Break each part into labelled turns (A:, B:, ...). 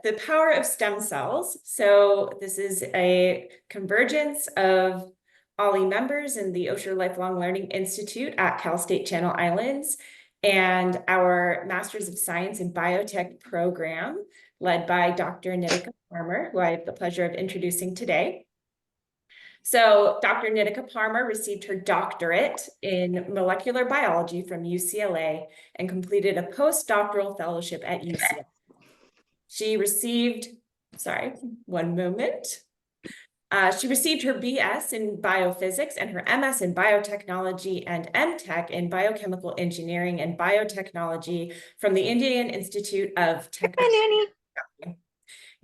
A: the power of stem cells. So this is a convergence of OLLI members in the Osher Lifelong Learning Institute at Cal State Channel Islands and our Masters of Science in Biotech program led by Dr. Nitika Parmar, who I have the pleasure of introducing today. So Dr. Nitika Parmar received her doctorate in molecular biology from UCLA and completed a postdoctoral fellowship at UCLA. She received, sorry, one moment. She received her BS in biophysics and her MS in biotechnology and MTech in biochemical engineering and biotechnology from the Indian Institute of Technology.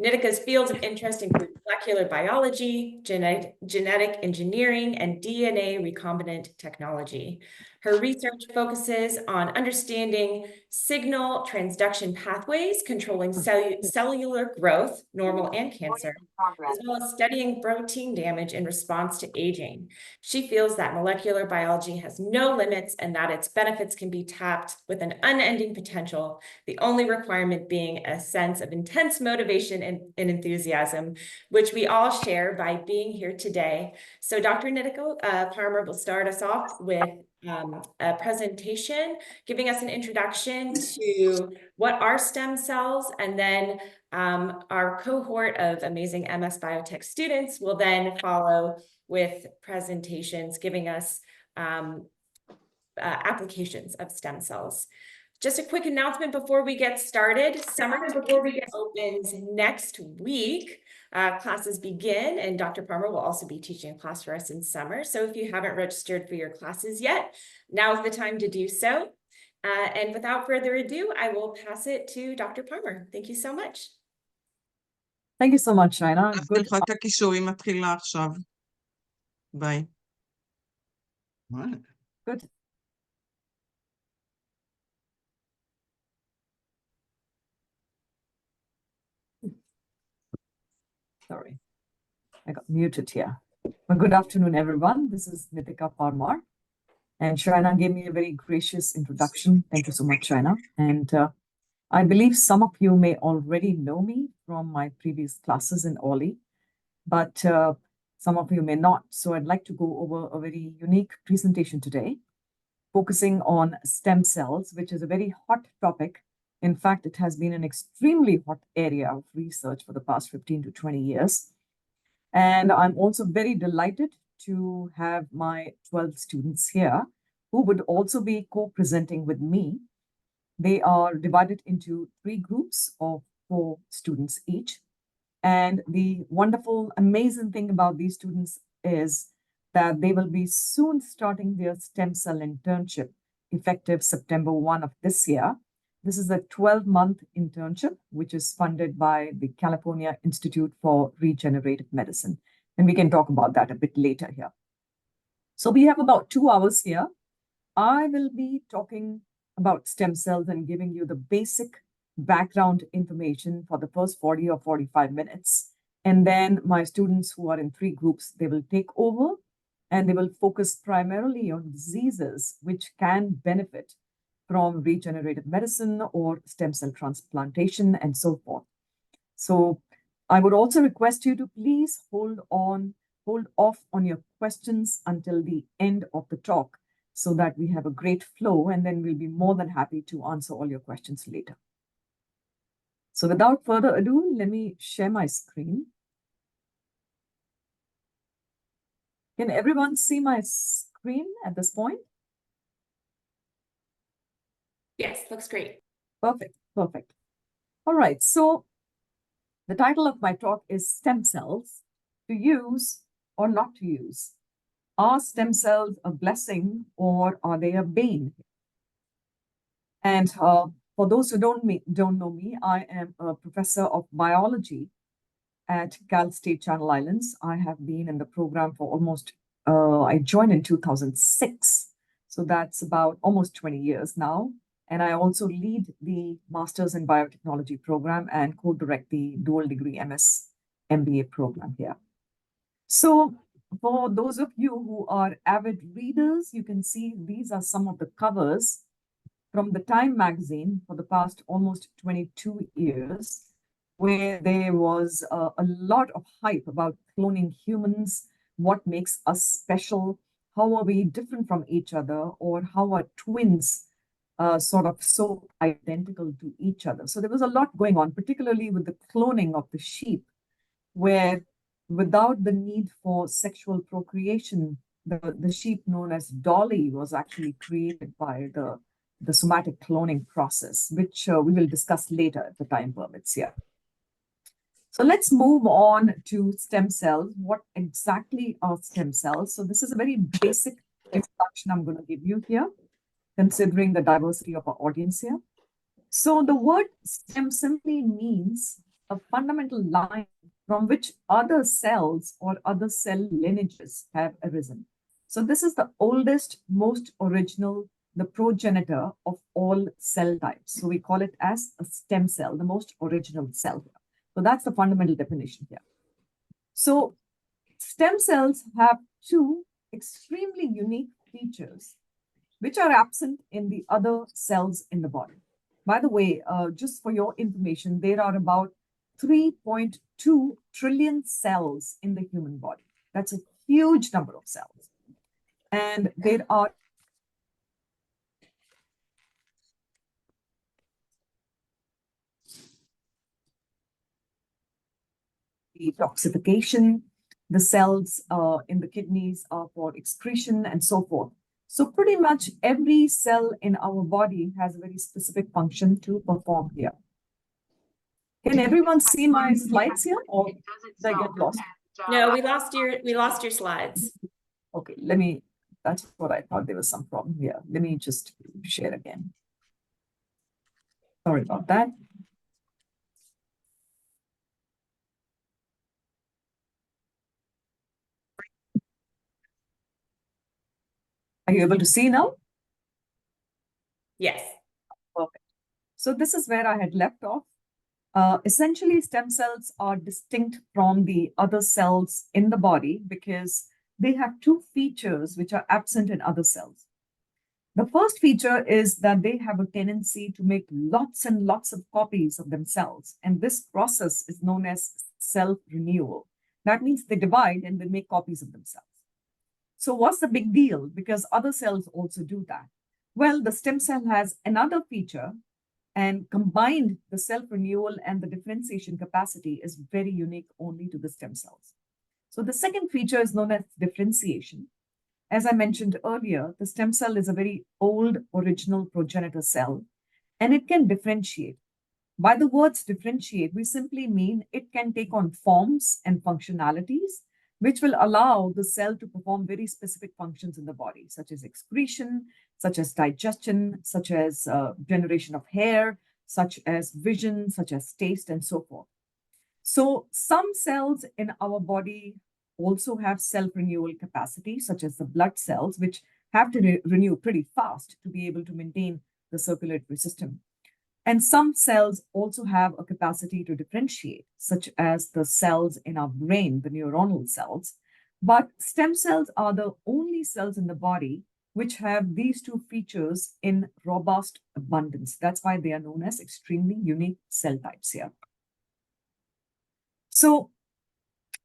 A: Nitika's fields of interest include molecular biology, genetic engineering, and DNA recombinant technology. Her research focuses on understanding signal transduction pathways controlling cellular growth, normal and cancer, as well as studying protein damage in response to aging. She feels that molecular biology has no limits and that its benefits can be tapped with an unending potential, the only requirement being a sense of intense motivation and enthusiasm, which we all share by being here today. So Dr. Nitika Parmar will start us off with a presentation, giving us an introduction to what are stem cells, and then our cohort of amazing MS Biotech students will then follow with presentations giving us applications of stem cells. Just a quick announcement before we get started. Summer opens next week. Classes begin, and Dr. Parmar will also be teaching a class for us in summer. So if you haven't registered for your classes yet, now's the time to do so. And without further ado, I will pass it to Dr. Parmar. Thank you so much.
B: Thank you so much, Shaina.
C: Good. את הכישורים מתחילה עכשיו. ביי.
B: Good. Sorry, I got muted here. Well, good afternoon, everyone. This is Nitika Parmar. And Shaina gave me a very gracious introduction. Thank you so much, Shaina. And I believe some of you may already know me from my previous classes in OLLI, but some of you may not. So I'd like to go over a very unique presentation today, focusing on stem cells, which is a very hot topic. In fact, it has been an extremely hot area of research for the past 15 to 20 years. And I'm also very delighted to have my 12 students here who would also be co-presenting with me. They are divided into 3 groups of 4 students each. And the wonderful, amazing thing about these students is that they will be soon starting their stem cell internship effective September 1 of this year. This is a 12-month internship, which is funded by the California Institute for Regenerative Medicine. And we can talk about that a bit later here. So we have about 2 hours here. I will be talking about stem cells and giving you the basic background information for the first 40 or 45 minutes. And then my students who are in 3 groups, they will take over and they will focus primarily on diseases which can benefit from regenerative medicine or stem cell transplantation and so forth. So I would also request you to please hold off on your questions until the end of the talk so that we have a great flow, and then we'll be more than happy to answer all your questions later. So without further ado, let me share my screen. Can everyone see my screen at this point?
A: Yes, looks great.
B: Perfect, perfect. All right, so the title of my talk is Stem Cells, to use or not to use. Are stem cells a blessing or are they a bane? And for those who don't know me, I am a professor of biology at Cal State Channel Islands. I have been in the program for almost, I joined in 2006. So that's about almost 20 years now. And I also lead the Masters in Biotechnology program and co-direct the dual degree MS MBA program here. So for those of you who are avid readers, you can see these are some of the covers from the Time magazine for the past almost 22 years. where there was a lot of hype about cloning humans, what makes us special, how are we different from each other, or how are twins sort of so identical to each other. So there was a lot going on, particularly with the cloning of the sheep, where without the need for sexual procreation, the sheep known as Dolly was actually created by the somatic cloning process, which we will discuss later if the time permits here. So let's move on to stem cells. What exactly are stem cells? So this is a very basic introduction I'm going to give you here, considering the diversity of our audience here. So the word stem simply means a fundamental line from which other cells or other cell lineages have arisen. So this is the oldest, most original, the progenitor of all cell types. So we call it as a stem cell, the most original cell. So that's the fundamental definition here. So stem cells have two extremely unique features which are absent in the other cells in the body. By the way, just for your information, there are about 3.2 trillion cells in the human body. That's a huge number of cells. And there are detoxification, the cells in the kidneys are for excretion and so forth. So pretty much every cell in our body has a very specific function to perform here. Can everyone see my slides here, or did I get lost?
A: No, we lost your slides.
B: Okay, that's what I thought, there was some problem here. Let me just share again. Sorry about that. Are you able to see now?
A: Yes.
B: Perfect. So this is where I had left off. Essentially, stem cells are distinct from the other cells in the body because they have two features which are absent in other cells. The first feature is that they have a tendency to make lots and lots of copies of themselves. And this process is known as self-renewal. That means they divide and they make copies of themselves. So what's the big deal? Because other cells also do that. Well, the stem cell has another feature, and combined, the self-renewal and the differentiation capacity is very unique only to the stem cells. So the second feature is known as differentiation. As I mentioned earlier, the stem cell is a very old original progenitor cell, and it can differentiate. By the words differentiate, we simply mean it can take on forms and functionalities, which will allow the cell to perform very specific functions in the body, such as excretion, such as digestion, such as generation of hair, such as vision, such as taste, and so forth. So some cells in our body also have self-renewal capacity, such as the blood cells, which have to renew pretty fast to be able to maintain the circulatory system. And some cells also have a capacity to differentiate, such as the cells in our brain, the neuronal cells. But stem cells are the only cells in the body which have these two features in robust abundance. That's why they are known as extremely unique cell types here. So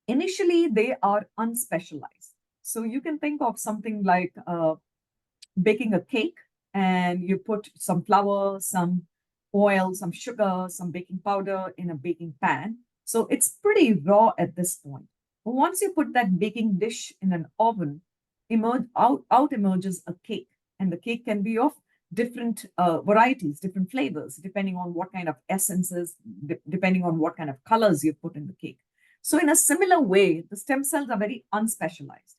B: initially, they are unspecialized. So you can think of something like baking a cake, and you put some flour, some oil, some sugar, some baking powder in a baking pan. So it's pretty raw at this point. But once you put that baking dish in an oven, out emerges a cake. And the cake can be of different varieties, different flavors, depending on what kind of essences, depending on what kind of colors you put in the cake. So in a similar way, the stem cells are very unspecialized.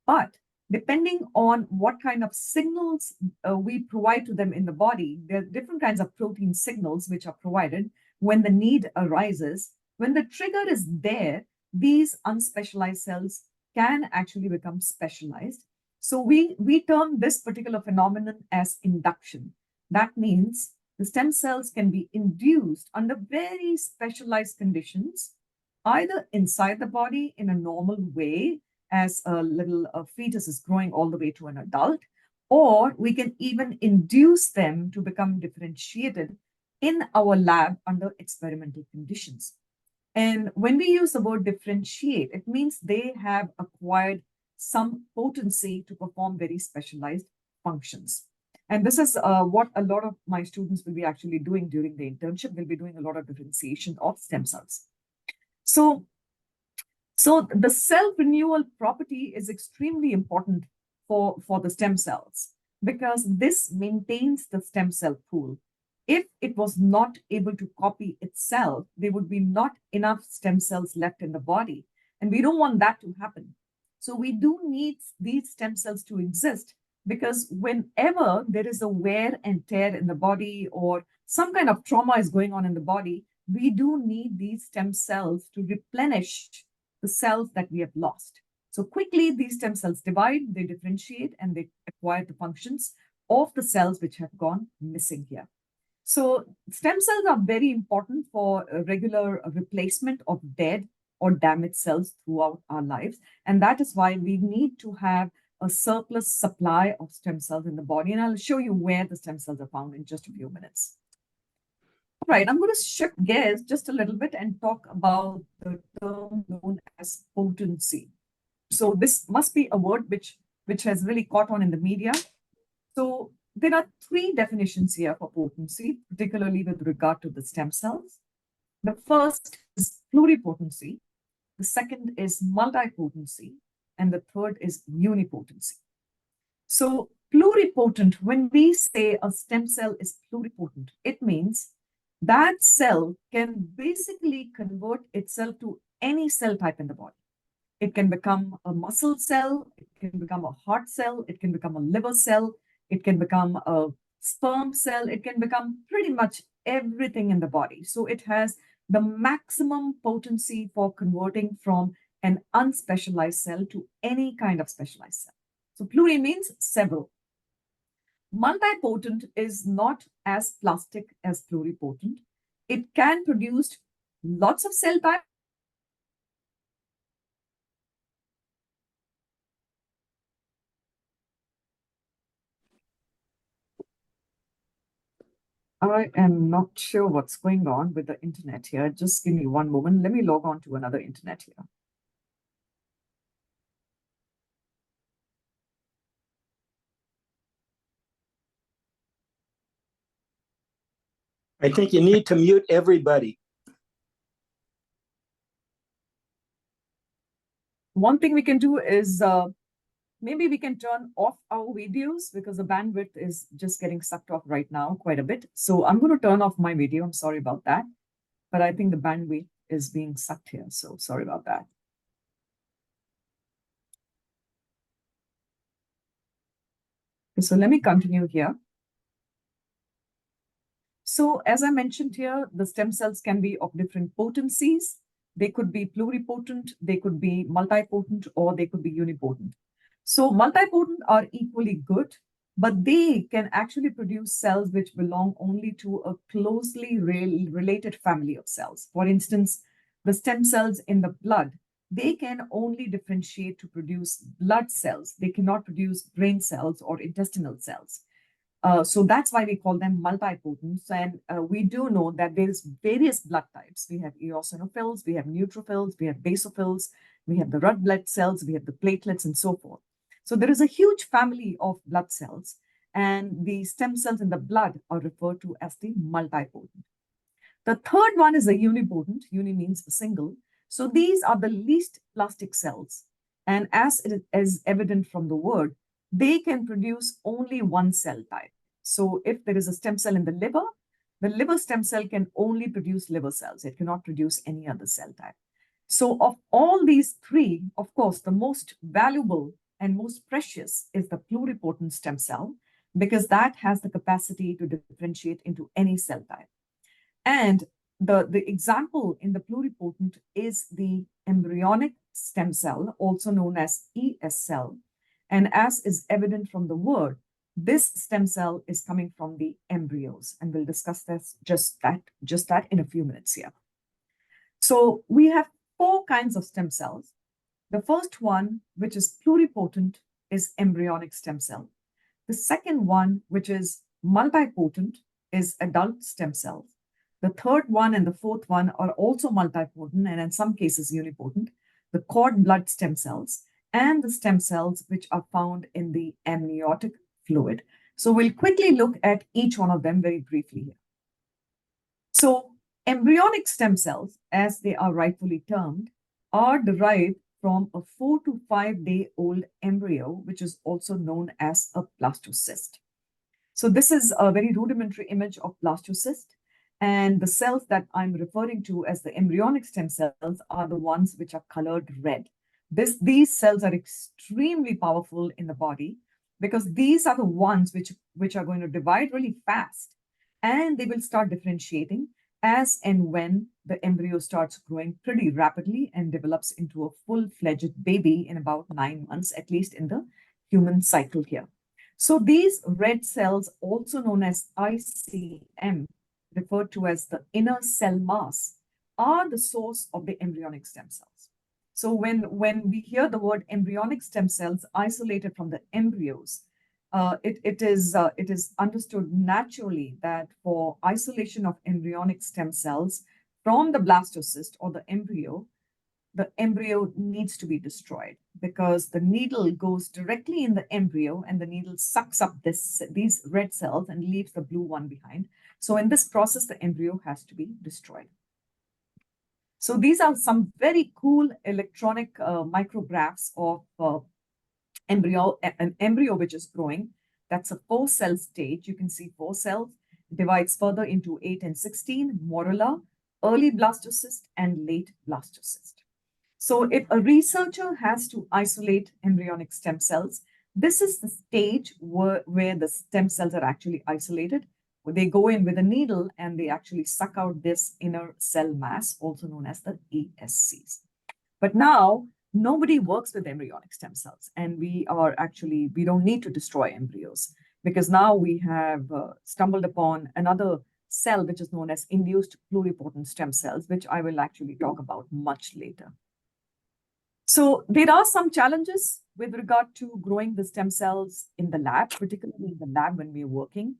B: But depending on what kind of signals we provide to them in the body, there are different kinds of protein signals which are provided when the need arises. When the trigger is there, these unspecialized cells can actually become specialized. So we term this particular phenomenon as induction. That means the stem cells can be induced under very specialized conditions, either inside the body in a normal way, as a little fetus is growing all the way to an adult, or we can even induce them to become differentiated in our lab under experimental conditions. And when we use the word differentiate, it means they have acquired some potency to perform very specialized functions. And this is what a lot of my students will be actually doing during the internship. We'll be doing a lot of differentiation of stem cells. So the self-renewal property is extremely important for the stem cells because this maintains the stem cell pool. If it was not able to copy itself, there would be not enough stem cells left in the body. And we don't want that to happen. So we do need these stem cells to exist because whenever there is a wear and tear in the body or some kind of trauma is going on in the body, we do need these stem cells to replenish the cells that we have lost. So quickly, these stem cells divide, they differentiate, and they acquire the functions of the cells which have gone missing here. So stem cells are very important for a regular replacement of dead or damaged cells throughout our lives. And that is why we need to have a surplus supply of stem cells in the body. And I'll show you where the stem cells are found in just a few minutes. All right, I'm going to shift gears just a little bit and talk about the term known as potency. So this must be a word which has really caught on in the media. So there are three definitions here for potency, particularly with regard to the stem cells. The first is pluripotency, the second is multipotency, and the third is unipotency. So pluripotent, when we say a stem cell is pluripotent, it means that cell can basically convert itself to any cell type in the body. It can become a muscle cell, it can become a heart cell, it can become a liver cell, it can become a sperm cell, it can become pretty much everything in the body. So it has the maximum potency for converting from an unspecialized cell to any kind of specialized cell. So pluri means several. Multipotent is not as plastic as pluripotent. It can produce lots of cell types. I am not sure what's going on with the internet here. Just give me one moment. Let me log on to another internet here.
D: I think you need to mute everybody.
B: One thing we can do is maybe we can turn off our videos because the bandwidth is just getting sucked off right now quite a bit. So I'm going to turn off my video. I'm sorry about that. But I think the bandwidth is being sucked here. So sorry about that. Okay, so let me continue here. So as I mentioned here, the stem cells can be of different potencies. They could be pluripotent, they could be multipotent, or they could be unipotent. So multipotent are equally good, but they can actually produce cells which belong only to a closely related family of cells. For instance, the stem cells in the blood, they can only differentiate to produce blood cells. They cannot produce brain cells or intestinal cells. So that's why we call them multipotent. And we do know that there's various blood types. We have eosinophils, we have neutrophils, we have basophils, we have the red blood cells, we have the platelets, and so forth. So there is a huge family of blood cells, and the stem cells in the blood are referred to as the multipotent. The third one is a unipotent. Uni means single. So these are the least plastic cells. And as it is evident from the word, they can produce only one cell type. So if there is a stem cell in the liver stem cell can only produce liver cells. It cannot produce any other cell type. So of all these three, of course, the most valuable and most precious is the pluripotent stem cell because that has the capacity to differentiate into any cell type. And the example in the pluripotent is the embryonic stem cell, also known as ES cell. And as is evident from the word, this stem cell is coming from the embryos. And we'll discuss this just that in a few minutes here. So we have four kinds of stem cells. The first one, which is pluripotent, is embryonic stem cell. The second one, which is multipotent, is adult stem cells. The third one and the fourth one are also multipotent and in some cases unipotent, the cord blood stem cells and the stem cells which are found in the amniotic fluid. So we'll quickly look at each one of them very briefly here. So embryonic stem cells, as they are rightfully termed, are derived from a 4 to 5 day old embryo, which is also known as a blastocyst. So this is a very rudimentary image of blastocyst. And the cells that I'm referring to as the embryonic stem cells are the ones which are colored red. These cells are extremely powerful in the body because these are the ones which are going to divide really fast and they will start differentiating as and when the embryo starts growing pretty rapidly and develops into a full-fledged baby in about 9 months, at least in the human cycle here. So these red cells, also known as ICM, referred to as the inner cell mass, are the source of the embryonic stem cells. So when we hear the word embryonic stem cells isolated from the embryos, it is understood naturally that for isolation of embryonic stem cells from the blastocyst or the embryo needs to be destroyed because the needle goes directly in the embryo and the needle sucks up these red cells and leaves the blue one behind. So in this process, the embryo has to be destroyed. So these are some very cool electronic micrographs of an embryo which is growing. That's a 4-cell stage. You can see 4 cells, divides further into 8 and 16, morula, early blastocyst, and late blastocyst. So if a researcher has to isolate embryonic stem cells, this is the stage where the stem cells are actually isolated. They go in with a needle and they actually suck out this inner cell mass, also known as the ESCs. But now, nobody works with embryonic stem cells, and we don't need to destroy embryos because now we have stumbled upon another cell which is known as induced pluripotent stem cells, which I will actually talk about much later. So there are some challenges with regard to growing the stem cells in the lab, particularly in the lab when we're working.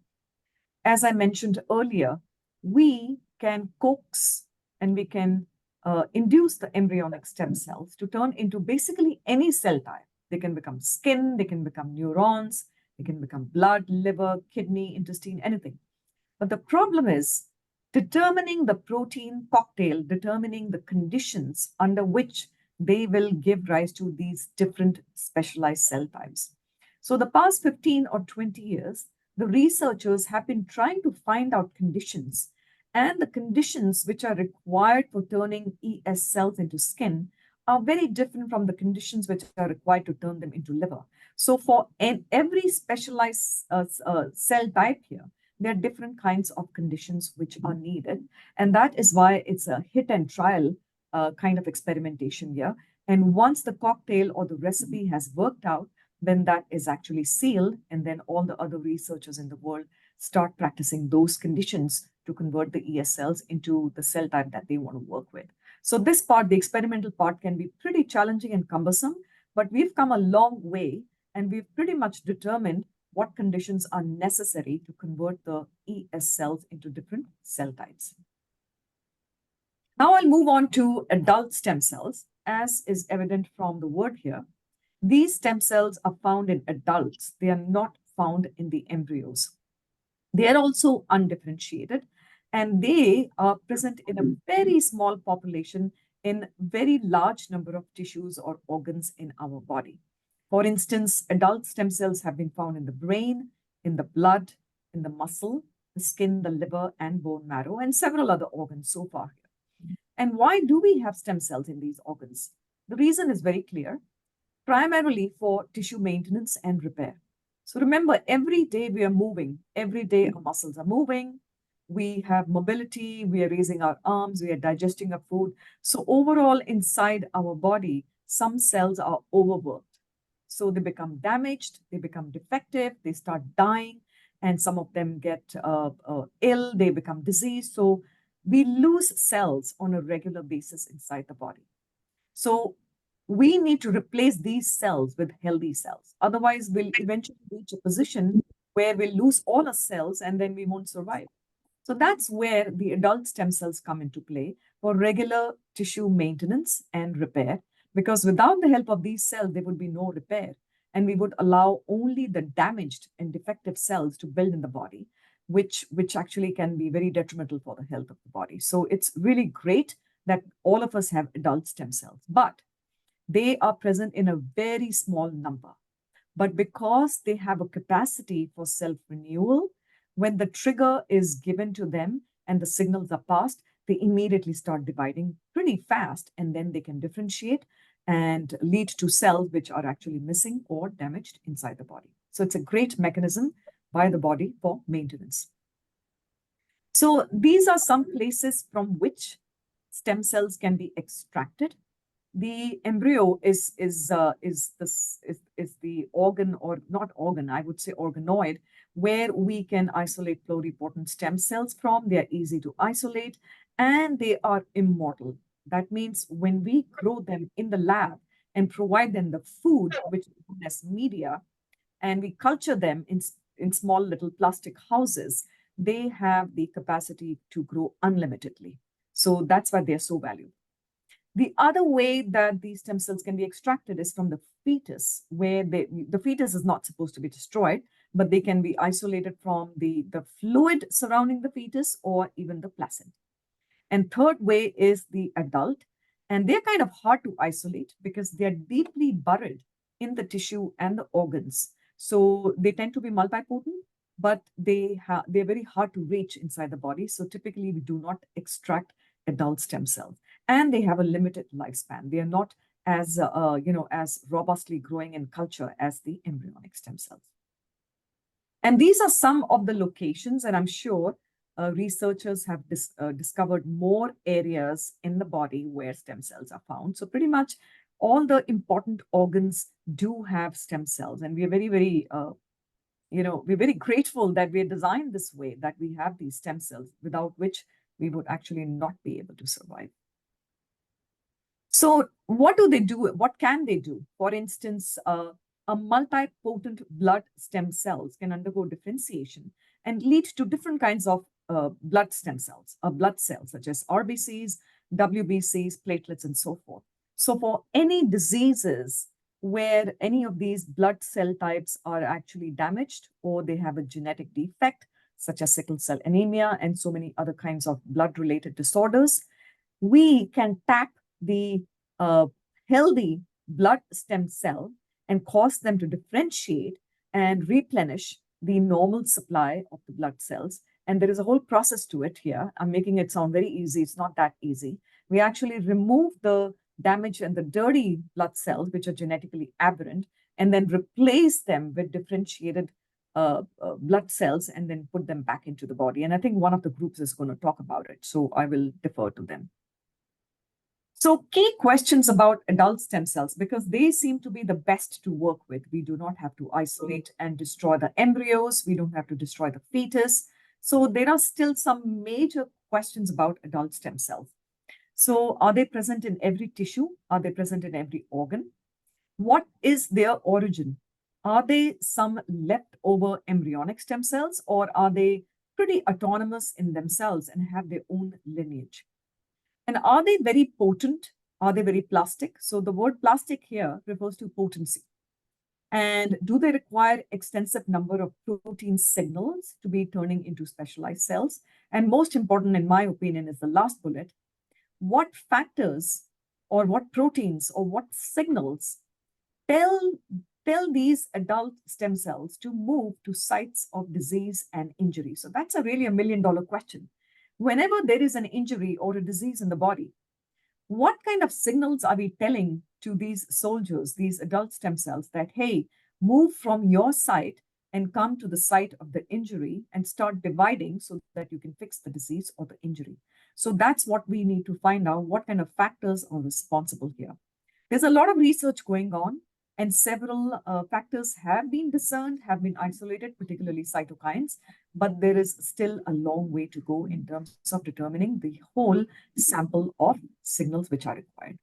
B: As I mentioned earlier, we can coax and we can induce the embryonic stem cells to turn into basically any cell type. They can become skin, they can become neurons, they can become blood, liver, kidney, intestine, anything. But the problem is determining the protein cocktail, determining the conditions under which they will give rise to these different specialized cell types. So the past 15 or 20 years, the researchers have been trying to find out conditions, and the conditions which are required for turning ES cells into skin are very different from the conditions which are required to turn them into liver. So for every specialized cell type here, there are different kinds of conditions which are needed. And that is why it's a hit and trial kind of experimentation here. And once the cocktail or the recipe has worked out, then that is actually sealed. And then all the other researchers in the world start practicing those conditions to convert the ES cells into the cell type that they want to work with. So this part, the experimental part, can be pretty challenging and cumbersome, but we've come a long way and we've pretty much determined what conditions are necessary to convert the ES cells into different cell types. Now I'll move on to adult stem cells, as is evident from the word here. These stem cells are found in adults. They are not found in the embryos. They are also undifferentiated, and they are present in a very small population in very large number of tissues or organs in our body. For instance, adult stem cells have been found in the brain, in the blood, in the muscle, the skin, the liver, and bone marrow, and several other organs so far here. And why do we have stem cells in these organs? The reason is very clear, primarily for tissue maintenance and repair. So remember, every day we are moving, every day our muscles are moving, we have mobility, we are raising our arms, we are digesting our food. So overall inside our body, some cells are overworked. So they become damaged, they become defective, they start dying, and some of them get ill, they become diseased. So we lose cells on a regular basis inside the body. So we need to replace these cells with healthy cells. Otherwise, we'll eventually reach a position where we'll lose all our cells and then we won't survive. So that's where the adult stem cells come into play for regular tissue maintenance and repair, because without the help of these cells, there would be no repair. And we would allow only the damaged and defective cells to build in the body, which actually can be very detrimental for the health of the body. So it's really great that all of us have adult stem cells, but they are present in a very small number. But because they have a capacity for self-renewal, when the trigger is given to them and the signals are passed, they immediately start dividing pretty fast, and then they can differentiate and lead to cells which are actually missing or damaged inside the body. So it's a great mechanism by the body for maintenance. So these are some places from which stem cells can be extracted. The embryo is the organ, or not organ, I would say organoid, where we can isolate pluripotent stem cells from. They are easy to isolate and they are immortal. That means when we grow them in the lab and provide them the food, which is known as media, and we culture them in small little plastic houses, they have the capacity to grow unlimitedly. So that's why they're so valuable. The other way that these stem cells can be extracted is from the fetus, where the fetus is not supposed to be destroyed, but they can be isolated from the fluid surrounding the fetus or even the placenta. And third way is the adult. And they're kind of hard to isolate because they're deeply buried in the tissue and the organs. So they tend to be multipotent, but they're very hard to reach inside the body. So typically we do not extract adult stem cells, and they have a limited lifespan. They are not as as robustly growing in culture as the embryonic stem cells. And these are some of the locations, and I'm sure researchers have discovered more areas in the body where stem cells are found. So pretty much all the important organs do have stem cells, and we are very we're very grateful that we're designed this way, that we have these stem cells, without which we would actually not be able to survive. So what do they do? What can they do? For instance, a multipotent blood stem cells can undergo differentiation and lead to different kinds of blood stem cells, blood cells such as RBCs, WBCs, platelets, and so forth. So for any diseases where any of these blood cell types are actually damaged or they have a genetic defect, such as sickle cell anemia and so many other kinds of blood-related disorders, we can tap the healthy blood stem cell and cause them to differentiate and replenish the normal supply of the blood cells. And there is a whole process to it here. I'm making it sound very easy. It's not that easy. We actually remove the damaged and the dirty blood cells, which are genetically aberrant, and then replace them with differentiated blood cells and then put them back into the body. And I think one of the groups is going to talk about it, so I will defer to them. So key questions about adult stem cells, because they seem to be the best to work with. We do not have to isolate and destroy the embryos. We don't have to destroy the fetus. So there are still some major questions about adult stem cells. So are they present in every tissue? Are they present in every organ? What is their origin? Are they some leftover embryonic stem cells, or are they pretty autonomous in themselves and have their own lineage? And are they very potent? Are they very plastic? So the word plastic here refers to potency. And do they require extensive number of protein signals to be turning into specialized cells? And most important, in my opinion, is the last bullet. What factors or what proteins or what signals tell these adult stem cells to move to sites of disease and injury? So that's really a $1 million question. Whenever there is an injury or a disease in the body, what kind of signals are we telling to these soldiers, these adult stem cells, that, hey, move from your site and come to the site of the injury and start dividing so that you can fix the disease or the injury? So that's what we need to find out, what kind of factors are responsible here. There's a lot of research going on, and several factors have been discerned, have been isolated, particularly cytokines, but there is still a long way to go in terms of determining the whole sample of signals which are required.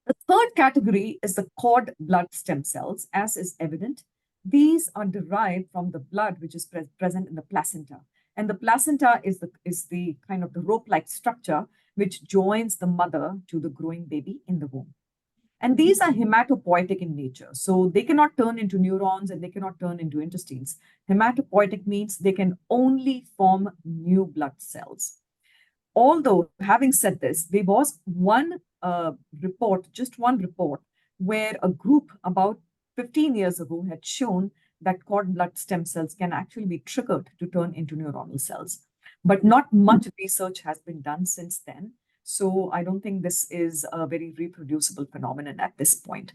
B: The third category is the cord blood stem cells. As is evident, these are derived from the blood which is present in the placenta. And the placenta is the kind of the rope-like structure which joins the mother to the growing baby in the womb. And these are hematopoietic in nature. So they cannot turn into neurons and they cannot turn into intestines. Hematopoietic means they can only form new blood cells. Although, having said this, there was just one report, where a group about 15 years ago had shown that cord blood stem cells can actually be triggered to turn into neuronal cells. But not much research has been done since then. So I don't think this is a very reproducible phenomenon at this point.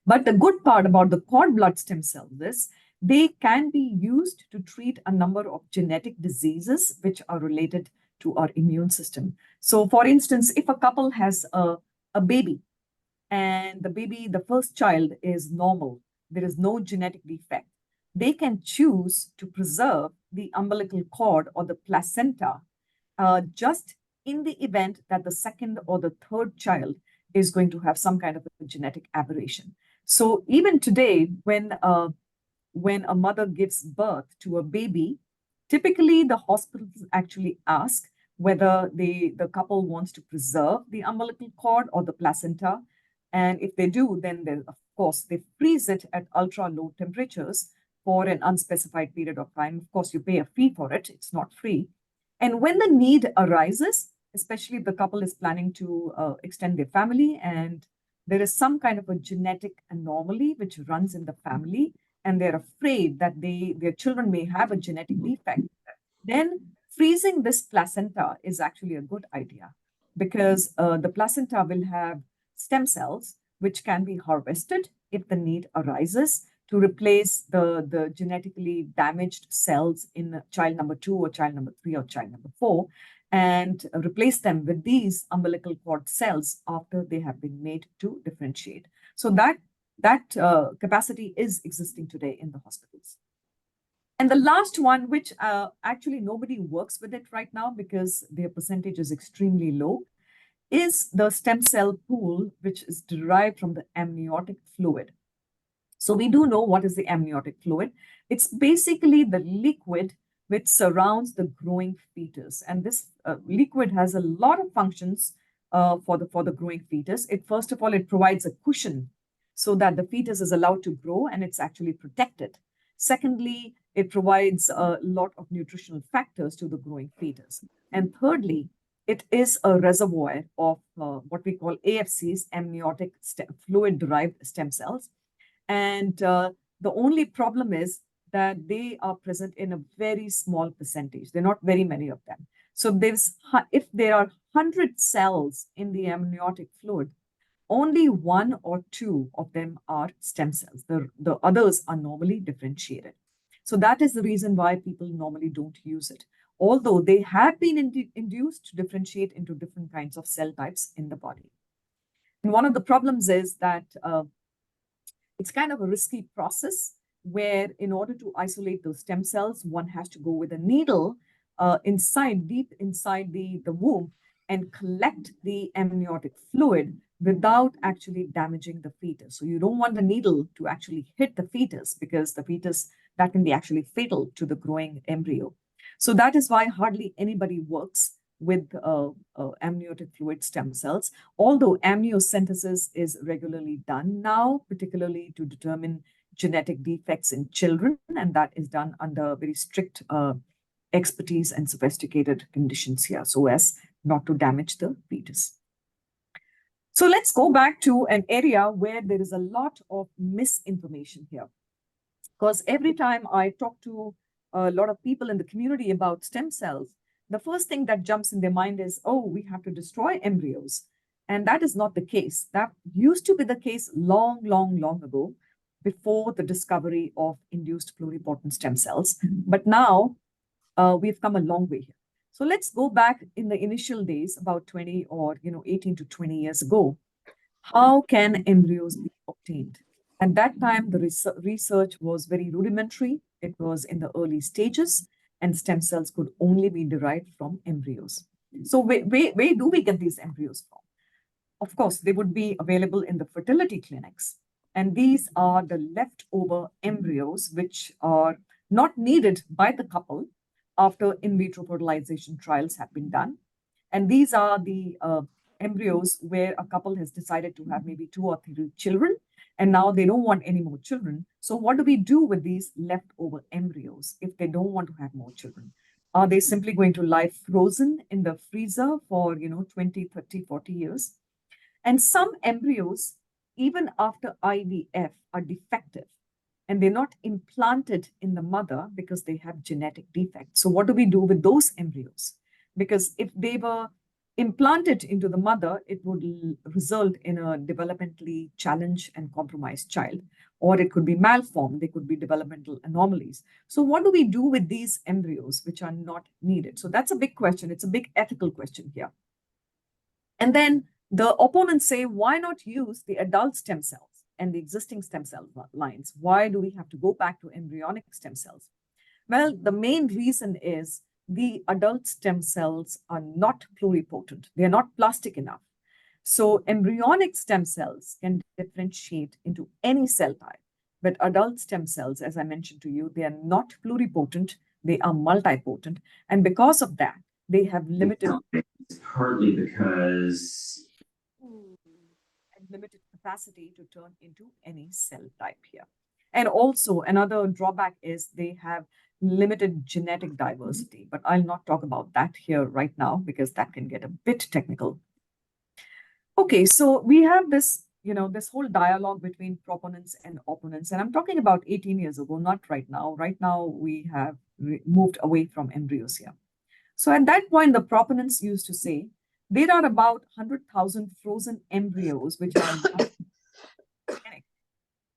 B: But the good part about the cord blood stem cells is they can be used to treat a number of genetic diseases which are related to our immune system. So for instance, if a couple has a baby and the first child is normal, there is no genetic defect, they can choose to preserve the umbilical cord or the placenta just in the event that the second or the third child is going to have some kind of a genetic aberration. So even today, when a mother gives birth to a baby, typically the hospitals actually ask whether the couple wants to preserve the umbilical cord or the placenta. And if they do, then of course, they freeze it at ultra low temperatures for an unspecified period of time. Of course, you pay a fee for it. It's not free. And when the need arises, especially if the couple is planning to extend their family and there is some kind of a genetic anomaly which runs in the family, and they're afraid that their children may have a genetic defect, then freezing this placenta is actually a good idea, because the placenta will have stem cells which can be harvested if the need arises to replace the genetically damaged cells in child number 2 or child number 3 or child number 4, and replace them with these umbilical cord cells after they have been made to differentiate. So that capacity is existing today in the hospitals. And the last one, which actually nobody works with it right now because their percentage is extremely low, is the stem cell pool, which is derived from the amniotic fluid. So we do know what is the amniotic fluid. It's basically the liquid which surrounds the growing fetus. And this liquid has a lot of functions for the growing fetus. First of all, it provides a cushion so that the fetus is allowed to grow and it's actually protected. Secondly, it provides a lot of nutritional factors to the growing fetus. And thirdly, it is a reservoir of what we call AFCs, amniotic fluid-derived stem cells. And the only problem is that they are present in a very small percentage. There are not very many of them. So if there are 100 cells in the amniotic fluid, only 1 or 2 of them are stem cells. The others are normally differentiated. So that is the reason why people normally don't use it, although they have been induced to differentiate into different kinds of cell types in the body. And one of the problems is that it's kind of a risky process where, in order to isolate those stem cells, one has to go with a needle deep inside the womb and collect the amniotic fluid without actually damaging the fetus. So you don't want the needle to actually hit the fetus, because the fetus, that can be actually fatal to the growing embryo. So that is why hardly anybody works with amniotic fluid stem cells, although amniocentesis is regularly done now, particularly to determine genetic defects in children, and that is done under very strict expertise and sophisticated conditions here, so as not to damage the fetus. So let's go back to an area where there is a lot of misinformation here, because every time I talk to a lot of people in the community about stem cells, the first thing that jumps in their mind is, oh, we have to destroy embryos. And that is not the case. That used to be the case long, long, long ago, before the discovery of induced pluripotent stem cells. But now we've come a long way here. So let's go back in the initial days, about 20 or 18 to 20 years ago. How can embryos be obtained? At that time, the research was very rudimentary. It was in the early stages, and stem cells could only be derived from embryos. So where do we get these embryos from? Of course, they would be available in the fertility clinics. And these are the leftover embryos which are not needed by the couple, after in vitro fertilization trials have been done. And these are the embryos where a couple has decided to have maybe 2 or 3 children, and now they don't want any more children. So what do we do with these leftover embryos if they don't want to have more children? Are they simply going to lie frozen in the freezer for 20, 30, 40 years? And some embryos, even after IVF, are defective and they're not implanted in the mother because they have genetic defects. So what do we do with those embryos? Because if they were implanted into the mother, it would result in a developmentally challenged and compromised child, or it could be malformed. They could be developmental anomalies. So what do we do with these embryos which are not needed? So that's a big question. It's a big ethical question here. And then the opponents say, why not use the adult stem cells and the existing stem cell lines? Why do we have to go back to embryonic stem cells? Well, the main reason is the adult stem cells are not pluripotent. They're not plastic enough. So embryonic stem cells can differentiate into any cell type. But adult stem cells, as I mentioned to you, they are not pluripotent. They are multipotent. And because of that, they have limited
E: partly because
B: and limited capacity to turn into any cell type here. And also another drawback is they have limited genetic diversity, but I'll not talk about that here right now because that can get a bit technical. Okay, so we have this, this whole dialogue between proponents and opponents, and I'm talking about 18 years ago, not right now. Right now, we have moved away from embryos here. So at that point, the proponents used to say, there are about 100,000 frozen embryos which are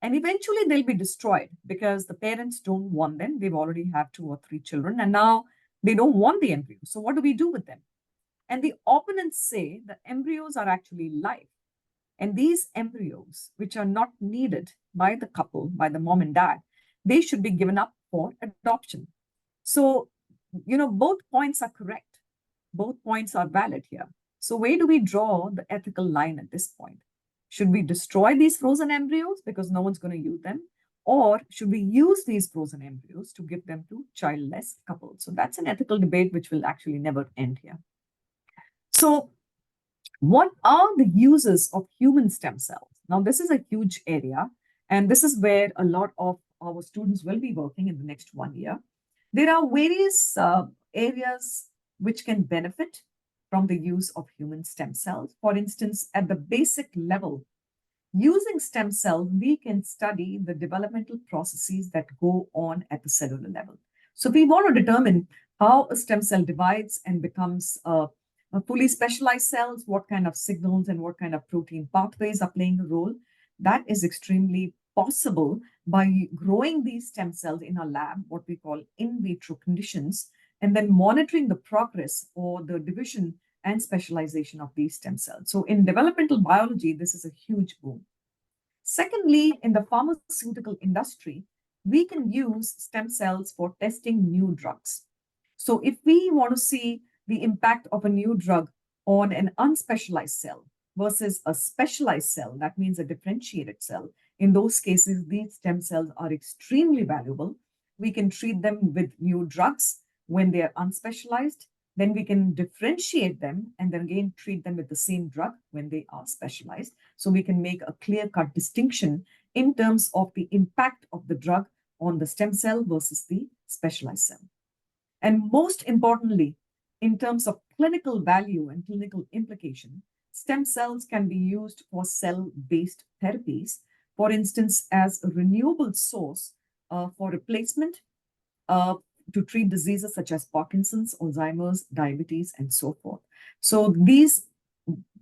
B: and eventually they'll be destroyed because the parents don't want them. They've already have 2 or 3 children, and now they don't want the embryos. So what do we do with them? And the opponents say the embryos are actually live. And these embryos, which are not needed by the couple, by the mom and dad, they should be given up for adoption. So, both points are correct. Both points are valid here. So where do we draw the ethical line at this point? Should we destroy these frozen embryos because no one's going to use them? Or should we use these frozen embryos to give them to childless couples? So that's an ethical debate which will actually never end here. So what are the uses of human stem cells? Now, this is a huge area, and this is where a lot of our students will be working in the next 1 year. There are various areas which can benefit from the use of human stem cells. For instance, at the basic level, using stem cells, we can study the developmental processes that go on at the cellular level. So we want to determine how a stem cell divides and becomes a fully specialized cells, what kind of signals and what kind of protein pathways are playing a role. That is extremely possible by growing these stem cells in a lab, what we call in vitro conditions, and then monitoring the progress or the division and specialization of these stem cells. So in developmental biology, this is a huge boom. Secondly, in the pharmaceutical industry, we can use stem cells for testing new drugs. So if we want to see the impact of a new drug on an unspecialized cell versus a specialized cell, that means a differentiated cell, in those cases, these stem cells are extremely valuable. We can treat them with new drugs when they are unspecialized. Then we can differentiate them and then again treat them with the same drug when they are specialized. So we can make a clear-cut distinction in terms of the impact of the drug on the stem cell versus the specialized cell. And most importantly, in terms of clinical value and clinical implication, stem cells can be used for cell-based therapies, for instance, as a renewable source for replacement to treat diseases such as Parkinson's, Alzheimer's, diabetes, and so forth. So these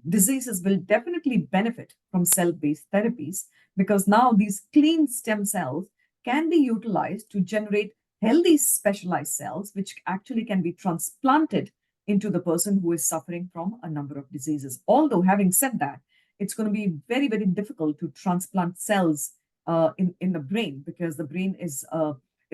B: diseases will definitely benefit from cell-based therapies because now these clean stem cells can be utilized to generate healthy specialized cells, which actually can be transplanted into the person who is suffering from a number of diseases. Although having said that, it's going to be very, very difficult to transplant cells in the brain because the brain is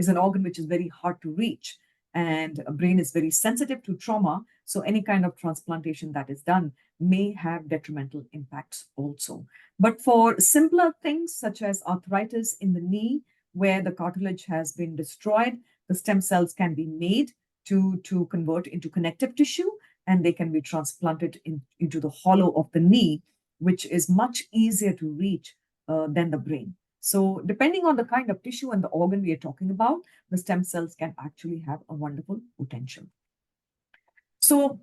B: an organ which is very hard to reach, and a brain is very sensitive to trauma. So any kind of transplantation that is done may have detrimental impacts also. But for simpler things such as arthritis in the knee, where the cartilage has been destroyed, the stem cells can be made to convert into connective tissue, and they can be transplanted into the hollow of the knee, which is much easier to reach than the brain. So depending on the kind of tissue and the organ we are talking about, the stem cells can actually have a wonderful potential. So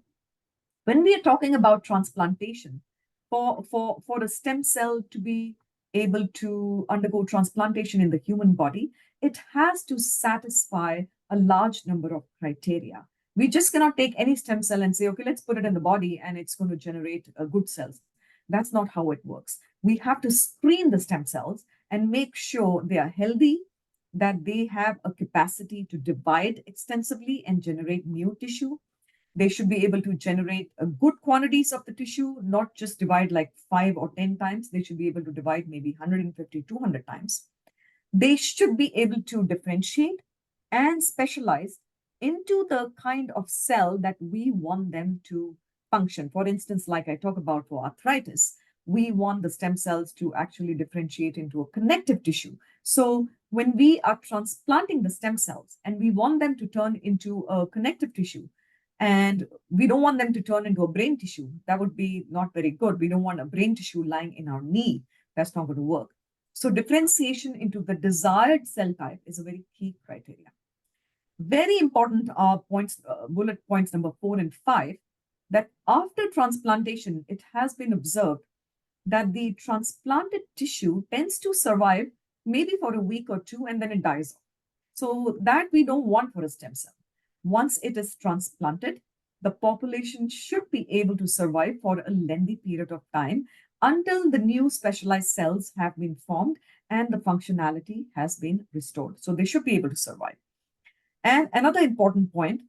B: when we are talking about transplantation, for a stem cell to be able to undergo transplantation in the human body, it has to satisfy a large number of criteria. We just cannot take any stem cell and say, okay, let's put it in the body and it's going to generate good cells. That's not how it works. We have to screen the stem cells and make sure they are healthy, that they have a capacity to divide extensively and generate new tissue. They should be able to generate good quantities of the tissue, not just divide like 5 or 10 times. They should be able to divide maybe 150, 200 times. They should be able to differentiate and specialize into the kind of cell that we want them to function. For instance, like I talk about for arthritis, we want the stem cells to actually differentiate into a connective tissue. So when we are transplanting the stem cells and we want them to turn into a connective tissue, and we don't want them to turn into a brain tissue, that would be not very good. We don't want a brain tissue lying in our knee. That's not going to work. So differentiation into the desired cell type is a very key criteria. Very important are points, bullet points number 4 and 5, that after transplantation, it has been observed that the transplanted tissue tends to survive maybe for a week or two and then it dies off. So that we don't want for a stem cell. Once it is transplanted, the population should be able to survive for a lengthy period of time until the new specialized cells have been formed and the functionality has been restored. So they should be able to survive. And another important point,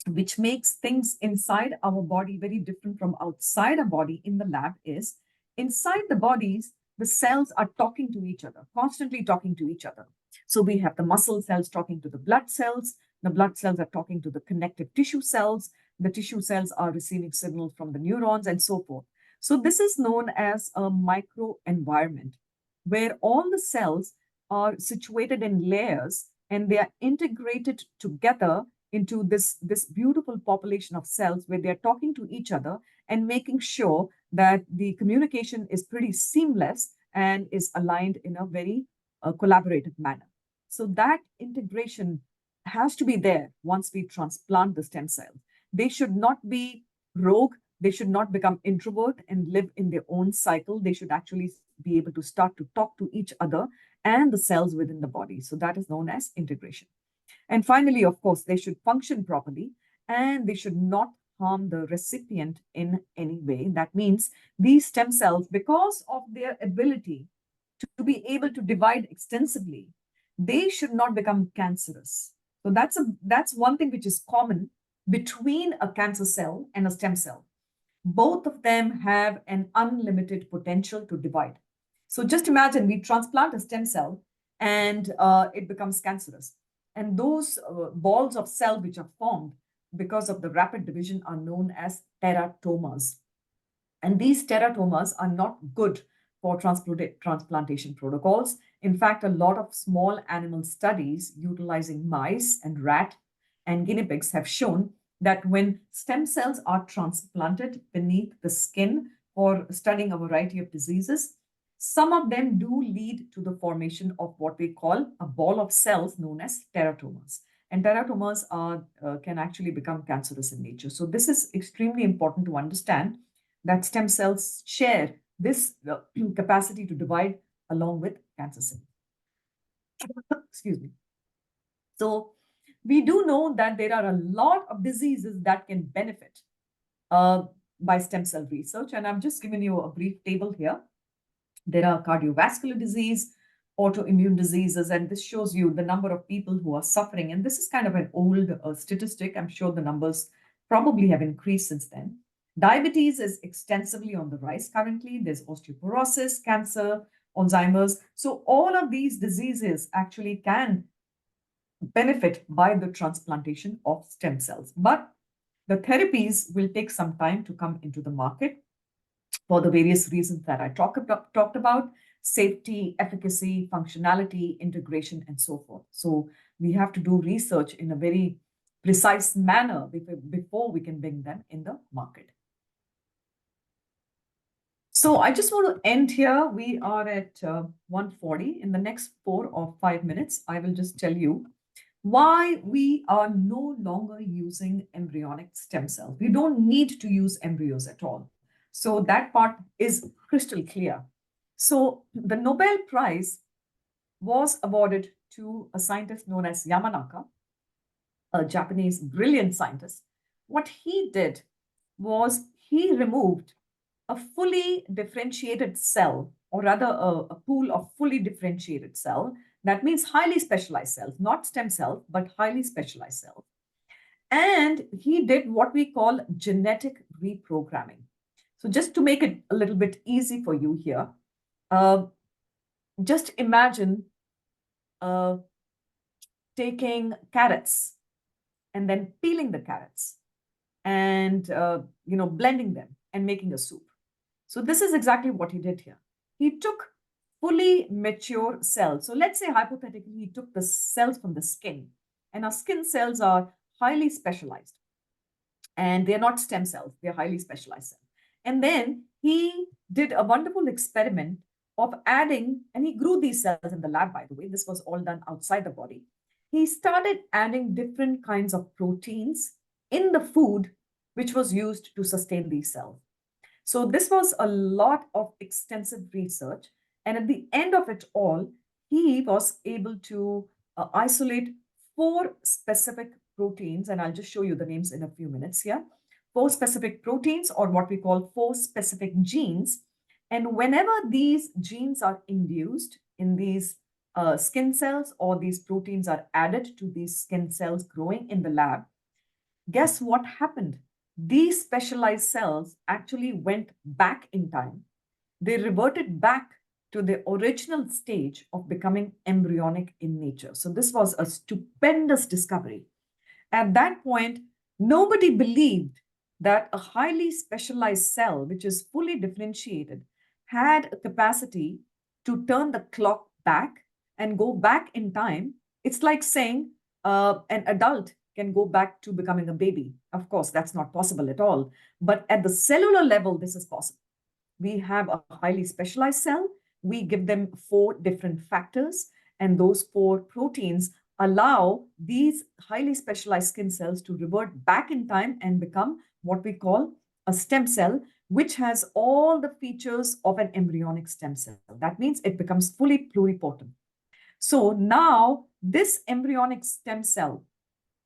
B: which makes things inside our body very different from outside our body in the lab, is inside the bodies, the cells are talking to each other, constantly talking to each other. So we have the muscle cells talking to the blood cells are talking to the connective tissue cells, the tissue cells are receiving signals from the neurons and so forth. So this is known as a microenvironment, where all the cells are situated in layers and they are integrated together into this beautiful population of cells where they're talking to each other and making sure that the communication is pretty seamless and is aligned in a very collaborative manner. So that integration has to be there once we transplant the stem cells. They should not be rogue. They should not become introvert and live in their own cycle. They should actually be able to start to talk to each other and the cells within the body. So that is known as integration. And finally, of course, they should function properly and they should not harm the recipient in any way. That means these stem cells, because of their ability to be able to divide extensively, they should not become cancerous. So that's one thing which is common between a cancer cell and a stem cell. Both of them have an unlimited potential to divide. So just imagine we transplant a stem cell and it becomes cancerous. And those balls of cell which are formed because of the rapid division are known as teratomas. And these teratomas are not good for transplantation protocols. In fact, a lot of small animal studies utilizing mice and rat and guinea pigs have shown that when stem cells are transplanted beneath the skin for studying a variety of diseases, some of them do lead to the formation of what we call a ball of cells known as teratomas. And teratomas can actually become cancerous in nature. So this is extremely important to understand, that stem cells share this capacity to divide along with cancer cells. Excuse me. So we do know that there are a lot of diseases that can benefit by stem cell research. And I've just given you a brief table here. There are cardiovascular disease, autoimmune diseases, and this shows you the number of people who are suffering. And this is kind of an old statistic. I'm sure the numbers probably have increased since then. Diabetes is extensively on the rise currently. There's osteoporosis, cancer, Alzheimer's. So all of these diseases actually can benefit by the transplantation of stem cells. But the therapies will take some time to come into the market for the various reasons that I talked about: safety, efficacy, functionality, integration, and so forth. So we have to do research in a very precise manner before we can bring them in the market. So I just want to end here. We are at 1:40. In the next 4 or 5 minutes, I will just tell you why we are no longer using embryonic stem cells. We don't need to use embryos at all. So that part is crystal clear. So the Nobel Prize was awarded to a scientist known as Yamanaka, a Japanese brilliant scientist. What he did was he removed a fully differentiated cell, or rather a pool of fully differentiated cell. That means highly specialized cells, not stem cells, but highly specialized cells. And he did what we call genetic reprogramming. So just to make it a little bit easy for you here, just imagine taking carrots and then peeling the carrots and blending them and making a soup. So this is exactly what he did here. He took fully mature cells. So let's say hypothetically he took the cells from the skin, and our skin cells are highly specialized, and they're not stem cells, they're highly specialized cells. And then he did a wonderful experiment of adding, and he grew these cells in the lab, by the way. This was all done outside the body. He started adding different kinds of proteins in the food which was used to sustain these cells. So this was a lot of extensive research. And at the end of it all, he was able to isolate 4 specific proteins. And I'll just show you the names in a few minutes here. 4 specific proteins, or what we call 4 specific genes. And whenever these genes are induced in these skin cells, or these proteins are added to these skin cells growing in the lab, guess what happened? These specialized cells actually went back in time. They reverted back to the original stage of becoming embryonic in nature. So this was a stupendous discovery. At that point, nobody believed that a highly specialized cell, which is fully differentiated, had a capacity to turn the clock back and go back in time. It's like saying an adult can go back to becoming a baby. Of course, that's not possible at all. But at the cellular level, this is possible. We have a highly specialized cell. We give them 4 different factors, and those 4 proteins allow these highly specialized skin cells to revert back in time and become what we call a stem cell, which has all the features of an embryonic stem cell. That means it becomes fully pluripotent. So now this embryonic stem cell,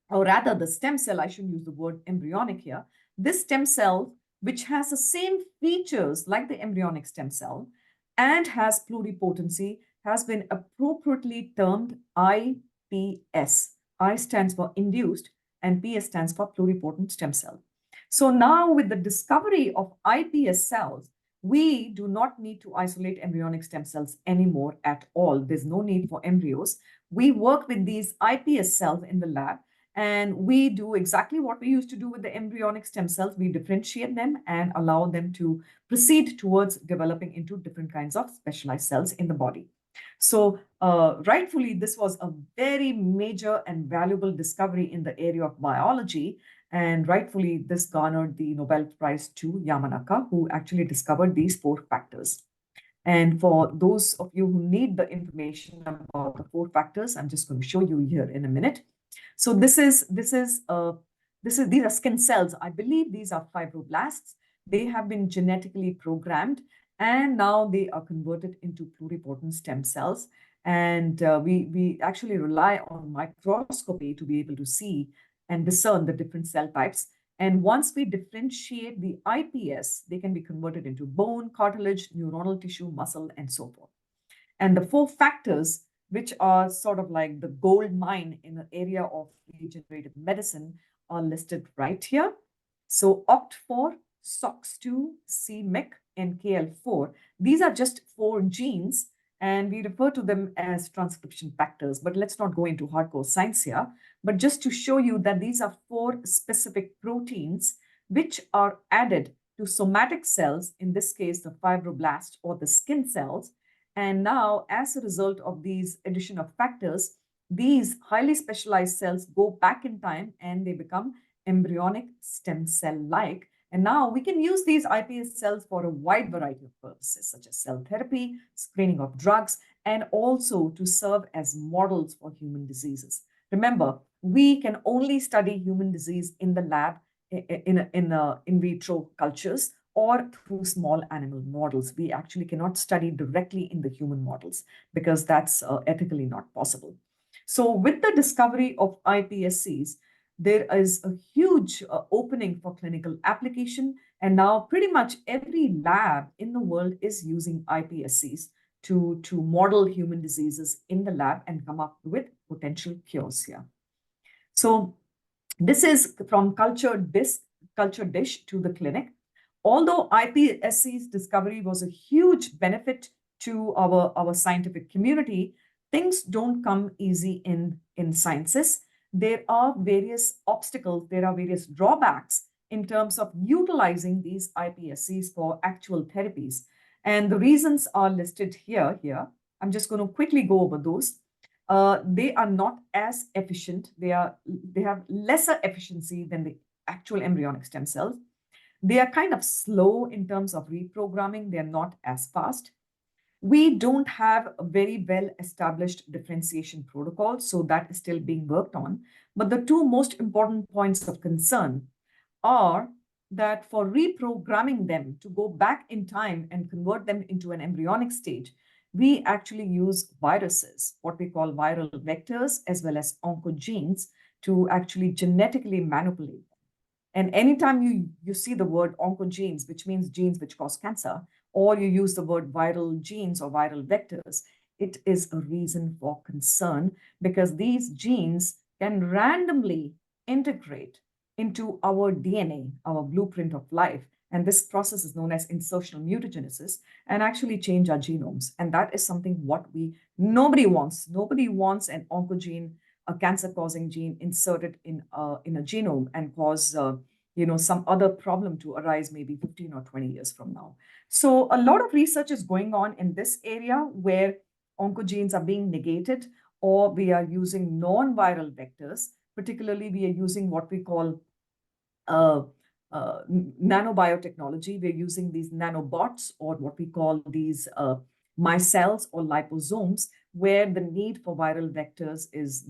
B: or rather the stem cell, I shouldn't use the word embryonic here, this stem cell, which has the same features like the embryonic stem cell and has pluripotency, has been appropriately termed iPS. I stands for induced and PS stands for pluripotent stem cell. So now with the discovery of iPS cells, we do not need to isolate embryonic stem cells anymore at all. There's no need for embryos. We work with these iPS cells in the lab, and we do exactly what we used to do with the embryonic stem cells. We differentiate them and allow them to proceed towards developing into different kinds of specialized cells in the body. So rightfully, this was a very major and valuable discovery in the area of biology. And rightfully, this garnered the Nobel Prize to Yamanaka, who actually discovered these 4 factors. And for those of you who need the information about the 4 factors, I'm just going to show you here in a minute. So these are skin cells. I believe these are fibroblasts. They have been genetically programmed, and now they are converted into pluripotent stem cells. And we actually rely on microscopy to be able to see and discern the different cell types. And once we differentiate the iPS, they can be converted into bone, cartilage, neuronal tissue, muscle, and so forth. And the 4 factors, which are sort of like the gold mine in the area of regenerative medicine, are listed right here. So OCT4, SOX2, c-MYC, and KL4. These are just 4 genes, and we refer to them as transcription factors. But let's not go into hardcore science here. But just to show you that these are 4 specific proteins which are added to somatic cells, in this case, the fibroblast or the skin cells. And now, as a result of these addition of factors, these highly specialized cells go back in time and they become embryonic stem cell-like. And now we can use these iPS cells for a wide variety of purposes, such as cell therapy, screening of drugs, and also to serve as models for human diseases. Remember, we can only study human disease in the lab in vitro cultures or through small animal models. We actually cannot study directly in the human models because that's ethically not possible. So with the discovery of iPSCs, there is a huge opening for clinical application. And now pretty much every lab in the world is using iPSCs to model human diseases in the lab and come up with potential cures here. So this is from culture dish to the clinic. Although iPSC's discovery was a huge benefit to our scientific community, things don't come easy in sciences. There are various obstacles, there are various drawbacks in terms of utilizing these iPSCs for actual therapies. And the reasons are listed here. I'm just going to quickly go over those. They are not as efficient. They have lesser efficiency than the actual embryonic stem cells. They are kind of slow in terms of reprogramming. They're not as fast. We don't have a very well-established differentiation protocol, so that is still being worked on. But the two most important points of concern are that for reprogramming them to go back in time and convert them into an embryonic stage, we actually use viruses, what we call viral vectors, as well as oncogenes to actually genetically manipulate. And anytime you see the word oncogenes, which means genes which cause cancer, or you use the word viral genes or viral vectors, it is a reason for concern because these genes can randomly integrate into our DNA, our blueprint of life. And this process is known as insertional mutagenesis and actually change our genomes. And that is something what nobody wants. Nobody wants an oncogene, a cancer-causing gene inserted in a genome and cause some other problem to arise maybe 15 or 20 years from now. So a lot of research is going on in this area where oncogenes are being negated, or we are using non-viral vectors. Particularly, we are using what we call nanobiotechnology. We're using these nanobots, or what we call these micelles or liposomes, where the need for viral vectors is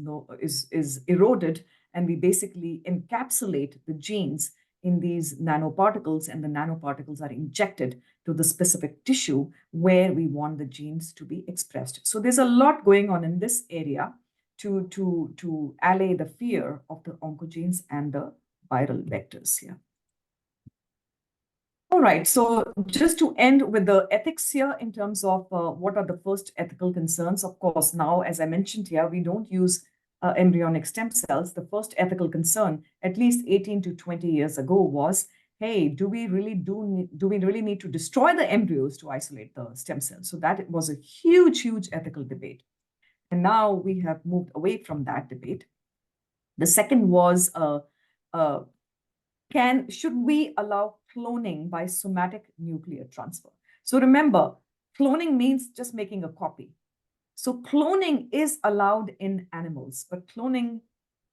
B: eroded, and we basically encapsulate the genes in these nanoparticles, and the nanoparticles are injected to the specific tissue where we want the genes to be expressed. So there's a lot going on in this area to allay the fear of the oncogenes and the viral vectors here. All right, so just to end with the ethics here in terms of what are the first ethical concerns. Of course, now, as I mentioned here, we don't use embryonic stem cells. The first ethical concern, at least 18 to 20 years ago, was, hey, do we really need to destroy the embryos to isolate the stem cells? So that was a huge ethical debate. And now we have moved away from that debate. The second was, should we allow cloning by somatic nuclear transfer? So remember, cloning means just making a copy. So cloning is allowed in animals, but cloning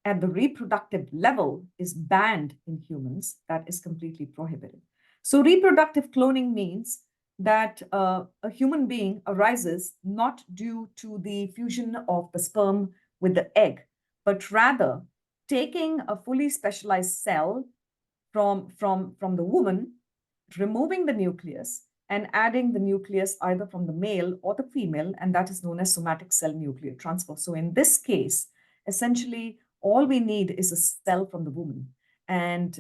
B: at the reproductive level is banned in humans. That is completely prohibited. So reproductive cloning means that a human being arises not due to the fusion of the sperm with the egg, but rather taking a fully specialized cell from the woman, removing the nucleus, and adding the nucleus either from the male or the female, and that is known as somatic cell nuclear transfer. So in this case, essentially, all we need is a cell from the woman. And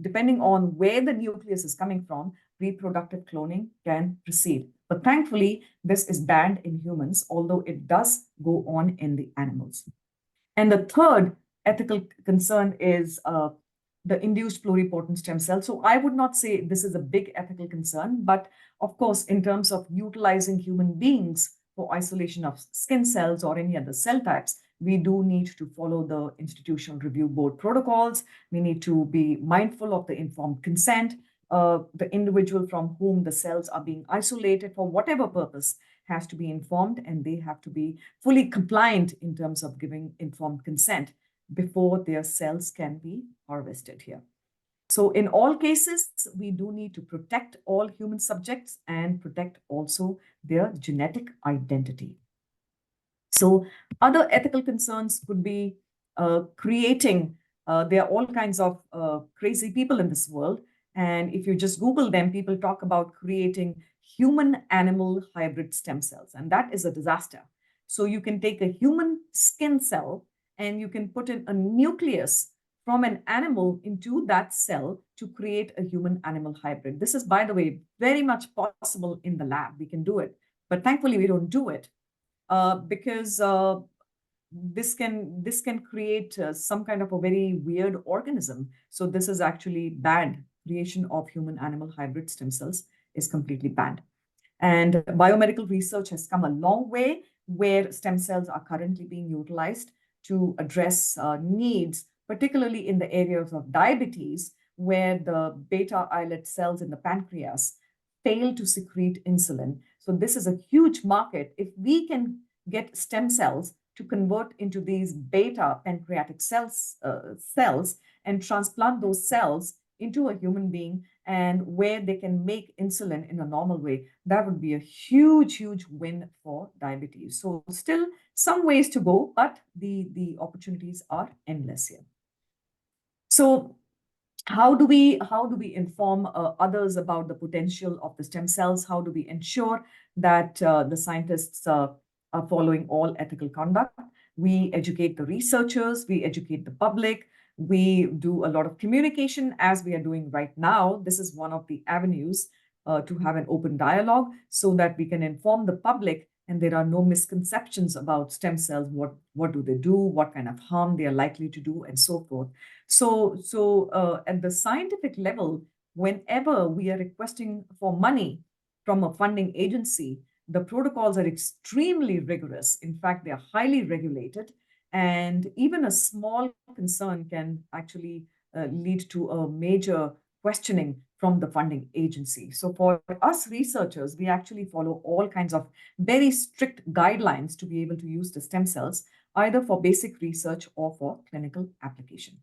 B: depending on where the nucleus is coming from, reproductive cloning can proceed. But thankfully, this is banned in humans, although it does go on in the animals. And the third ethical concern is the induced pluripotent stem cell. So I would not say this is a big ethical concern, but of course, in terms of utilizing human beings for isolation of skin cells or any other cell types, we do need to follow the institutional review board protocols. We need to be mindful of the informed consent. The individual from whom the cells are being isolated for whatever purpose has to be informed and they have to be fully compliant in terms of giving informed consent before their cells can be harvested here. So in all cases, we do need to protect all human subjects and protect also their genetic identity. So other ethical concerns could be creating, there are all kinds of crazy people in this world. And if you just Google them, people talk about creating human-animal hybrid stem cells, and that is a disaster. So you can take a human skin cell and you can put in a nucleus from an animal into that cell to create a human-animal hybrid. This is, by the way, very much possible in the lab. We can do it, but thankfully we don't do it because this can create some kind of a very weird organism. So this is actually banned. Creation of human-animal hybrid stem cells is completely banned. And biomedical research has come a long way, where stem cells are currently being utilized to address needs, particularly in the areas of diabetes, where the beta islet cells in the pancreas fail to secrete insulin. So this is a huge market. If we can get stem cells to convert into these beta pancreatic cells and transplant those cells into a human being, and where they can make insulin in a normal way, that would be a huge, huge win for diabetes. So still some ways to go, but the opportunities are endless here. So how do we inform others about the potential of the stem cells? How do we ensure that the scientists are following all ethical conduct? We educate the researchers, we educate the public, we do a lot of communication, as we are doing right now. This is one of the avenues to have an open dialogue so that we can inform the public and there are no misconceptions about stem cells. What do they do? What kind of harm they are likely to do, and so forth. So at the scientific level, whenever we are requesting for money from a funding agency, the protocols are extremely rigorous. In fact, they are highly regulated. And even a small concern can actually lead to a major questioning from the funding agency. So for us researchers, we actually follow all kinds of very strict guidelines to be able to use the stem cells, either for basic research or for clinical application.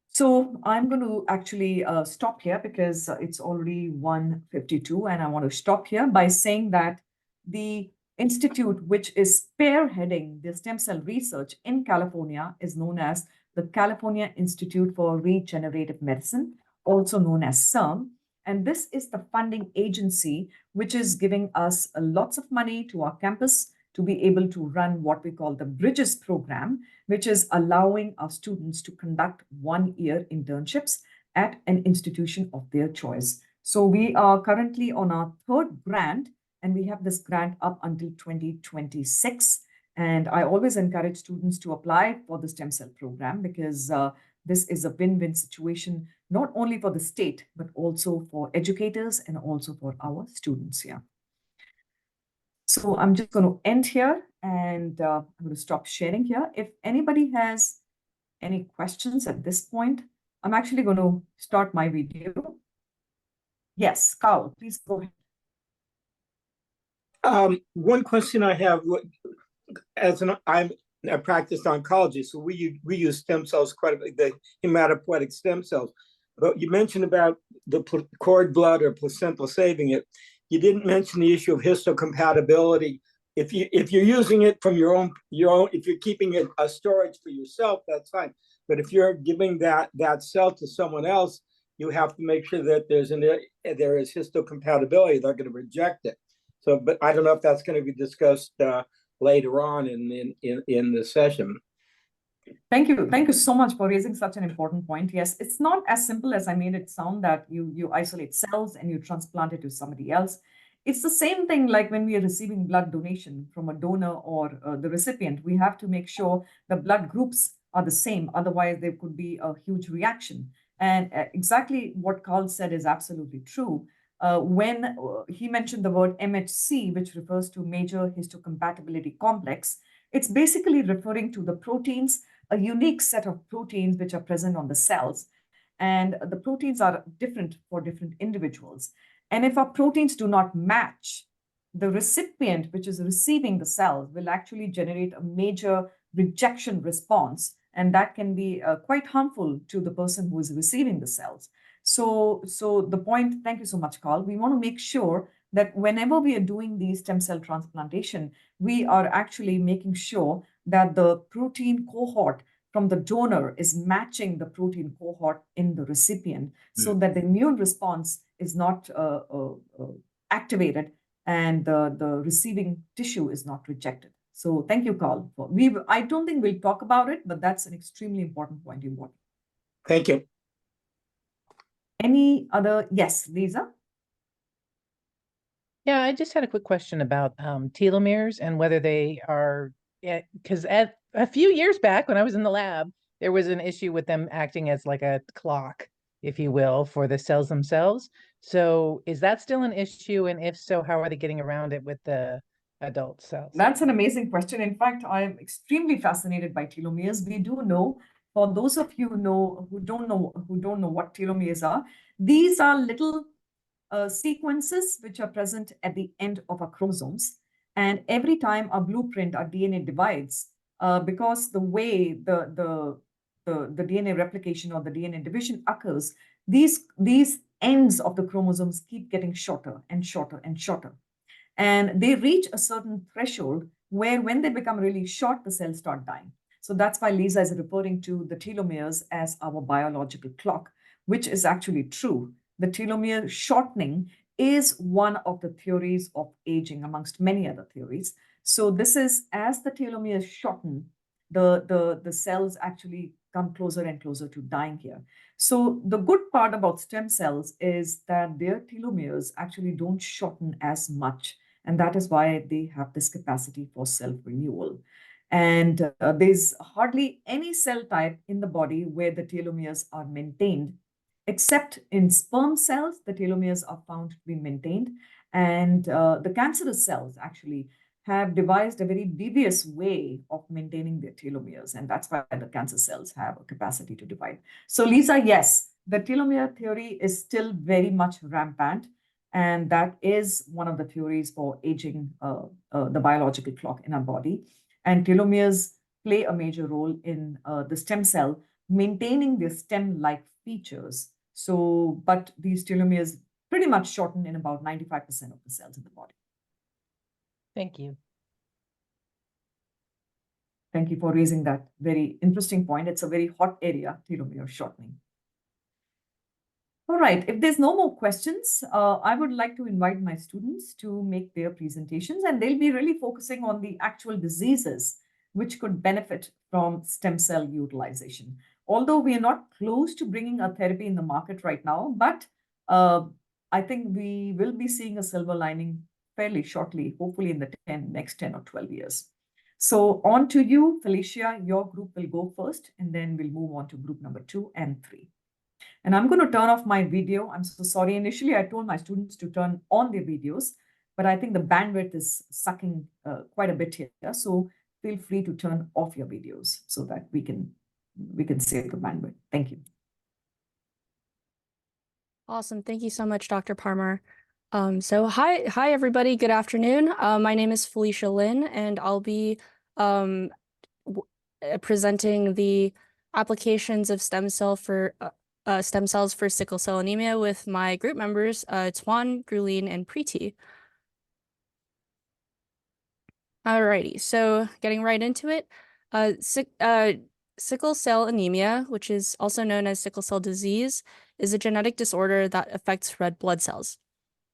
B: So I'm going to actually stop here because it's already 1:52, and I want to stop here by saying that the institute which is spearheading the stem cell research in California is known as the California Institute for Regenerative Medicine, also known as CIRM. And this is the funding agency which is giving us lots of money to our campus to be able to run what we call the Bridges program, which is allowing our students to conduct one-year internships at an institution of their choice. So we are currently on our third grant, and we have this grant up until 2026. And I always encourage students to apply for the stem cell program because this is a win-win situation, not only for the state, but also for educators and also for our students here. So I'm just going to end here, and I'm going to stop sharing here. If anybody has any questions at this point, I'm actually going to start my video. Yes, Carl, please go ahead.
D: One question I have, I practiced oncology, so we use stem cells quite a bit, the hematopoietic stem cells. But you mentioned about the cord blood or placental saving it. You didn't mention the issue of histocompatibility. If you're using it from your own, if you're keeping it a storage for yourself, that's fine. But if you're giving that cell to someone else, you have to make sure that there is histocompatibility. They're going to reject it. So, but I don't know if that's going to be discussed later on in the session.
B: Thank you so much for raising such an important point. Yes, it's not as simple as I made it sound, that you isolate cells and you transplant it to somebody else. It's the same thing like when we are receiving blood donation from a donor or the recipient. We have to make sure the blood groups are the same. Otherwise, there could be a huge reaction. And exactly what Carl said is absolutely true. When he mentioned the word MHC, which refers to major histocompatibility complex, it's basically referring to the proteins, a unique set of proteins which are present on the cells. And the proteins are different for different individuals. And if our proteins do not match, the recipient, which is receiving the cells, will actually generate a major rejection response, and that can be quite harmful to the person who is receiving the cells. So the point, thank you so much, Carl. We want to make sure that whenever we are doing these stem cell transplantation, we are actually making sure that the protein cohort from the donor is matching the protein cohort in the recipient, so that the immune response is not activated and the receiving tissue is not rejected. So thank you, Carl. I don't think we'll talk about it, but that's an extremely important point you want.
D: Thank you.
B: Any other? Yes, Lisa?
F: Yeah, I just had a quick question about telomeres and whether they are, because at a few years back when I was in the lab, there was an issue with them acting as like a clock, if you will, for the cells themselves. So is that still an issue? And if so, how are they getting around it with the adult cells?
B: That's an amazing question. In fact, I am extremely fascinated by telomeres. We do know, for those of you who don't know what telomeres are, these are little sequences which are present at the end of our chromosomes. And every time our blueprint, our DNA divides, because the way the DNA replication or the DNA division occurs, these ends of the chromosomes keep getting shorter and shorter and shorter. And they reach a certain threshold where when they become really short, the cells start dying. So that's why Lisa is referring to the telomeres as our biological clock, which is actually true. The telomere shortening is one of the theories of aging amongst many other theories. So this is, as the telomeres shorten, the cells actually come closer and closer to dying here. So the good part about stem cells is that their telomeres actually don't shorten as much. And that is why they have this capacity for self-renewal. And there's hardly any cell type in the body where the telomeres are maintained, except in sperm cells, the telomeres are found to be maintained. And the cancerous cells actually have devised a very devious way of maintaining their telomeres. And that's why the cancer cells have a capacity to divide. So Lisa, yes, the telomere theory is still very much rampant. And that is one of the theories for aging the biological clock in our body. And telomeres play a major role in the stem cell maintaining their stem-like features. So, but these telomeres pretty much shorten in about 95% of the cells in the body.
F: Thank you.
B: Thank you for raising that very interesting point. It's a very hot area, telomere shortening. All right, if there's no more questions, I would like to invite my students to make their presentations, and they'll be really focusing on the actual diseases which could benefit from stem cell utilization. Although we are not close to bringing a therapy in the market right now, but I think we will be seeing a silver lining fairly shortly, hopefully in the next 10 or 12 years. So on to you, Felicia. Your group will go first, and then we'll move on to group number 2 and 3. And I'm going to turn off my video. I'm so sorry. Initially, I told my students to turn on their videos, but I think the bandwidth is sucking quite a bit here. So feel free to turn off your videos so that we can save the bandwidth. Thank you.
G: Awesome. Thank you so much, Dr. Parmar. So hi, everybody. Good afternoon. My name is Felicia Lin, and I'll be presenting the applications of stem cells for sickle cell anemia with my group members, Tuan, Grulin, and Preeti. Alrighty, so getting right into it. Sickle cell anemia, which is also known as sickle cell disease, is a genetic disorder that affects red blood cells.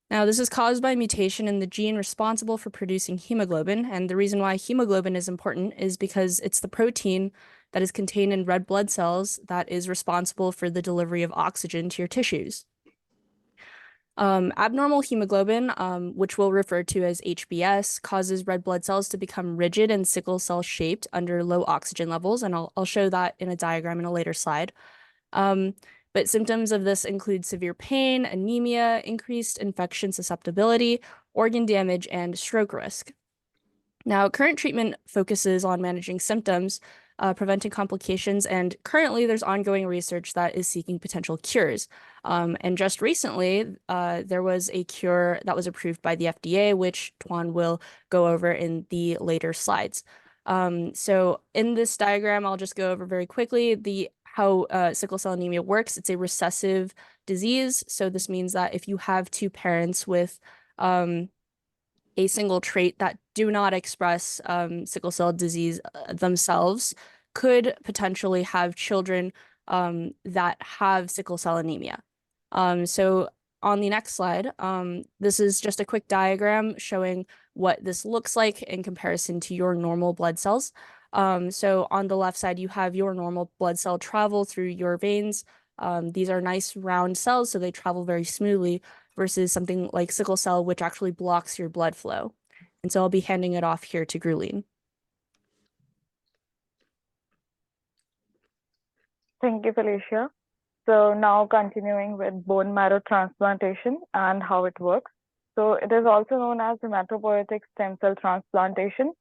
G: Now, this is caused by a mutation in the gene responsible for producing hemoglobin, and the reason why hemoglobin is important is because it's the protein that is contained in red blood cells that is responsible for the delivery of oxygen to your tissues. Abnormal hemoglobin, which we'll refer to as HbS, causes red blood cells to become rigid and sickle cell shaped under low oxygen levels, and I'll show that in a diagram in a later slide. But symptoms of this include severe pain, anemia, increased infection susceptibility, organ damage, and stroke risk. Now, current treatment focuses on managing symptoms, preventing complications, and currently there's ongoing research that is seeking potential cures. And just recently, there was a cure that was approved by the FDA, which Tuan will go over in the later slides. So in this diagram, I'll just go over very quickly how sickle cell anemia works. It's a recessive disease. So this means that if you have two parents with a single trait that do not express sickle cell disease themselves, could potentially have children that have sickle cell anemia. So on the next slide, this is just a quick diagram showing what this looks like in comparison to your normal blood cells. So on the left side, you have your normal blood cell travel through your veins. These are nice round cells, so they travel very smoothly, versus something like sickle cell, which actually blocks your blood flow. And so I'll be handing it off here to Gruline.
H: Thank you, Felicia. So now continuing with bone marrow transplantation and how it works. So it is also known as hematopoietic stem cell transplantation,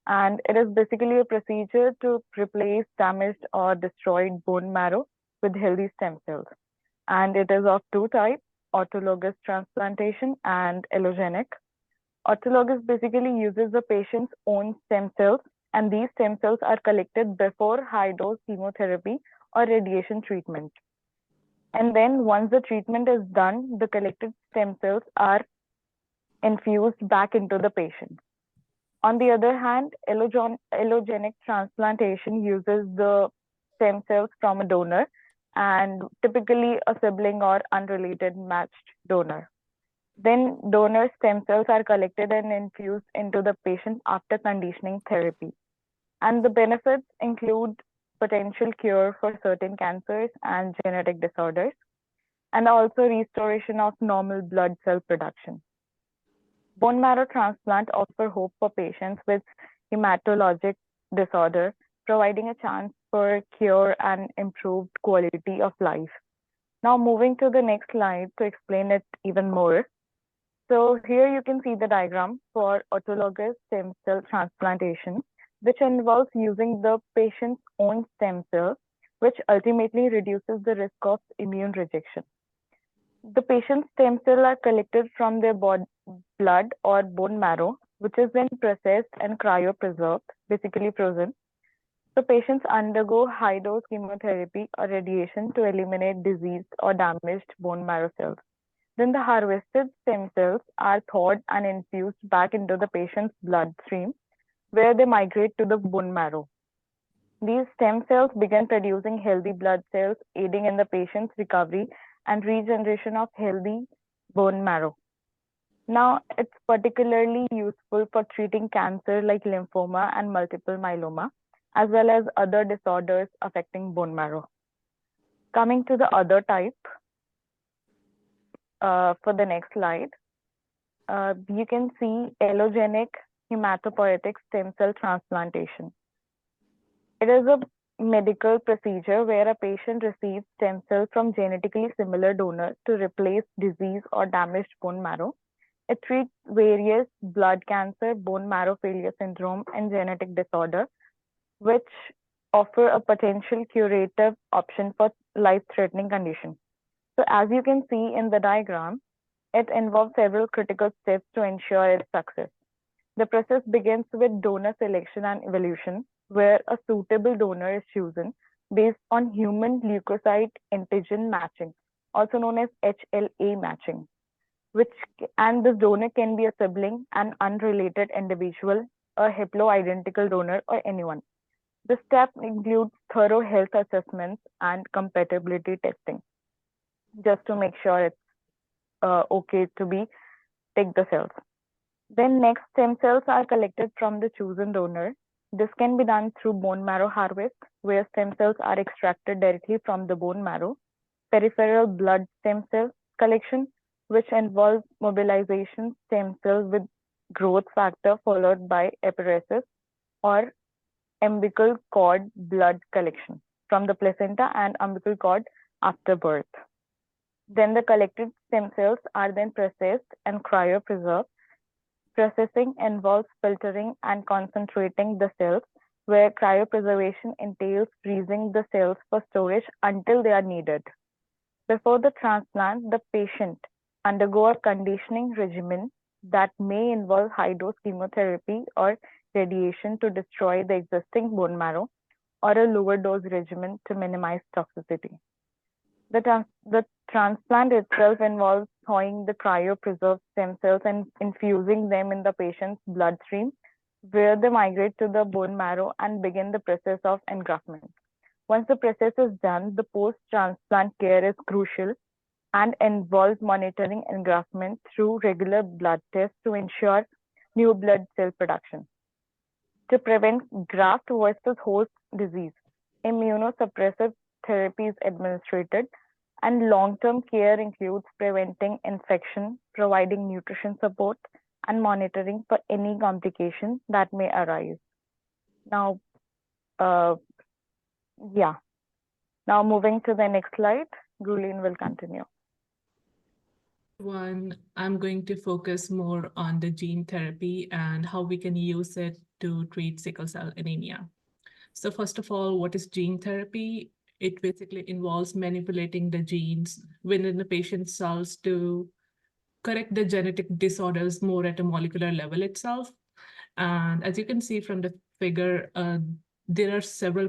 H: and it is basically a procedure to replace damaged or destroyed bone marrow with healthy stem cells. And it is of two types: autologous transplantation and allogenic. Autologous basically uses the patient's own stem cells, and these stem cells are collected before high-dose chemotherapy or radiation treatment. And then once the treatment is done, the collected stem cells are infused back into the patient. On the other hand, allogenic transplantation uses the stem cells from a donor, and typically a sibling or unrelated matched donor. Then donor stem cells are collected and infused into the patient after conditioning therapy. And the benefits include potential cure for certain cancers and genetic disorders, and also restoration of normal blood cell production. Bone marrow transplant offer hope for patients with hematologic disorder, providing a chance for cure and improved quality of life. Now moving to the next slide to explain it even more. So here you can see the diagram for autologous stem cell transplantation, which involves using the patient's own stem cells, which ultimately reduces the risk of immune rejection. The patient's stem cells are collected from their blood or bone marrow, which is then processed and cryopreserved, basically frozen. So patients undergo high-dose chemotherapy or radiation to eliminate diseased or damaged bone marrow cells. Then the harvested stem cells are thawed and infused back into the patient's bloodstream, where they migrate to the bone marrow. These stem cells begin producing healthy blood cells, aiding in the patient's recovery and regeneration of healthy bone marrow. Now, it's particularly useful for treating cancer like lymphoma and multiple myeloma, as well as other disorders affecting bone marrow. Coming to the other type, for the next slide, you can see allogenic hematopoietic stem cell transplantation. It is a medical procedure where a patient receives stem cells from genetically similar donor to replace disease or damaged bone marrow. It treats various blood cancer, bone marrow failure syndrome, and genetic disorder, which offer a potential curative option for life-threatening conditions. So as you can see in the diagram, it involves several critical steps to ensure its success. The process begins with donor selection and evaluation, where a suitable donor is chosen based on human leukocyte antigen matching, also known as HLA matching, and this donor can be a sibling, an unrelated individual, a haploidentical donor, or anyone. The step includes thorough health assessments and compatibility testing, just to make sure it's okay to take the cells. Then next, stem cells are collected from the chosen donor. This can be done through bone marrow harvest, where stem cells are extracted directly from the bone marrow, peripheral blood stem cell collection, which involves mobilization stem cells with growth factor followed by apheresis, or umbilical cord blood collection from the placenta and umbilical cord after birth. Then the collected stem cells are then processed and cryopreserved. Processing involves filtering and concentrating the cells, where cryopreservation entails freezing the cells for storage until they are needed. Before the transplant, the patient undergo a conditioning regimen that may involve high-dose chemotherapy or radiation to destroy the existing bone marrow, or a lower dose regimen to minimize toxicity. The transplant itself involves thawing the cryopreserved stem cells and infusing them in the patient's bloodstream, where they migrate to the bone marrow and begin the process of engraftment. Once the process is done, the post-transplant care is crucial and involves monitoring engraftment through regular blood tests to ensure new blood cell production. To prevent graft versus host disease, immunosuppressive therapy is administered, and long-term care includes preventing infection, providing nutrition support, and monitoring for any complications that may arise. Now, Now moving to the next slide, Gulin will continue.
I: I'm going to focus more on the gene therapy and how we can use it to treat sickle cell anemia. So first of all, what is gene therapy? It basically involves manipulating the genes within the patient's cells to correct the genetic disorders more at a molecular level itself. And as you can see from the figure, there are several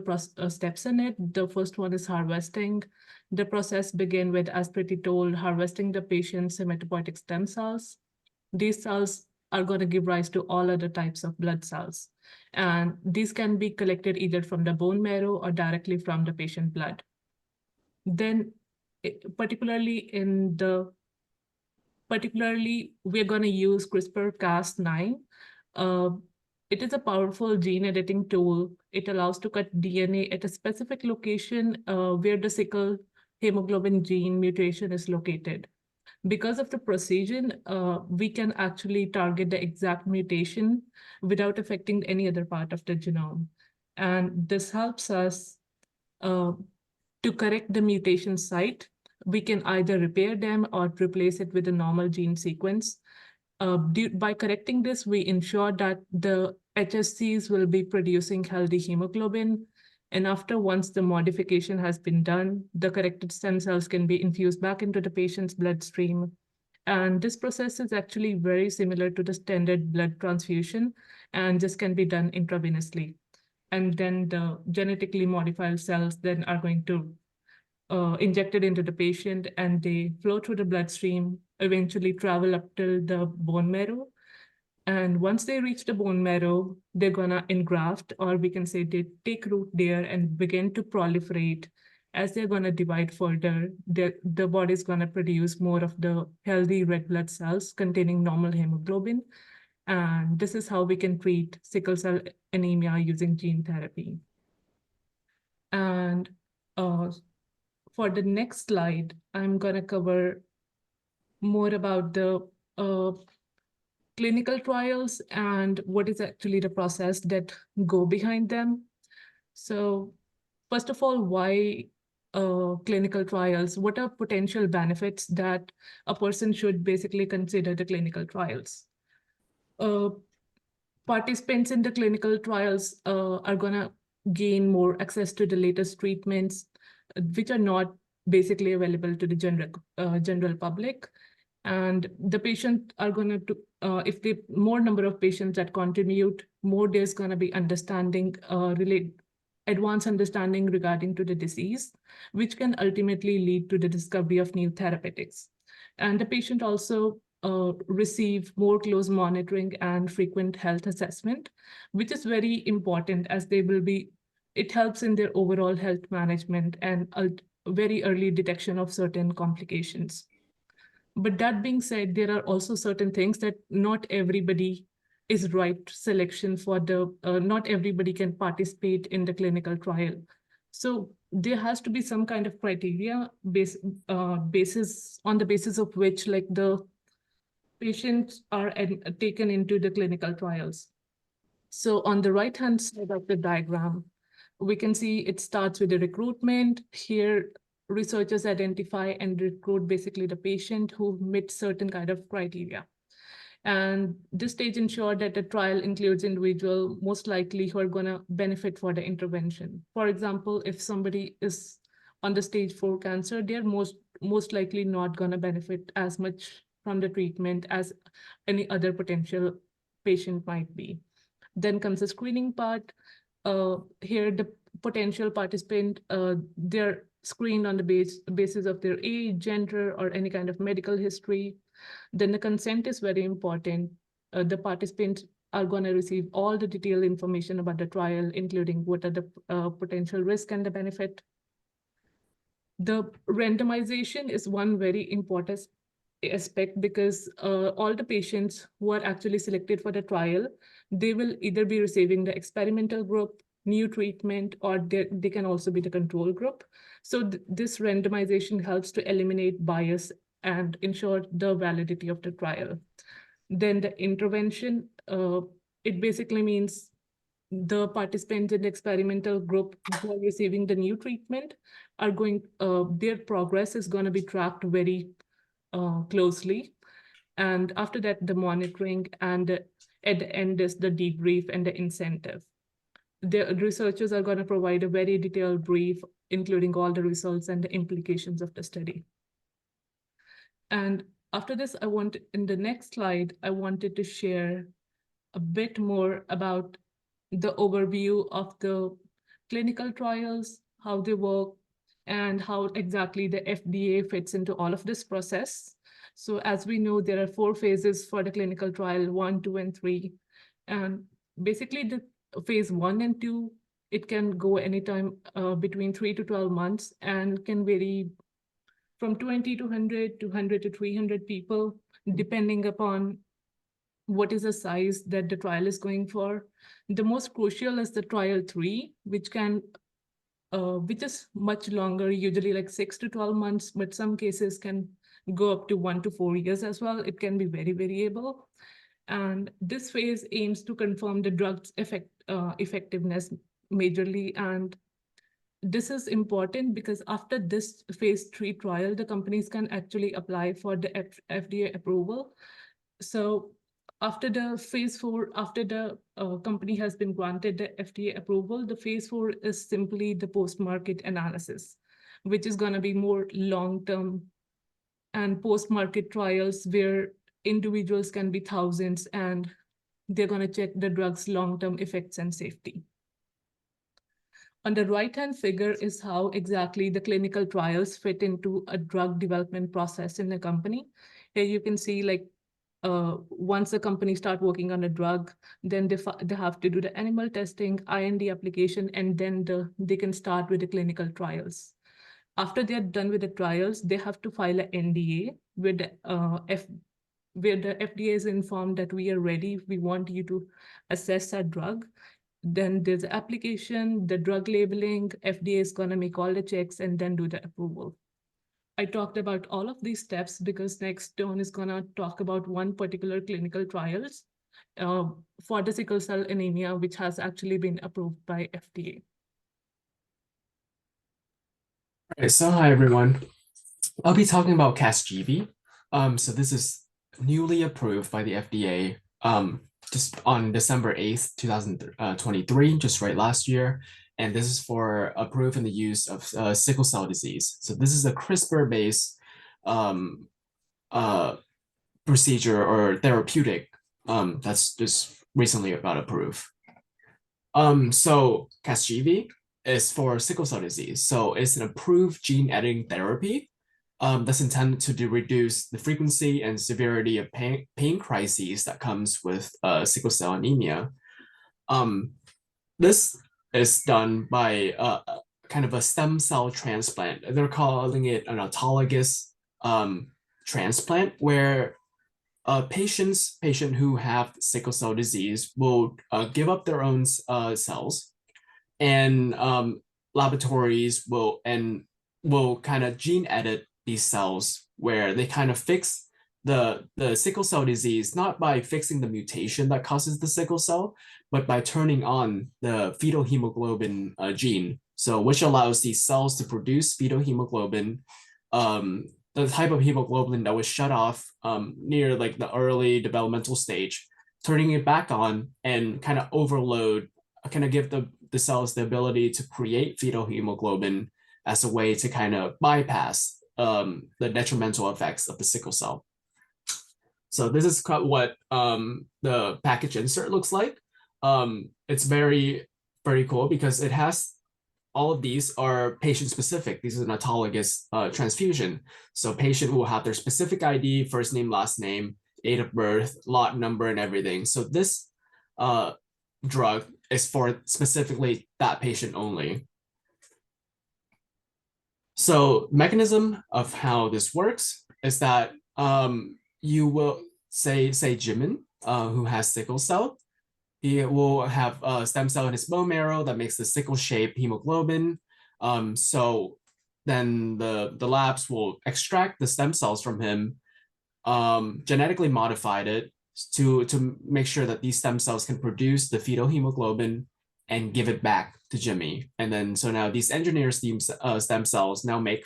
I: steps in it. The first one is harvesting. The process begins with, as pretty told, harvesting the patient's hematopoietic stem cells. These cells are going to give rise to all other types of blood cells. And these can be collected either from the bone marrow or directly from the patient blood. Then, particularly, we're going to use CRISPR-Cas9. It is a powerful gene editing tool. It allows to cut DNA at a specific location where the sickle hemoglobin gene mutation is located. Because of the precision, we can actually target the exact mutation without affecting any other part of the genome. And this helps us to correct the mutation site. We can either repair them or replace it with a normal gene sequence. By correcting this, we ensure that the HSCs will be producing healthy hemoglobin. And once the modification has been done, the corrected stem cells can be infused back into the patient's bloodstream. And this process is actually very similar to the standard blood transfusion, and this can be done intravenously. And then the genetically modified cells then are going to injected into the patient, and they flow through the bloodstream, eventually travel up till the bone marrow. And once they reach the bone marrow, they're gonna engraft, or we can say they take root there and begin to proliferate. As they're gonna divide further, the body's gonna produce more of the healthy red blood cells containing normal hemoglobin. And this is how we can treat sickle cell anemia using gene therapy. And for the next slide, I'm gonna cover more about the clinical trials and what is actually the process that go behind them. So first of all, why clinical trials? What are potential benefits that a person should basically consider the clinical trials? Participants in the clinical trials are gonna gain more access to the latest treatments, which are not basically available to the general public. And the patient are going to, if the more number of patients that contribute, more there's going to be understanding, advanced understanding regarding to the disease, which can ultimately lead to the discovery of new therapeutics. And the patient also receive more close monitoring and frequent health assessment, which is very important, as they will be, it helps in their overall health management and very early detection of certain complications. But that being said, there are also certain things that not everybody is right selection for the, not everybody can participate in the clinical trial. So there has to be some kind of criteria on the basis of which, like, the patients are taken into the clinical trials. So on the right-hand side of the diagram, we can see it starts with the recruitment. Here, researchers identify and recruit basically the patient who meet certain kind of criteria. And this stage ensured that the trial includes individuals most likely who are going to benefit for the intervention. For example, if somebody is on the stage 4 cancer, they're most likely not going to benefit as much from the treatment as any other potential patient might be. Then comes the screening part. Here, the potential participant, they're screened on the basis of their age, gender, or any kind of medical history. Then the consent is very important. The participants are going to receive all the detailed information about the trial, including what are the potential risk and the benefit. The randomization is one very important aspect because all the patients who are actually selected for the trial, they will either be receiving the experimental group, new treatment, or they can also be the control group. So this randomization helps to eliminate bias and ensure the validity of the trial. Then the intervention, it basically means the participants in the experimental group who are receiving the new treatment are going, their progress is going to be tracked very closely. And after that, the monitoring, and at the end is the debrief and the incentive. The researchers are going to provide a very detailed brief, including all the results and the implications of the study. And after this, in the next slide, I wanted to share a bit more about the overview of the clinical trials, how they work, and how exactly the FDA fits into all of this process. So as we know, there are 4 phases for the clinical trial, 1, 2, and 3. And basically the phase 1 and 2, it can go anytime between 3 to 12 months and can vary from 20 to 100 to 100 to 300 people, depending upon what is the size that the trial is going for. The most crucial is the trial 3, which is much longer, usually like 6 to 12 months, but some cases can go up to 1 to 4 years as well. It can be very variable. And this phase aims to confirm the drug's effectiveness majorly. And this is important because after this phase 3 trial, the companies can actually apply for the FDA approval. So after the phase 4, after the company has been granted the FDA approval, the phase 4 is simply the post-market analysis, which is going to be more long-term and post-market trials where individuals can be thousands and they're going to check the drug's long-term effects and safety. On the right-hand figure is how exactly the clinical trials fit into a drug development process in a company. Here you can see, like, once a company start working on a drug, then they have to do the animal testing, IND application, and then they can start with the clinical trials. After they're done with the trials, they have to file an NDA with where the FDA is informed that we are ready, we want you to assess our drug. Then there's the application, the drug labeling, FDA is going to make all the checks and then do the approval. I talked about all of these steps because next Dawn is going to talk about one particular clinical trials for the sickle cell anemia, which has actually been approved by FDA.
J: Okay, so hi everyone. I'll be talking about Casgevy. So this is newly approved by the FDA just on December 8th, 2023, just right last year. And this is for approved in the use of sickle cell disease. So this is a CRISPR-based procedure or therapeutic that's just recently got approved. So Casgevy is for sickle cell disease. So it's an approved gene editing therapy that's intended to reduce the frequency and severity of pain crises that comes with sickle cell anemia. This is done by kind of a stem cell transplant. They're calling it an autologous transplant, where a patient who have sickle cell disease will give up their own cells, and laboratories will kind of gene edit these cells, where they kind of fix the sickle cell disease, not by fixing the mutation that causes the sickle cell, but by turning on the fetal hemoglobin gene, so which allows these cells to produce fetal hemoglobin the type of hemoglobin that was shut off near like the early developmental stage, turning it back on and kind of overload, kind of give the cells the ability to create fetal hemoglobin as a way to kind of bypass the detrimental effects of the sickle cell. So this is what the package insert looks like. It's very, very cool because it has all of these are patient specific. This is an autologous transfusion. So patient will have their specific ID, first name, last name, date of birth, lot number, and everything. So this drug is for specifically that patient only. So mechanism of how this works is that you will say Jimin, who has sickle cell, he will have a stem cell in his bone marrow that makes the sickle shape hemoglobin. So then the labs will extract the stem cells from him, genetically modified it to make sure that these stem cells can produce the fetal hemoglobin and give it back to Jimmy. And then so now these engineered stem cells now make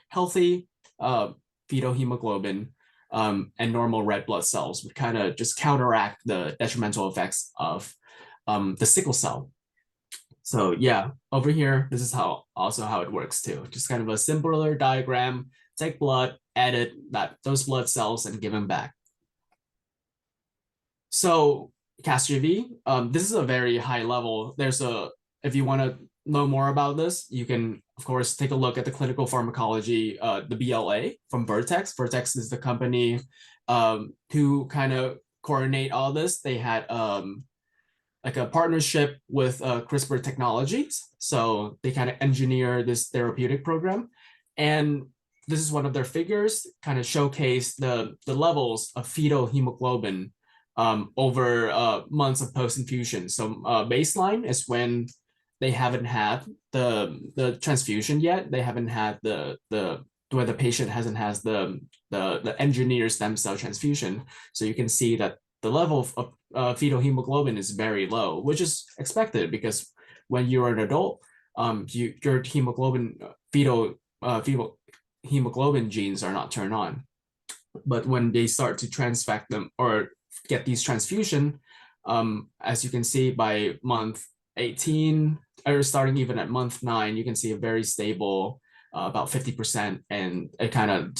J: healthy fetal hemoglobin. And normal red blood cells would kind of just counteract the detrimental effects of the sickle cell. So yeah, over here, this is also how it works too. Just kind of a simpler diagram, take blood, edit those blood cells and give them back. So Cas-GV, this is a very high level. If you want to know more about this, you can, of course, take a look at the clinical pharmacology, the BLA from Vertex. Vertex is the company who kind of coordinate all this. They had like a partnership with CRISPR Technologies. So they kind of engineer this therapeutic program. And this is one of their figures, kind of showcase the levels of fetal hemoglobin over months of post-infusion. So baseline is when they haven't had the transfusion yet. They haven't had where the patient hasn't has the engineered stem cell transfusion. So you can see that the level of fetal hemoglobin is very low, which is expected because when you're an adult, your fetal hemoglobin genes are not turned on. But when they start to transfect them or get these transfusion, as you can see by month 18, or starting even at month 9, you can see a very stable, about 50%, and it kind of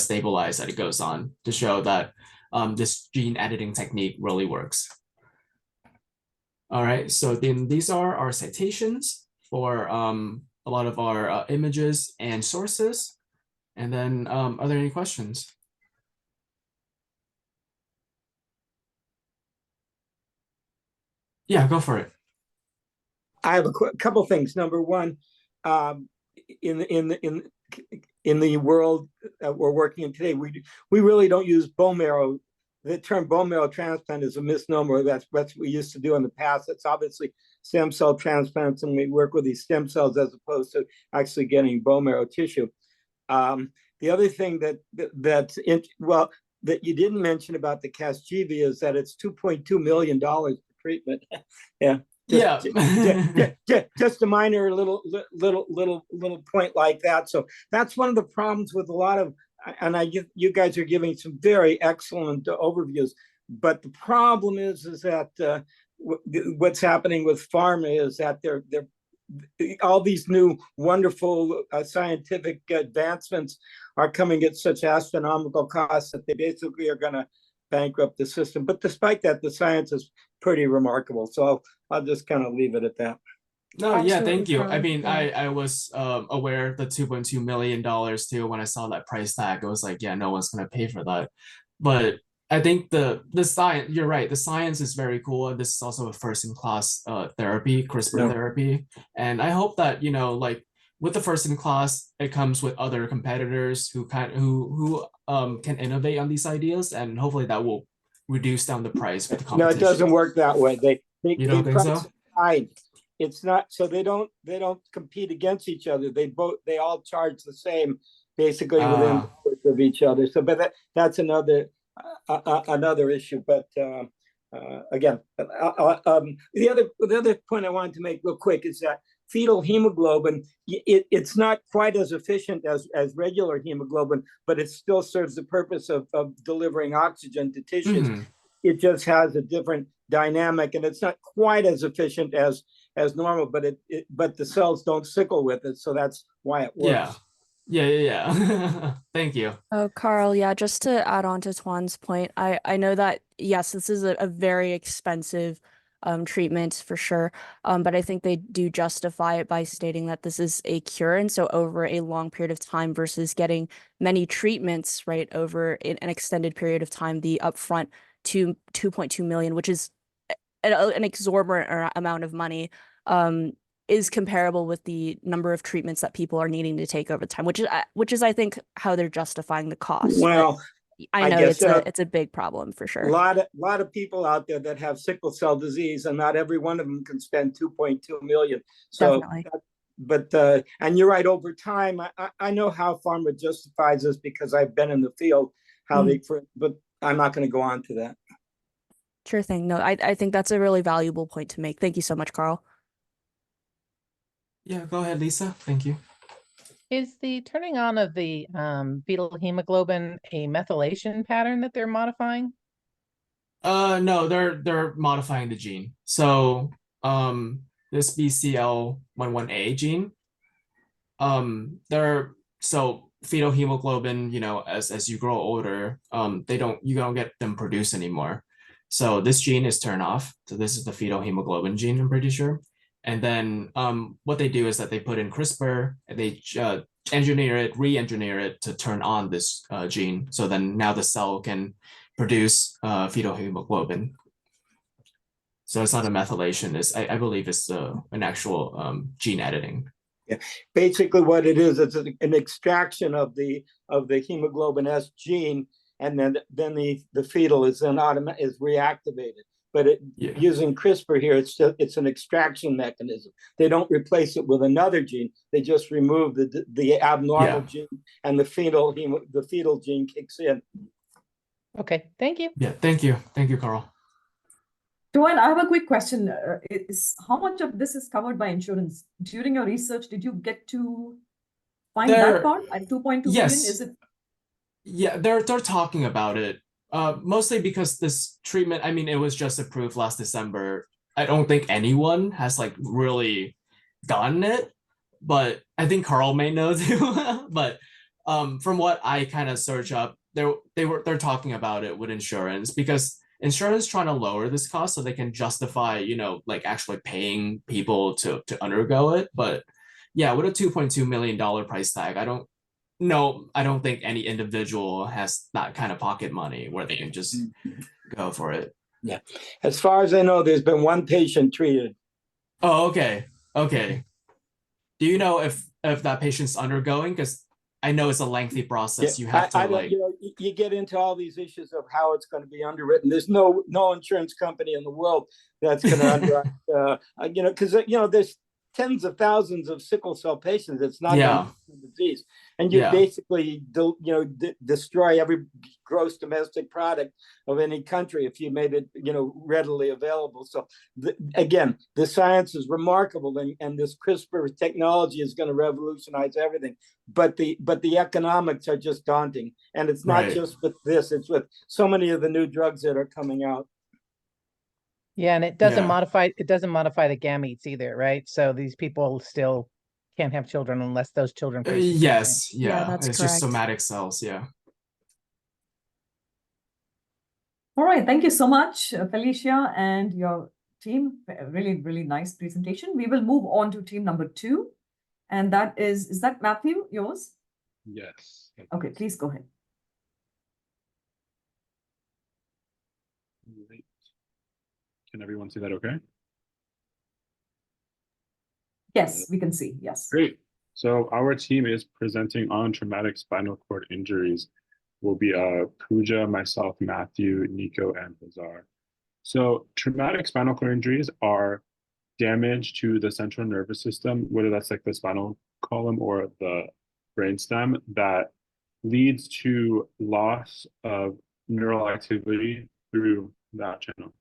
J: stabilized as it goes on to show that this gene editing technique really works. All right, so then these are our citations for a lot of our images and sources. And then are there any questions? Yeah, go for it.
D: I have a couple things. Number one, in the world that we're working in today, we really don't use bone marrow. The term bone marrow transplant is a misnomer. That's what we used to do in the past. It's obviously stem cell transplants, and we work with these stem cells as opposed to actually getting bone marrow tissue. The other thing that you didn't mention about the Cas-GV is that it's $2.2 million per treatment. Yeah. Just a minor little point like that. So that's one of the problems with a lot of, and you guys are giving some very excellent overviews. But the problem is that what's happening with pharma is that they're all these new wonderful scientific advancements are coming at such astronomical costs that they basically are going to bankrupt the system. But despite that, the science is pretty remarkable. So I'll just kind of leave it at that.
J: No, yeah, thank you. I
G: Absolutely.
J: mean, I was aware of the $2.2 million too. When I saw that price tag, I was like, yeah, no one's gonna pay for that. But I think the science, you're right, the science is very cool. And this is also a first-in-class therapy, CRISPR therapy. And I hope that, like with the first-in-class, it comes with other competitors who can innovate on these ideas, and hopefully that will reduce down the price for the competition.
D: No, it doesn't work that way.
J: You don't think so?
D: It's not, so they don't compete against each other. They all charge the same, basically within of each other. So, but that's another issue. But again, the other point I wanted to make real quick is that fetal hemoglobin, it's not quite as efficient as regular hemoglobin, but it still serves the purpose of delivering oxygen to tissues. It just has a different dynamic, and it's not quite as efficient as normal, but the cells don't sickle with it, so that's why it works.
J: Yeah. Thank you.
G: Oh, Carl, yeah, just to add on to Tuan's point, I know that, yes, this is a very expensive treatment for sure, but I think they do justify it by stating that this is a cure, and so over a long period of time versus getting many treatments, right, over an extended period of time, the upfront 2.2 million, which is an exorbitant amount of money, is comparable with the number of treatments that people are needing to take over time, which is I think how they're justifying the cost.
D: Well,
G: I know
D: guess,
G: it's a big problem for sure.
D: A lot of people out there that have sickle cell disease, and not every one of them can spend 2.2 million. So,
G: Definitely.
D: but and you're right. Over time, I know how pharma justifies this because I've been in the field. But I'm not going to go on to that.
G: Sure thing. No, I think that's a really valuable point to make. Thank you so much, Carl.
J: Yeah, go ahead, Lisa. Thank you.
F: Is the turning on of the fetal hemoglobin a methylation pattern that they're modifying?
J: No, they're modifying the gene. So this BCL11A gene, so fetal hemoglobin, as you grow older, you don't get them produced anymore. So this gene is turned off. So this is the fetal hemoglobin gene, I'm pretty sure. And then what they do is that they put in CRISPR, and they re-engineer it to turn on this gene. So then now the cell can produce fetal hemoglobin. So it's not a methylation. I believe it's an actual gene editing.
D: Yeah, basically what it is, it's an extraction of the hemoglobin S gene, and then the fetal is then is reactivated. But using CRISPR here, it's an extraction mechanism. They don't replace it with another gene. They just remove the abnormal gene, and the fetal gene kicks in.
F: Okay, thank you.
J: Yeah, thank you, Carl.
B: Joanne, I have a quick question. Is how much of this is covered by insurance? During your research, did you get to find that part at 2.2 million? Is it?
J: Yeah, they're talking about it. Mostly because this treatment, I mean, it was just approved last December. I don't think anyone has really gotten it, but I think Carl may know too. But from what I kind of search up, they're talking about it with insurance, because insurance trying to lower this cost so they can justify, actually paying people to undergo it. But yeah, with a $2.2 million price tag, I don't think any individual has that kind of pocket money where they can just go for it.
D: Yeah. As far as I know, there's been one patient treated.
J: Oh, okay. Do you know if that patient's undergoing? Because I know it's a lengthy process.
D: Yeah,
J: you have to
D: you get into all these issues of how it's going to be underwritten. There's no insurance company in the world that's going to underwrite, because there's tens of thousands of sickle cell patients. It's not a disease, and you basically destroy every gross domestic product of any country if you made it readily available. So again, the science is remarkable, and this CRISPR technology is going to revolutionize everything. But the economics are just daunting, and it's not just with this; it's with so many of the new drugs that are coming out.
F: Yeah, and it doesn't modify the gametes either, right? So these people still can't have children unless those children.
J: Yes,
G: yeah, that's
J: it's
G: correct.
J: just somatic cells. Yeah.
B: All right, thank you so much, Felicia and your team. Really, really nice presentation. We will move on to team number 2, and that is that Matthew, yours?
K: Yes.
B: Okay, please go ahead.
K: Can everyone see that okay?
B: Yes, we can see, yes.
K: Great. So our team is presenting on traumatic spinal cord injuries. Will be Pooja, myself, Matthew, Nico, and Hazar. So traumatic spinal cord injuries are damage to the central nervous system, whether that's the spinal column or the brainstem, that leads to loss of neural activity through that channel.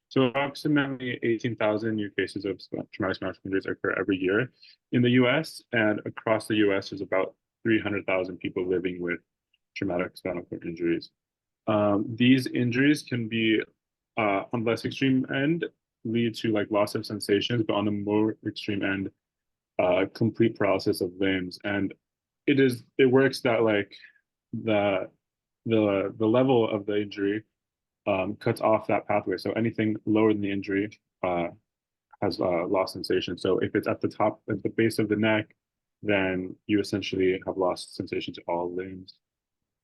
K: So approximately 18,000 new cases of traumatic spinal cord injuries occur every year in the US, and across the US, there's about 300,000 people living with traumatic spinal cord injuries. These injuries can be, on the less extreme end, lead to like loss of sensations, but on the more extreme end, complete paralysis of limbs. And it works that like the level of the injury cuts off that pathway. So anything lower than the injury has lost sensation. So if it's at the top, at the base of the neck, then you essentially have lost sensation to all limbs.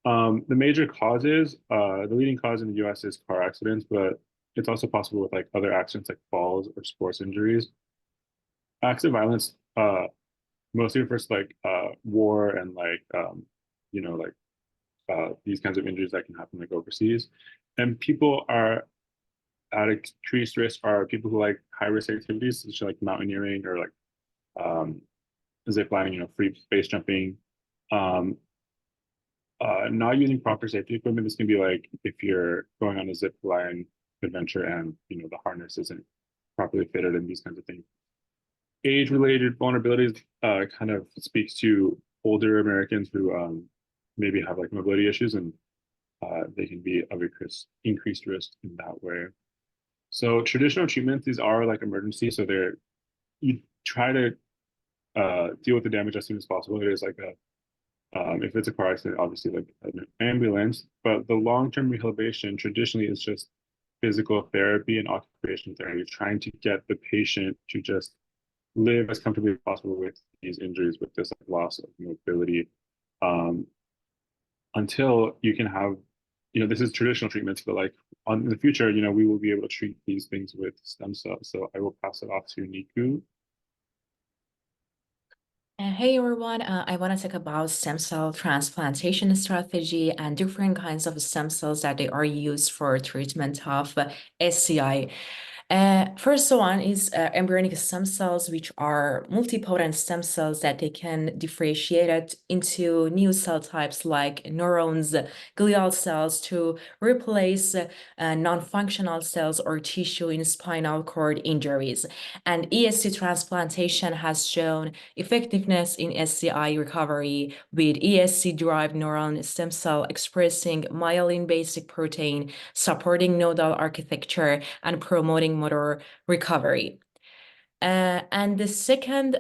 K: The major causes, the leading cause in the US is car accidents, but it's also possible with like other accidents like falls or sports injuries. Acts of violence mostly refers to like war and like you know like these kinds of injuries that can happen like overseas. And people are at increased risk are people who like high risk activities such as like mountaineering or like zip lining, you know, free base jumping. Not using proper safety equipment. This can be like if you're going on a zip line adventure and you know the harness isn't properly fitted and these kinds of things. Age-related vulnerabilities kind of speaks to older Americans who maybe have like mobility issues, and they can be of increased risk in that way. So traditional treatments, these are like emergency. So you try to deal with the damage as soon as possible. It is like if it's a car accident, obviously like an ambulance, but the long-term rehabilitation traditionally is just physical therapy and occupational therapy, trying to get the patient to just live as comfortably as possible with these injuries, with this like, loss of mobility, until you can have, you know, this is traditional treatments, but like in the future, you know, we will be able to treat these things with stem cells. So I will pass it off to Niku.
L: Hey everyone, I want to talk about stem cell transplantation strategy and different kinds of stem cells that they are used for treatment of SCI. First one is embryonic stem cells, which are multipotent stem cells that they can differentiate it into new cell types like neurons, glial cells to replace non-functional cells or tissue in spinal cord injuries. And ESC transplantation has shown effectiveness in SCI recovery with ESC-derived neuron stem cell expressing myelin basic protein, supporting nodal architecture, and promoting motor recovery. And the second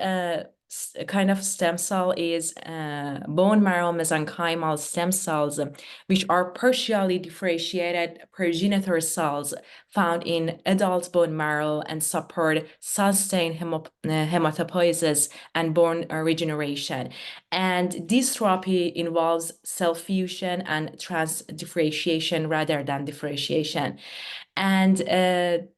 L: kind of stem cell is bone marrow mesenchymal stem cells, which are partially differentiated progenitor cells found in adult bone marrow and support sustained hematopoiesis and bone regeneration. And this therapy involves cell fusion and transdifferentiation rather than differentiation. And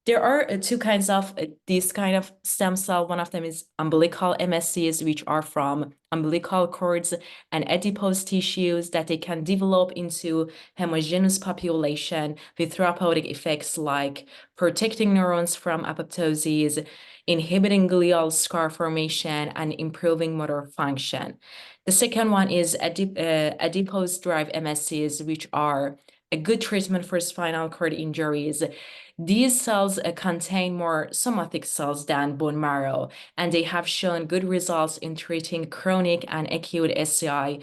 L: there are two kinds of this kind of stem cell. One of them is umbilical MSCs, which are from umbilical cords and adipose tissues that they can develop into homogeneous population with therapeutic effects like protecting neurons from apoptosis, inhibiting glial scar formation, and improving motor function. The second one is adipose-derived MSCs, which are a good treatment for spinal cord injuries. These cells contain more somatic cells than bone marrow, and they have shown good results in treating chronic and acute SCI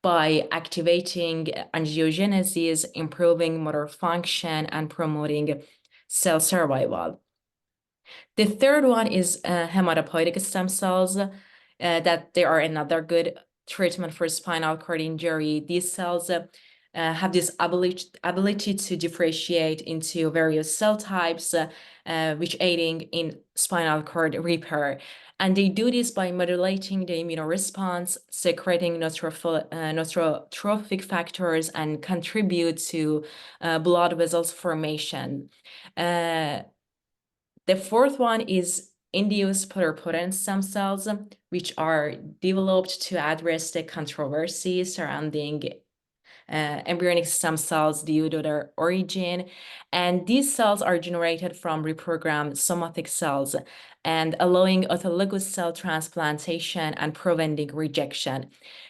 L: by activating angiogenesis, improving motor function, and promoting cell survival. The third one is hematopoietic stem cells, that they are another good treatment for spinal cord injury. These cells have this ability to differentiate into various cell types, which aiding in spinal cord repair. And they do this by modulating the immune response, secreting neurotrophic factors, and contribute to blood vessels formation. The fourth one is induced pluripotent stem cells, which are developed to address the controversy surrounding embryonic stem cells due to their origin. And these cells are generated from reprogrammed somatic cells and allowing autologous cell transplantation and preventing rejection.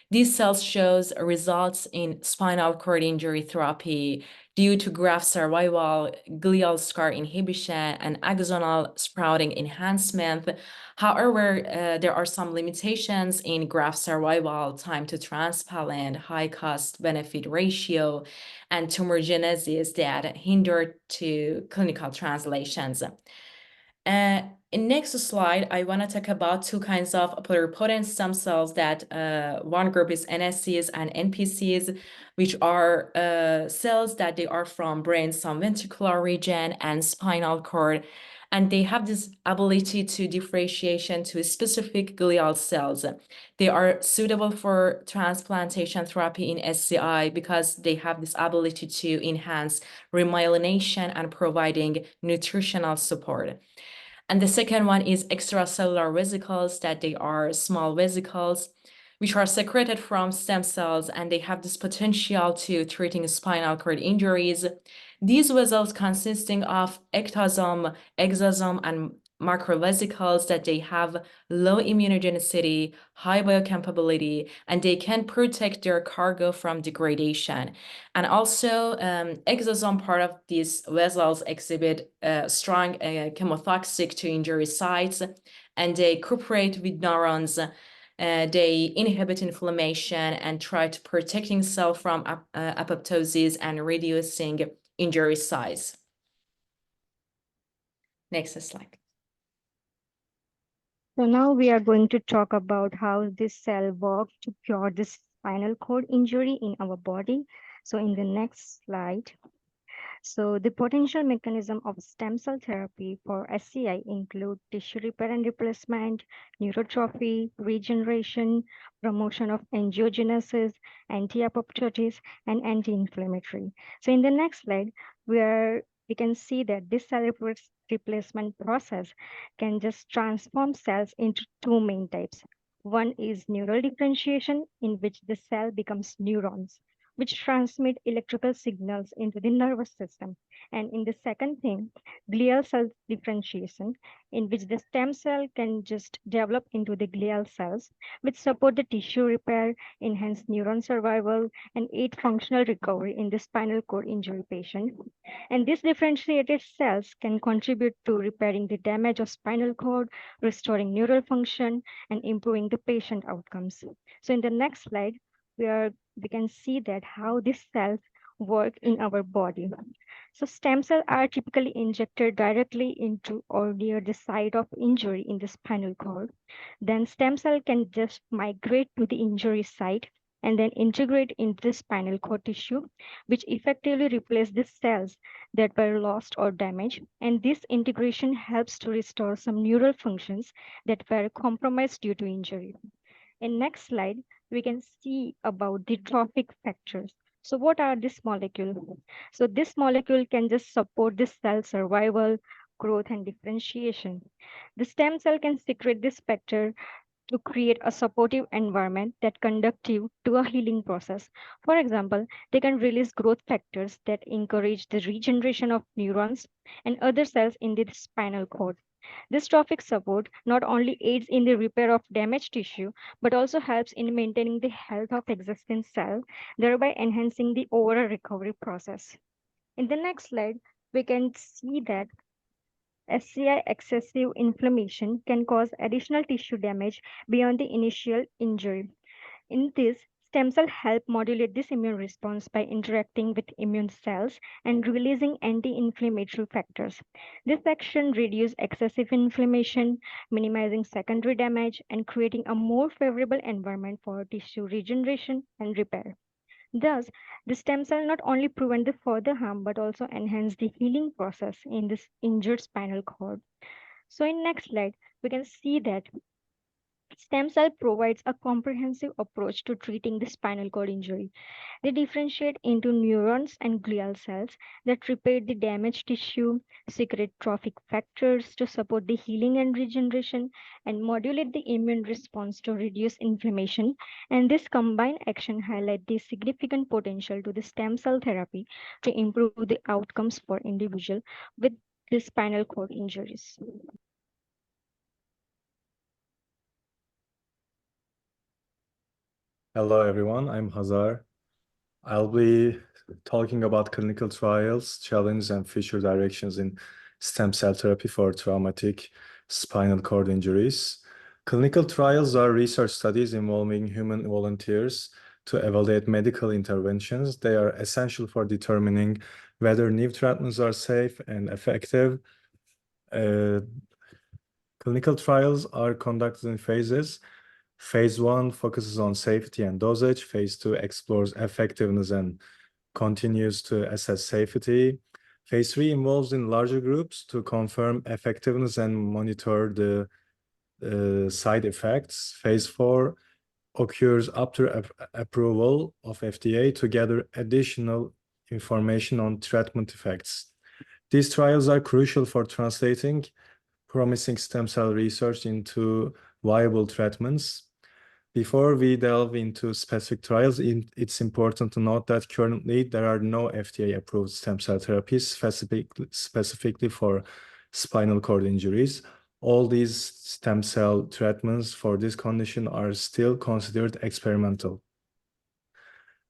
L: These cells shows results in spinal cord injury therapy due to graft survival, glial scar inhibition, and axonal sprouting enhancement. However, there are some limitations in graft survival, time to transplant, high cost-benefit ratio, and tumor genesis that hinder to clinical translations. In next slide, I want to talk about two kinds of pluripotent stem cells that one group is NSCs and NPCs, which are cells that they are from brain subventricular region and spinal cord, and they have this ability to differentiation to specific glial cells. They are suitable for transplantation therapy in SCI because they have this ability to enhance remyelination and providing nutritional support. And the second one is extracellular vesicles, that they are small vesicles which are secreted from stem cells, and they have this potential to treating spinal cord injuries. These vessels consisting of ectosome, exosome, and macrovesicles that they have low immunogenicity, high biocompatibility, and they can protect their cargo from degradation. And also, exosome part of these vessels exhibit strong chemotoxic to injury sites, and they cooperate with neurons. They inhibit inflammation and try to protecting cell from apoptosis and reducing injury size. Next slide.
M: So now we are going to talk about how this cell works to cure this spinal cord injury in our body. So in the next slide. So the potential mechanism of stem cell therapy for SCI include tissue repair and replacement, neurotrophy, regeneration, promotion of angiogenesis, anti-apoptosis, and anti-inflammatory. So in the next slide, we can see that this cell replacement process can just transform cells into two main types. One is neural differentiation, in which the cell becomes neurons, which transmit electrical signals into the nervous system. And in the second thing, glial cell differentiation, in which the stem cell can just develop into the glial cells, which support the tissue repair, enhance neuron survival, and aid functional recovery in the spinal cord injury patient. And these differentiated cells can contribute to repairing the damage of spinal cord, restoring neural function, and improving the patient outcomes. So in the next slide, we can see that how these cells work in our body. So stem cells are typically injected directly into or near the site of injury in the spinal cord. Then stem cell can just migrate to the injury site and then integrate into the spinal cord tissue, which effectively replace the cells that were lost or damaged. And this integration helps to restore some neural functions that were compromised due to injury. In next slide, we can see about the trophic factors. So what are this molecule? So this molecule can just support the cell survival, growth, and differentiation. The stem cell can secrete this factor to create a supportive environment that conducive to a healing process. For example, they can release growth factors that encourage the regeneration of neurons and other cells in the spinal cord. This trophic support not only aids in the repair of damaged tissue, but also helps in maintaining the health of existing cells, thereby enhancing the overall recovery process. In the next slide, we can see that SCI excessive inflammation can cause additional tissue damage beyond the initial injury. In this, stem cells help modulate this immune response by interacting with immune cells and releasing anti-inflammatory factors. This action reduces excessive inflammation, minimizing secondary damage, and creating a more favorable environment for tissue regeneration and repair. Thus, the stem cell not only prevent the further harm, but also enhance the healing process in this injured spinal cord. So in next slide, we can see that stem cell provides a comprehensive approach to treating the spinal cord injury. They differentiate into neurons and glial cells that repair the damaged tissue, secrete trophic factors to support the healing and regeneration, and modulate the immune response to reduce inflammation. And this combined action highlight the significant potential to the stem cell therapy to improve the outcomes for individuals with the spinal cord injuries.
N: Hello everyone, I'm Hazar. I'll be talking about clinical trials, challenges, and future directions in stem cell therapy for traumatic spinal cord injuries. Clinical trials are research studies involving human volunteers to evaluate medical interventions. They are essential for determining whether new treatments are safe and effective. Clinical trials are conducted in phases. Phase 1 focuses on safety and dosage. Phase 2 explores effectiveness and continues to assess safety. Phase 3 involves in larger groups to confirm effectiveness and monitor the side effects. Phase 4 occurs after approval of FDA to gather additional information on treatment effects. These trials are crucial for translating promising stem cell research into viable treatments. Before we delve into specific trials, it's important to note that currently there are no FDA-approved stem cell therapies specifically for spinal cord injuries. All these stem cell treatments for this condition are still considered experimental.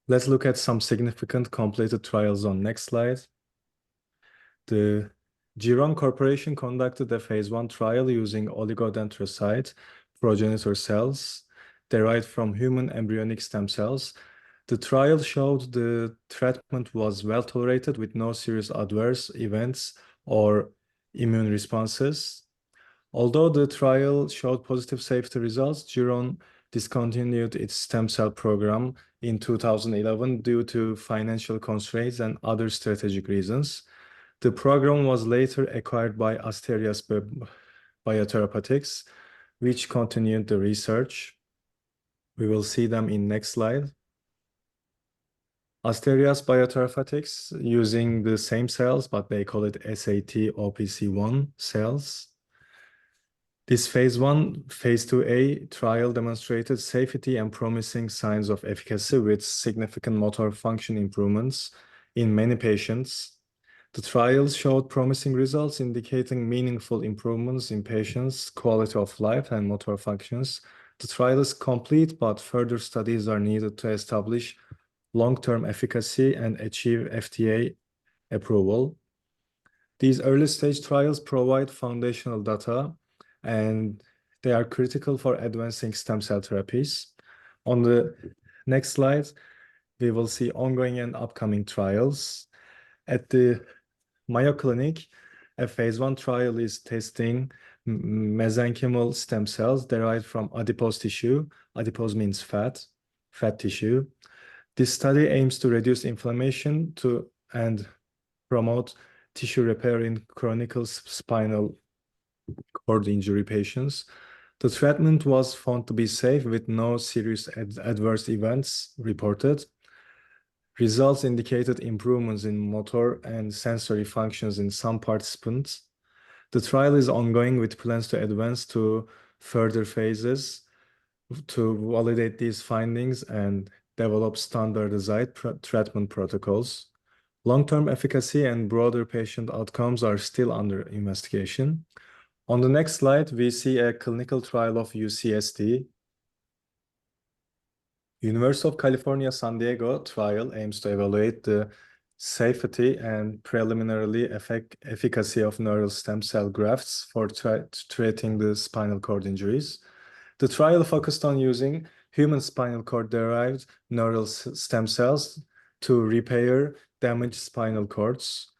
N: Let's look at some significant completed trials on next slide. The Geron Corporation conducted a phase 1 trial using oligodendrocyte progenitor cells derived from human embryonic stem cells. The trial showed the treatment was well tolerated with no serious adverse events or immune responses. Although the trial showed positive safety results, Geron discontinued its stem cell program in 2011 due to financial constraints and other strategic reasons. The program was later acquired by Asterias Biotherapeutics, which continued the research. We will see them in next slide. Asterias Biotherapeutics using the same cells, but they call it SAT-OPC1 cells. This phase 1, phase 2A trial demonstrated safety and promising signs of efficacy with significant motor function improvements in many patients. The trials showed promising results indicating meaningful improvements in patients' quality of life and motor functions. The trial is complete, but further studies are needed to establish long-term efficacy and achieve FDA approval. These early-stage trials provide foundational data, and they are critical for advancing stem cell therapies. On the next slide, we will see ongoing and upcoming trials. At the Mayo Clinic, a phase 1 trial is testing mesenchymal stem cells derived from adipose tissue. Adipose means fat tissue. This study aims to reduce inflammation and promote tissue repair in chronic spinal cord injury patients. The treatment was found to be safe with no serious adverse events reported. Results indicated improvements in motor and sensory functions in some participants. The trial is ongoing with plans to advance to further phases to validate these findings and develop standardized treatment protocols. Long-term efficacy and broader patient outcomes are still under investigation. On the next slide, we see a clinical trial of UCSD. University of California, San Diego trial aims to evaluate the safety and preliminarily efficacy of neural stem cell grafts for treating the spinal cord injuries. The trial focused on using human spinal cord-derived neural stem cells to repair damaged spinal cords.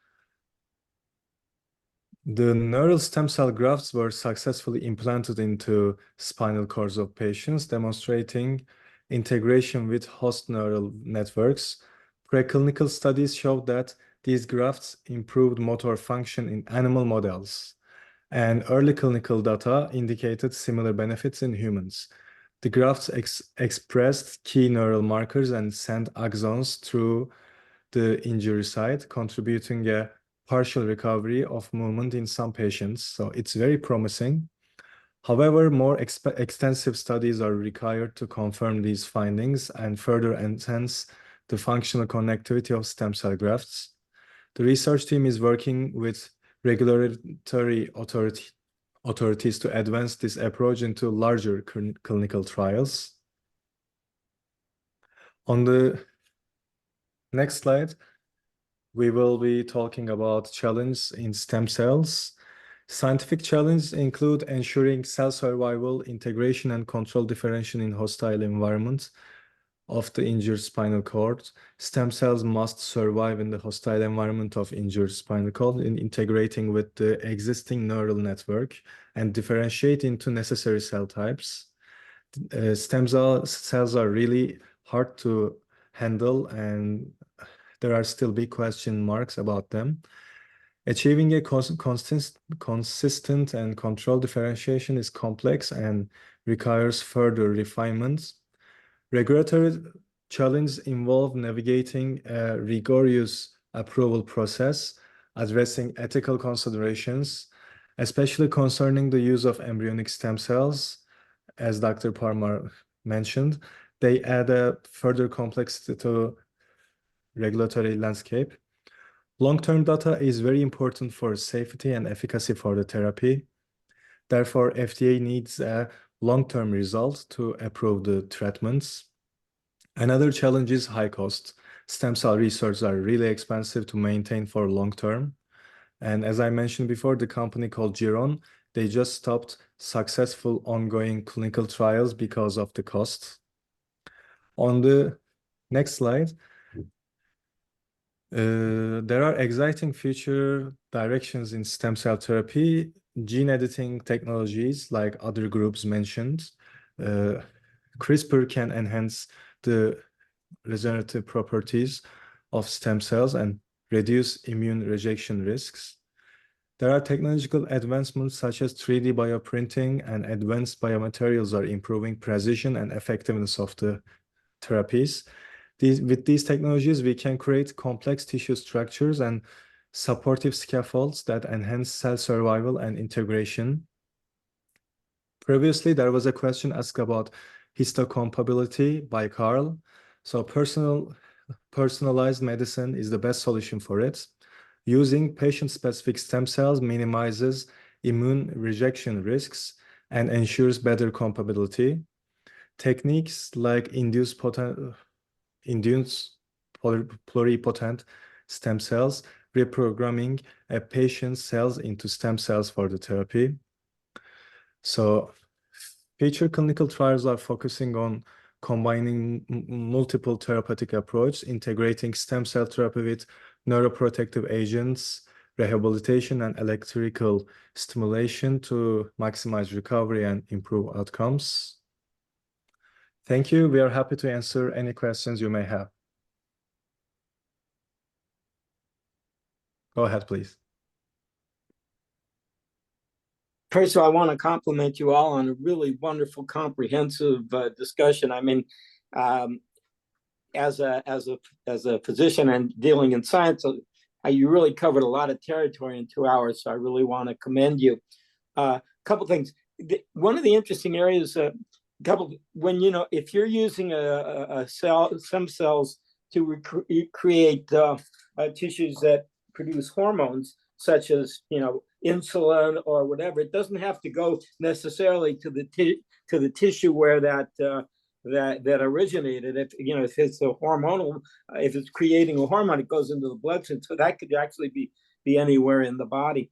N: The neural stem cell grafts were successfully implanted into spinal cords of patients, demonstrating integration with host neural networks. Preclinical studies showed that these grafts improved motor function in animal models, and early clinical data indicated similar benefits in humans. The grafts expressed key neural markers and sent axons through the injury site, contributing a partial recovery of movement in some patients. So it's very promising. However, more extensive studies are required to confirm these findings and further enhance the functional connectivity of stem cell grafts. The research team is working with regulatory authorities to advance this approach into larger clinical trials. On the Next slide. We will be talking about challenge in stem cells. Scientific challenges include ensuring cell survival, integration, and control differentiation in hostile environments of the injured spinal cord. Stem cells must survive in the hostile environment of injured spinal cord in integrating with the existing neural network and differentiate into necessary cell types. Stem cells are really hard to handle, and there are still big question marks about them. Achieving a consistent and controlled differentiation is complex and requires further refinements. Regulatory challenges involve navigating a rigorous approval process, addressing ethical considerations, especially concerning the use of embryonic stem cells. As Dr. Parmar mentioned, they add a further complexity to regulatory landscape. Long-term data is very important for safety and efficacy for the therapy. Therefore, FDA needs a long-term result to approve the treatments. Another challenge is high cost. Stem cell research are really expensive to maintain for long term. And as I mentioned before, the company called Geron, they just stopped successful ongoing clinical trials because of the cost. On the next slide, there are exciting future directions in stem cell therapy, gene editing technologies like other groups mentioned. CRISPR can enhance the regenerative properties of stem cells and reduce immune rejection risks. There are technological advancements such as 3D bioprinting and advanced biomaterials are improving precision and effectiveness of the therapies. With these technologies, we can create complex tissue structures and supportive scaffolds that enhance cell survival and integration. Previously, there was a question asked about histocompatibility by Carl. So personalized medicine is the best solution for it. Using patient-specific stem cells minimizes immune rejection risks and ensures better compatibility. Techniques like induced pluripotent stem cells, reprogramming a patient's cells into stem cells for the therapy. So future clinical trials are focusing on combining multiple therapeutic approaches, integrating stem cell therapy with neuroprotective agents, rehabilitation, and electrical stimulation to maximize recovery and improve outcomes. Thank you. We are happy to answer any questions you may have. Go ahead, please.
D: First of all, I want to compliment you all on a really wonderful, comprehensive discussion. I mean, as a physician and dealing in science, you really covered a lot of territory in 2 hours. So I really want to commend you. A couple things. One of the interesting areas, when if you're using stem cells to create tissues that produce hormones, such as insulin or whatever, it doesn't have to go necessarily to the tissue where that originated. If it's a hormonal, if it's creating a hormone, it goes into the bloodstream. So that could actually be anywhere in the body.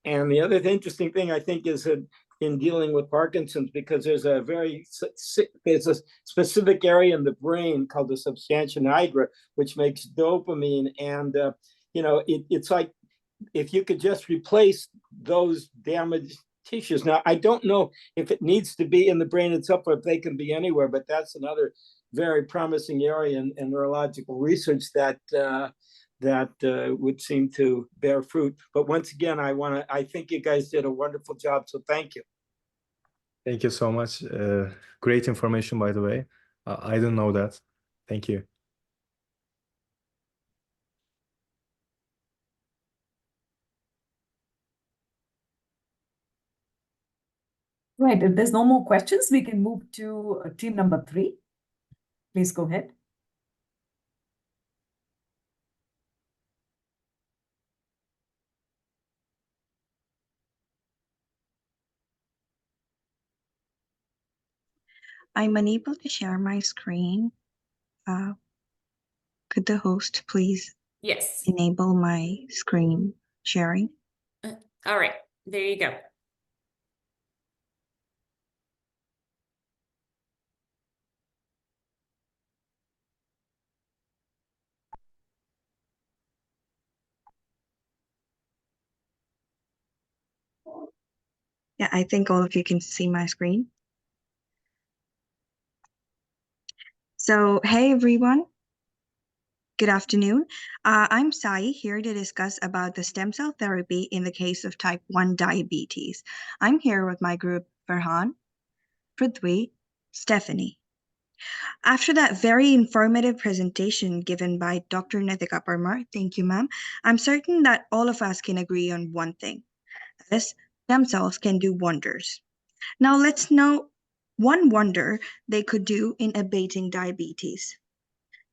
D: And the other interesting thing I think is that in dealing with Parkinson's, because there's a specific area in the brain called the substantia nigra, which makes dopamine, and it's like if you could just replace those damaged tissues. Now, I don't know if it needs to be in the brain itself or if they can be anywhere, but that's another very promising area in neurological research that would seem to bear fruit. But once again, I think you guys did a wonderful job, so thank you.
N: Thank you so much. Great information, by the way. I didn't know that. Thank you.
B: Right, if there's no more questions, we can move to team number 3. Please go ahead.
O: I'm unable to share my screen. Could the host please
A: Yes.
O: enable my screen sharing?
A: All right, there you go.
O: Yeah, I think all of you can see my screen. So, hey everyone. Good afternoon. I'm Sai here to discuss about the stem cell therapy in the case of type 1 diabetes. I'm here with my group Farhan, Prithvi, Stephanie. After that very informative presentation given by Dr. Nitika Parmar, thank you ma'am, I'm certain that all of us can agree on one thing. That is, stem cells can do wonders. Now let's know one wonder they could do in abating diabetes.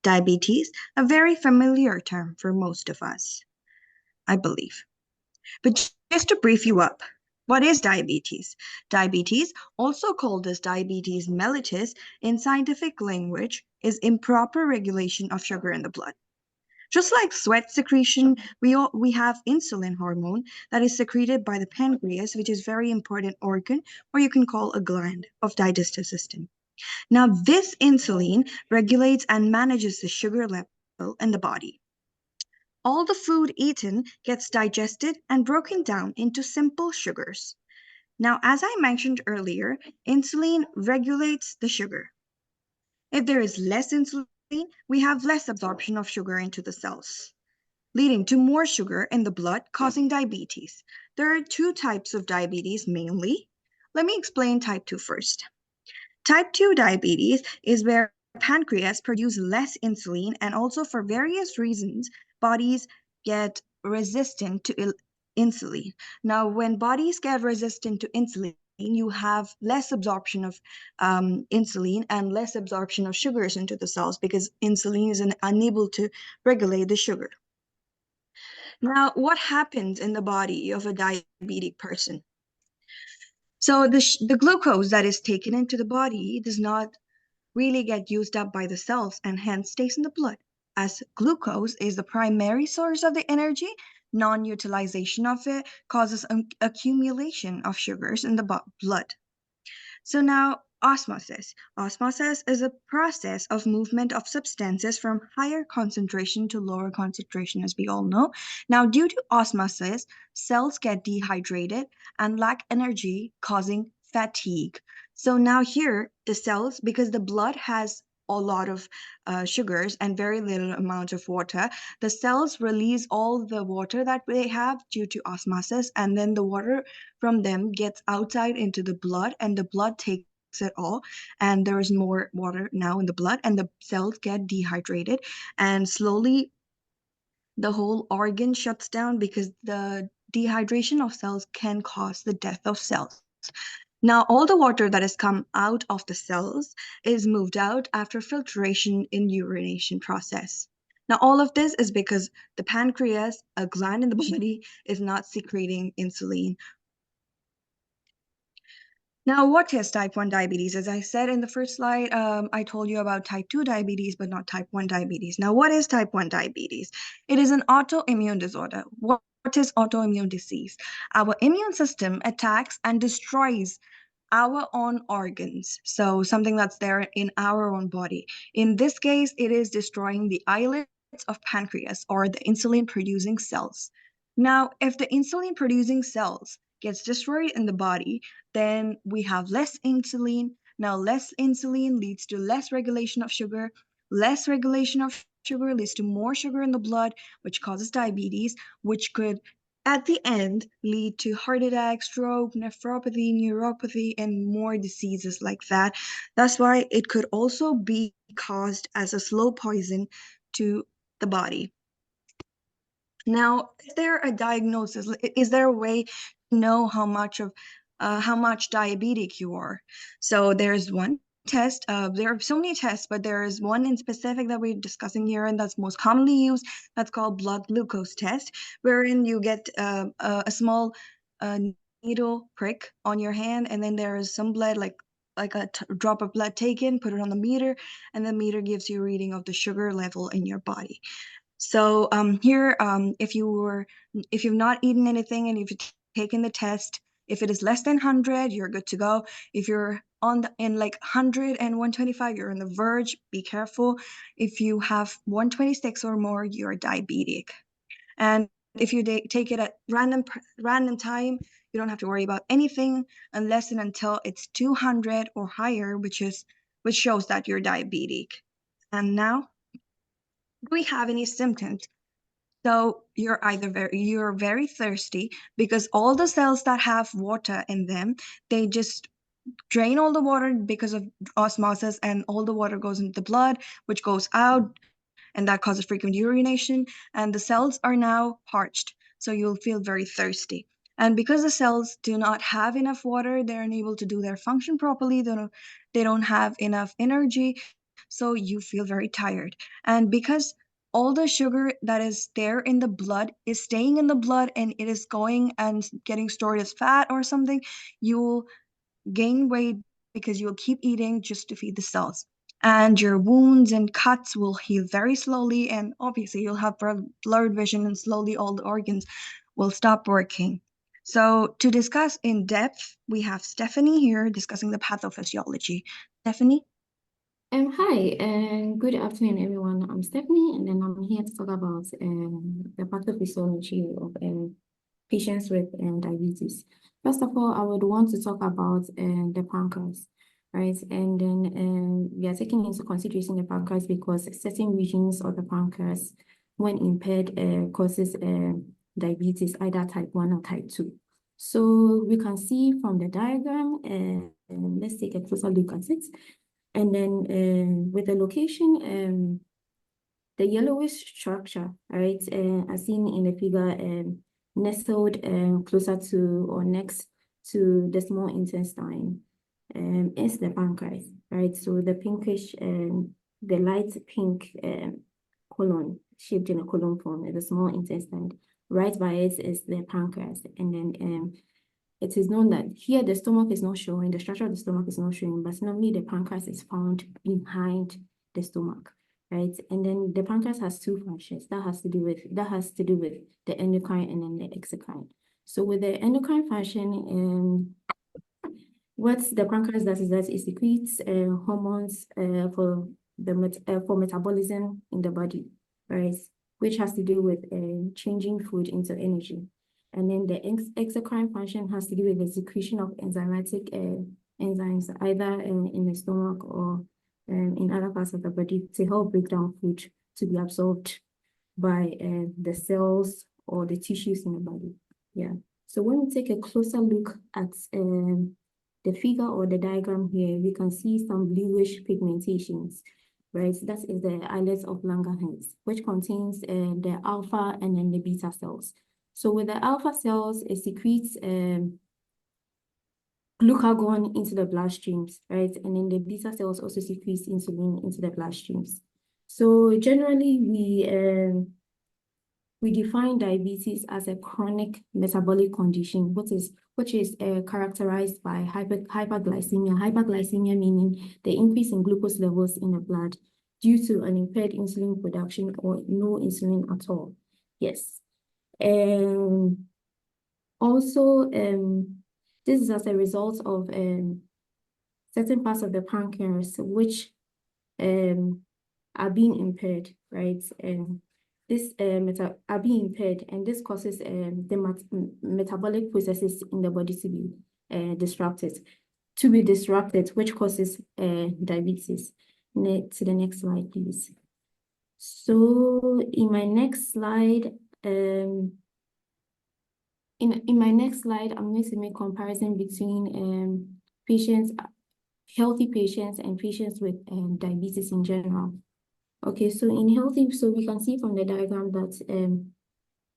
O: Diabetes, a very familiar term for most of us, I believe. But just to brief you up, what is diabetes? Diabetes, also called as diabetes mellitus in scientific language, is improper regulation of sugar in the blood. Just like sweat secretion, we have insulin hormone that is secreted by the pancreas, which is very important organ, or you can call a gland of digestive system. Now, this insulin regulates and manages the sugar level in the body. All the food eaten gets digested and broken down into simple sugars. Now, as I mentioned earlier, insulin regulates the sugar. If there is less insulin, we have less absorption of sugar into the cells, leading to more sugar in the blood, causing diabetes. There are two types of diabetes mainly. Let me explain type 2 first. Type 2 diabetes is where pancreas produce less insulin, and also for various reasons, bodies get resistant to insulin. Now, when bodies get resistant to insulin, you have less absorption of insulin and less absorption of sugars into the cells because insulin is unable to regulate the sugar. Now, what happens in the body of a diabetic person? So the glucose that is taken into the body does not really get used up by the cells and hence stays in the blood. As glucose is the primary source of the energy, non-utilization of it causes an accumulation of sugars in the blood. So now osmosis. Osmosis is a process of movement of substances from higher concentration to lower concentration, as we all know. Now, due to osmosis, cells get dehydrated and lack energy, causing fatigue. So now here, the cells, because the blood has a lot of sugars and very little amount of water, the cells release all the water that they have due to osmosis, and then the water from them gets outside into the blood, and the blood takes it all, and there is more water now in the blood, and the cells get dehydrated, and slowly the whole organ shuts down because the dehydration of cells can cause the death of cells. Now, all the water that has come out of the cells is moved out after filtration in urination process. Now, all of this is because the pancreas, a gland in the body, is not secreting insulin. Now, what is type 1 diabetes? As I said in the first slide, I told you about type 2 diabetes, but not type 1 diabetes. Now, what is type 1 diabetes? It is an autoimmune disorder. What is autoimmune disease? Our immune system attacks and destroys our own organs. So something that's there in our own body. In this case, it is destroying the islets of pancreas or the insulin producing cells. Now, if the insulin producing cells gets destroyed in the body, then we have less insulin. Now, less insulin leads to less regulation of sugar. Less regulation of sugar leads to more sugar in the blood, which causes diabetes, which could at the end lead to heart attack, stroke, nephropathy, neuropathy, and more diseases like that. That's why it could also be caused as a slow poison to the body. Now, is there a diagnosis? Is there a way to know how much diabetic you are? So there's one test. There are so many tests, but there is one in specific that we're discussing here, and that's most commonly used. That's called blood glucose test, wherein you get a small needle prick on your hand, and then there is some blood, like like a drop of blood taken, put it on the meter, and the meter gives you a reading of the sugar level in your body. So here, if you've not eaten anything and if you've taken the test, if it is less than 100, you're good to go. If you're in like 100 and 125, you're on the verge, be careful. If you have 126 or more, you're diabetic. And if you take it at random time, you don't have to worry about anything unless and until it's 200 or higher, which shows that you're diabetic. And now, do we have any symptoms? So you're very thirsty because all the cells that have water in them, they just drain all the water because of osmosis, and all the water goes into the blood, which goes out, and that causes frequent urination, and the cells are now parched. So you'll feel very thirsty. And because the cells do not have enough water, they're unable to do their function properly. They don't have enough energy. So you feel very tired. And because all the sugar that is there in the blood is staying in the blood and it is going and getting stored as fat or something, you'll gain weight because you'll keep eating just to feed the cells. And your wounds and cuts will heal very slowly, and obviously you'll have blurred vision, and slowly all the organs will stop working. So to discuss in depth, we have Stephanie here discussing the pathophysiology. Stephanie?
P: Hi, and good afternoon, everyone. I'm Stephanie, and then I'm here to talk about the pathophysiology of patients with diabetes. First of all, I would want to talk about the pancreas, right? And then we are taking into consideration the pancreas because certain regions of the pancreas, when impaired, causes diabetes, either type 1 or type 2. So we can see from the diagram, and let's take a closer look at it. And then with the location, the yellowish structure, right, as seen in the figure, nestled closer to or next to the small intestine, is the pancreas, right? So the pinkish, the light pink colon shaped in a colon form is the small intestine. Right by it is the pancreas, and then it is known that here the stomach is not showing, the structure of the stomach is not showing, but normally the pancreas is found behind the stomach, right? And then the pancreas has two functions that has to do with the endocrine and then the exocrine. So with the endocrine function, what the pancreas does is that it secretes hormones for metabolism in the body, right? Which has to do with changing food into energy. And then the exocrine function has to do with the secretion of enzymatic enzymes, either in the stomach or in other parts of the body, to help break down food to be absorbed by the cells or the tissues in the body. Yeah. So when we take a closer look at the figure or the diagram here, we can see some bluish pigmentations, right? That is the islets of Langerhans, which contains the alpha and then the beta cells. So with the alpha cells, it secretes glucagon into the bloodstreams, right? And then the beta cells also secretes insulin into the bloodstreams. So generally, we define diabetes as a chronic metabolic condition, which is characterized by hyperglycemia. Hyperglycemia meaning the increase in glucose levels in the blood due to an impaired insulin production or no insulin at all. Yes. Also, this is as a result of certain parts of the pancreas which are being impaired, right? And this are being impaired, and this causes the metabolic processes in the body to be disrupted, which causes diabetes. To the next slide, please. So in my next slide, in my next slide, I'm going to make comparison between healthy patients and patients with diabetes in general. Okay, so in healthy, so we can see from the diagram that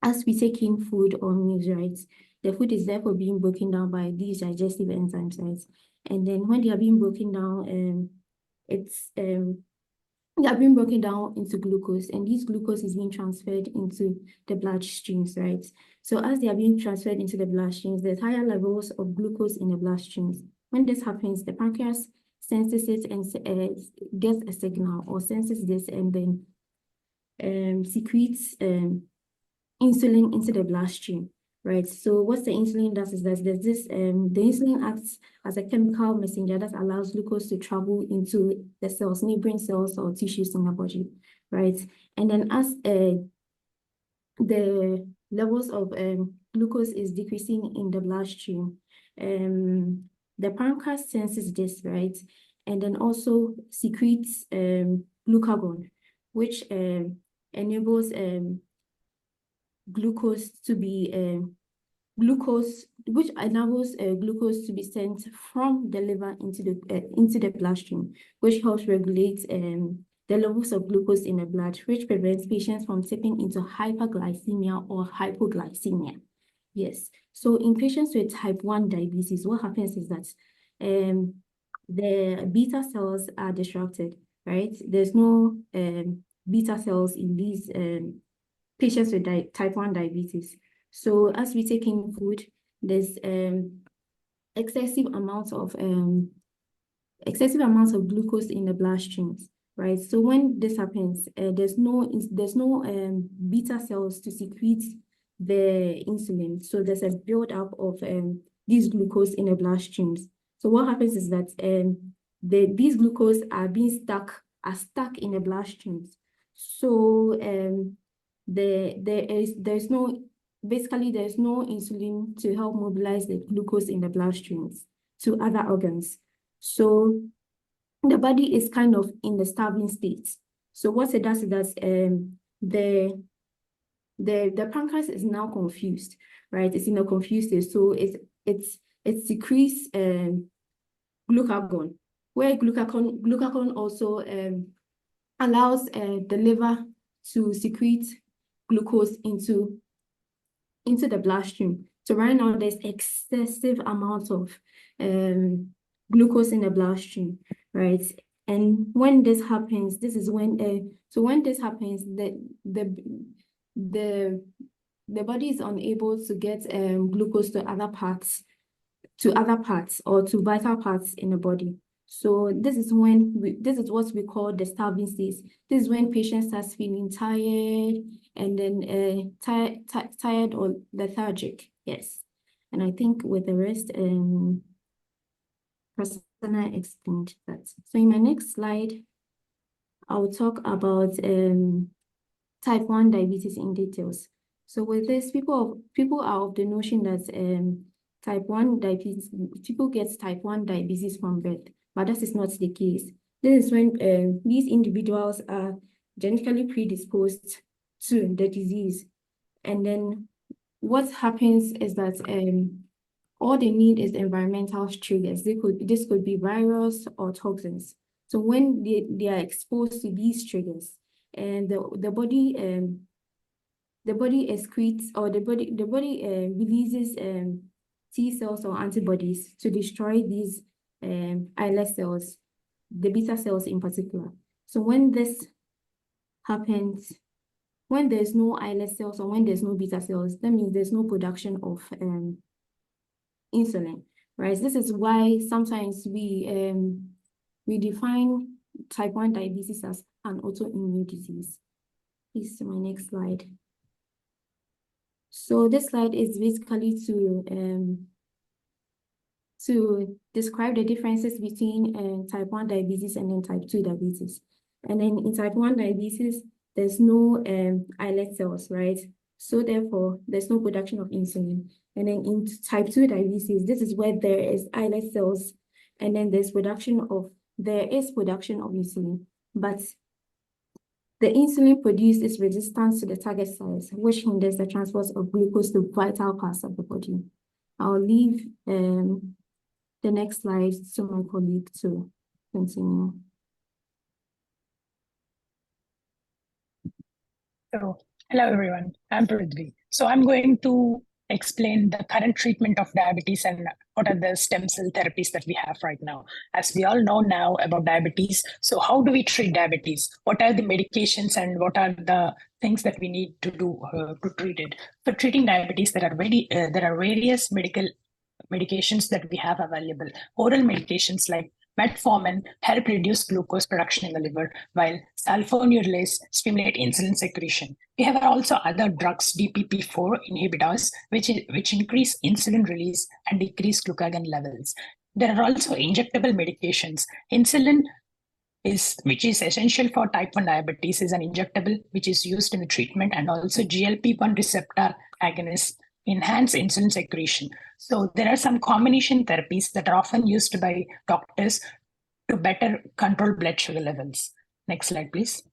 P: as we take in food or meals, right, the food is therefore being broken down by these digestive enzymes, right? And then when they are being broken down, they are being broken down into glucose, and this glucose is being transferred into the bloodstreams, right? So as they are being transferred into the bloodstreams, there's higher levels of glucose in the bloodstreams. When this happens, the pancreas senses it and gets a signal or senses this and then secretes insulin into the bloodstream, right? So what the insulin does is that there's this, the insulin acts as a chemical messenger that allows glucose to travel into the cells, neighboring cells or tissues in the body, right? And then as the levels of glucose is decreasing in the bloodstream, the pancreas senses this, right? And then also secretes glucagon, which enables glucose to be which enables glucose to be sent from the liver into the bloodstream, which helps regulate the levels of glucose in the blood, which prevents patients from tipping into hyperglycemia or hypoglycemia. Yes. So in patients with type 1 diabetes, what happens is that the beta cells are disrupted, right? There's no beta cells in these patients with type 1 diabetes. So as we take in food, there's excessive amounts of glucose in the bloodstreams, right? So when this happens, there's no beta cells to secrete the insulin. So there's a buildup of these glucose in the bloodstreams. So what happens is that these glucose are stuck in the bloodstreams. So there's no insulin to help mobilize the glucose in the bloodstreams to other organs. So the body is kind of in the starving state. So what it does is that the pancreas is now confused, right? It's in a confused state. So it secretes glucagon, where glucagon also allows the liver to secrete glucose into the bloodstream. So right now there's excessive amounts of glucose in the bloodstream, right? And when this happens, this is when when this happens, the body is unable to get glucose to other parts or to vital parts in the body. So this is what we call the starving state. This is when patients start feeling tired and then tired or lethargic. Yes. And I think with the rest, Prasanna explained that. So in my next slide, I'll talk about type 1 diabetes in details. So with this, people are of the notion that type 1 diabetes, people get type 1 diabetes from birth, but that is not the case. This is when these individuals are genetically predisposed to the disease. And then what happens is that all they need is environmental triggers. This could be virus or toxins. So when they are exposed to these triggers, and the body excretes, or the body releases T cells or antibodies to destroy these islet cells, the beta cells in particular. So when this happens, when there's no islet cells or when there's no beta cells, that means there's no production of insulin, right? This is why sometimes we define type 1 diabetes as an autoimmune disease. Please, my next slide. So this slide is basically to describe the differences between type 1 diabetes and then type 2 diabetes. And then in type 1 diabetes, there's no islet cells, right? So therefore, there's no production of insulin. And then in type 2 diabetes, this is where there is islet cells, and then there is production of insulin, but the insulin produced is resistant to the target cells, which hinders the transport of glucose to vital parts of the body. I'll leave the next slide to my colleague to continue.
Q: So, hello everyone, I'm Prithvi. So I'm going to explain the current treatment of diabetes and what are the stem cell therapies that we have right now. As we all know now about diabetes, so how do we treat diabetes? What are the medications and what are the things that we need to do to treat it? For treating diabetes, there are various medical medications that we have available. Oral medications like metformin help reduce glucose production in the liver, while sulfonylureas stimulate insulin secretion. We have also other drugs, DPP-4 inhibitors, which increase insulin release and decrease glucagon levels. There are also injectable medications. Insulin which is essential for type 1 diabetes, is an injectable which is used in the treatment, and also GLP-1 receptor agonists enhance insulin secretion. So there are some combination therapies that are often used by doctors to better control blood sugar levels. Next slide, please.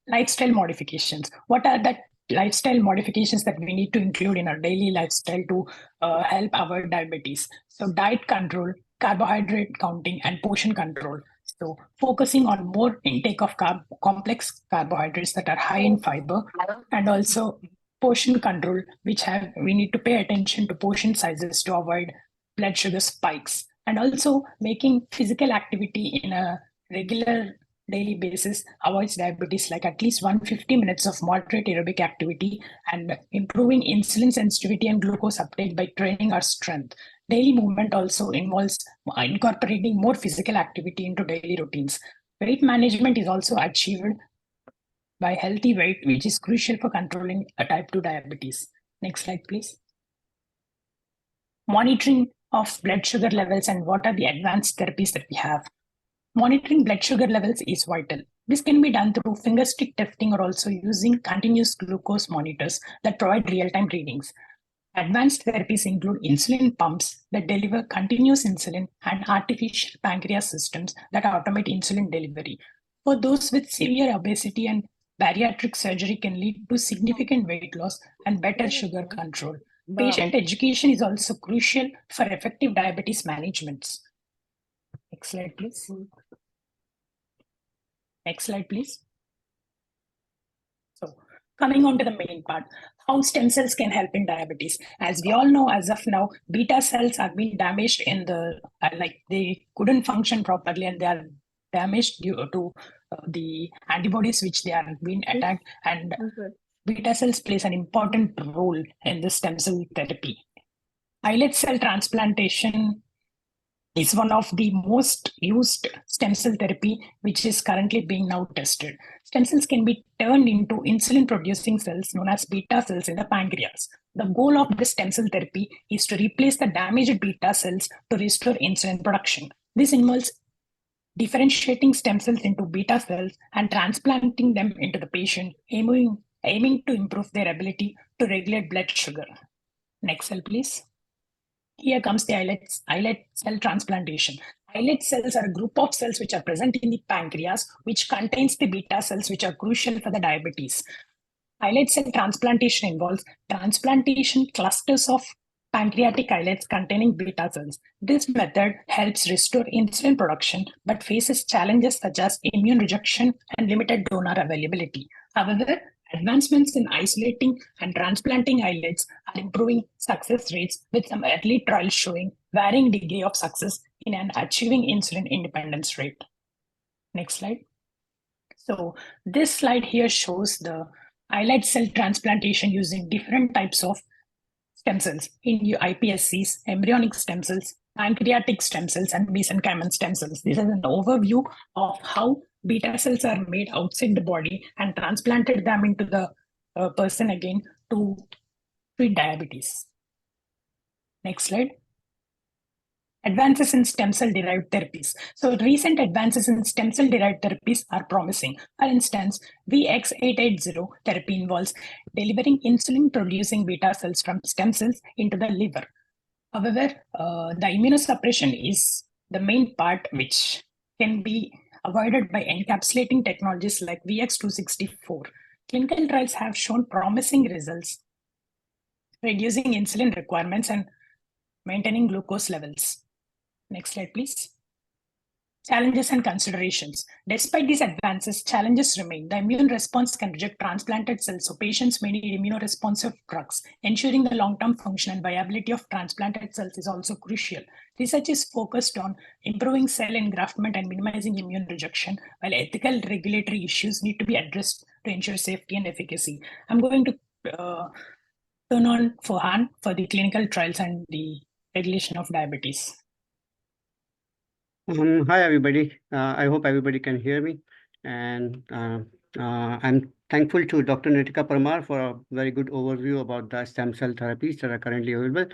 Q: Lifestyle modifications. What are the lifestyle modifications that we need to include in our daily lifestyle to help avoid diabetes? So diet control, carbohydrate counting, and portion control. So focusing on more intake of complex carbohydrates that are high in fiber, and also portion control, we need to pay attention to portion sizes to avoid blood sugar spikes, and also making physical activity in a regular daily basis avoids diabetes, like at least 150 minutes of moderate aerobic activity, and improving insulin sensitivity and glucose uptake by training our strength. Daily movement also involves incorporating more physical activity into daily routines. Weight management is also achieved by healthy weight, which is crucial for controlling a type 2 diabetes. Next slide, please. Monitoring of blood sugar levels and what are the advanced therapies that we have. Monitoring blood sugar levels is vital. This can be done through finger stick testing or also using continuous glucose monitors that provide real-time readings. Advanced therapies include insulin pumps that deliver continuous insulin and artificial pancreas systems that automate insulin delivery. For those with severe obesity, and bariatric surgery can lead to significant weight loss and better sugar control. Patient education is also crucial for effective diabetes management. Next slide, please. Next slide, please. So coming on to the main part, how stem cells can help in diabetes. As we all know, as of now, beta cells have been damaged in the, they couldn't function properly, and they are damaged due to the antibodies which they are being attacked, and beta cells plays an important role in the stem cell therapy. Islet cell transplantation is one of the most used stem cell therapy, which is currently being now tested. Stem cells can be turned into insulin-producing cells known as beta cells in the pancreas. The goal of this stem cell therapy is to replace the damaged beta cells to restore insulin production. This involves differentiating stem cells into beta cells and transplanting them into the patient, aiming to improve their ability to regulate blood sugar. Next cell, please. Here comes the islet cell transplantation. Islet cells are a group of cells which are present in the pancreas, which contains the beta cells which are crucial for the diabetes. Islet cell transplantation involves transplantation clusters of pancreatic islets containing beta cells. This method helps restore insulin production, but faces challenges such as immune rejection and limited donor availability. However, advancements in isolating and transplanting islets are improving success rates, with some early trials showing varying degree of success in an achieving insulin independence rate. Next slide. So this slide here shows the islet cell transplantation using different types of stem cells in iPSCs, embryonic stem cells, pancreatic stem cells, and mesenchymal stem cells. This is an overview of how beta cells are made outside the body and transplanted them into the person again to treat diabetes. Next slide. Advances in stem cell derived therapies. So recent advances in stem cell derived therapies are promising. For instance, VX880 therapy involves delivering insulin producing beta cells from stem cells into the liver. However, the immunosuppression is the main part which can be avoided by encapsulating technologies like VX264. Clinical trials have shown promising results, reducing insulin requirements and maintaining glucose levels. Next slide, please. Challenges and considerations. Despite these advances, challenges remain. The immune response can reject transplanted cells, so patients may need immunoresponsive drugs. Ensuring the long-term function and viability of transplanted cells is also crucial. Research is focused on improving cell engraftment and minimizing immune rejection, while ethical regulatory issues need to be addressed to ensure safety and efficacy. I'm going to turn on Farhan for the clinical trials and the regulation of diabetes.
R: Hi, everybody. I hope everybody can hear me. And I'm thankful to Dr. Nitika Parmar for a very good overview about the stem cell therapies that are currently available.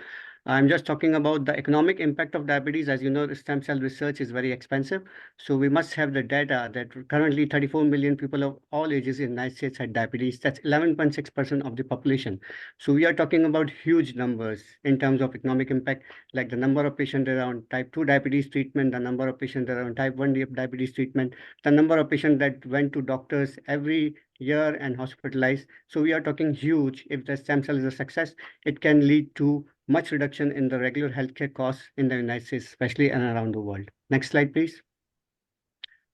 R: I'm just talking about the economic impact of diabetes. As you know, the stem cell research is very expensive. So we must have the data that currently 34 million people of all ages in the United States had diabetes. That's 11.6% of the population. So we are talking about huge numbers in terms of economic impact, like the number of patients around type 2 diabetes treatment, the number of patients around type 1 diabetes treatment, the number of patients that went to doctors every year and hospitalized. So we are talking huge. If the stem cell is a success, it can lead to much reduction in the regular healthcare costs in the United States, especially and around the world. Next slide, please.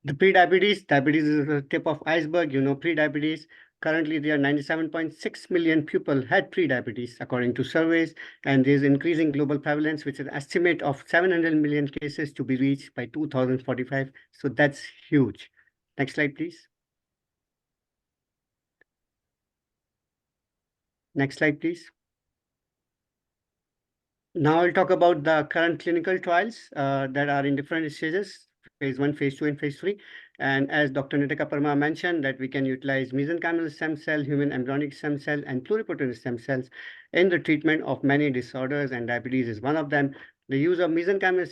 R: The diabetes is the tip of iceberg. You know, pre-diabetes, currently there are 97.6 million people had pre-diabetes according to surveys, and there's increasing global prevalence, which is an estimate of 700 million cases to be reached by 2045. So that's huge. Next slide, please. Next slide, please. Now I'll talk about the current clinical trials that are in different stages, phase 1, phase 2, and phase 3. And as Dr. Nitika Parmar mentioned, that we can utilize mesenchymal stem cell, human embryonic stem cell, and pluripotent stem cells in the treatment of many disorders, and diabetes is one of them. The use of mesenchymal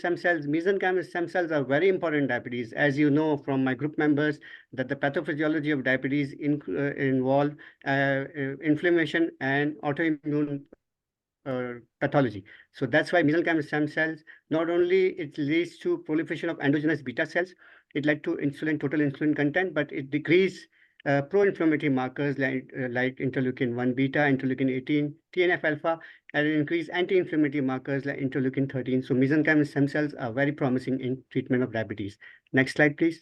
R: stem cells are very important in diabetes. As you know from my group members, that the pathophysiology of diabetes involve inflammation and autoimmune pathology. So that's why mesenchymal stem cells, not only it leads to proliferation of endogenous beta cells, it led to total insulin content, but it decrease pro-inflammatory markers like interleukin-1 beta, interleukin-18, TNF-alpha, and increase anti-inflammatory markers like interleukin-13. So mesenchymal stem cells are very promising in treatment of diabetes. Next slide, please.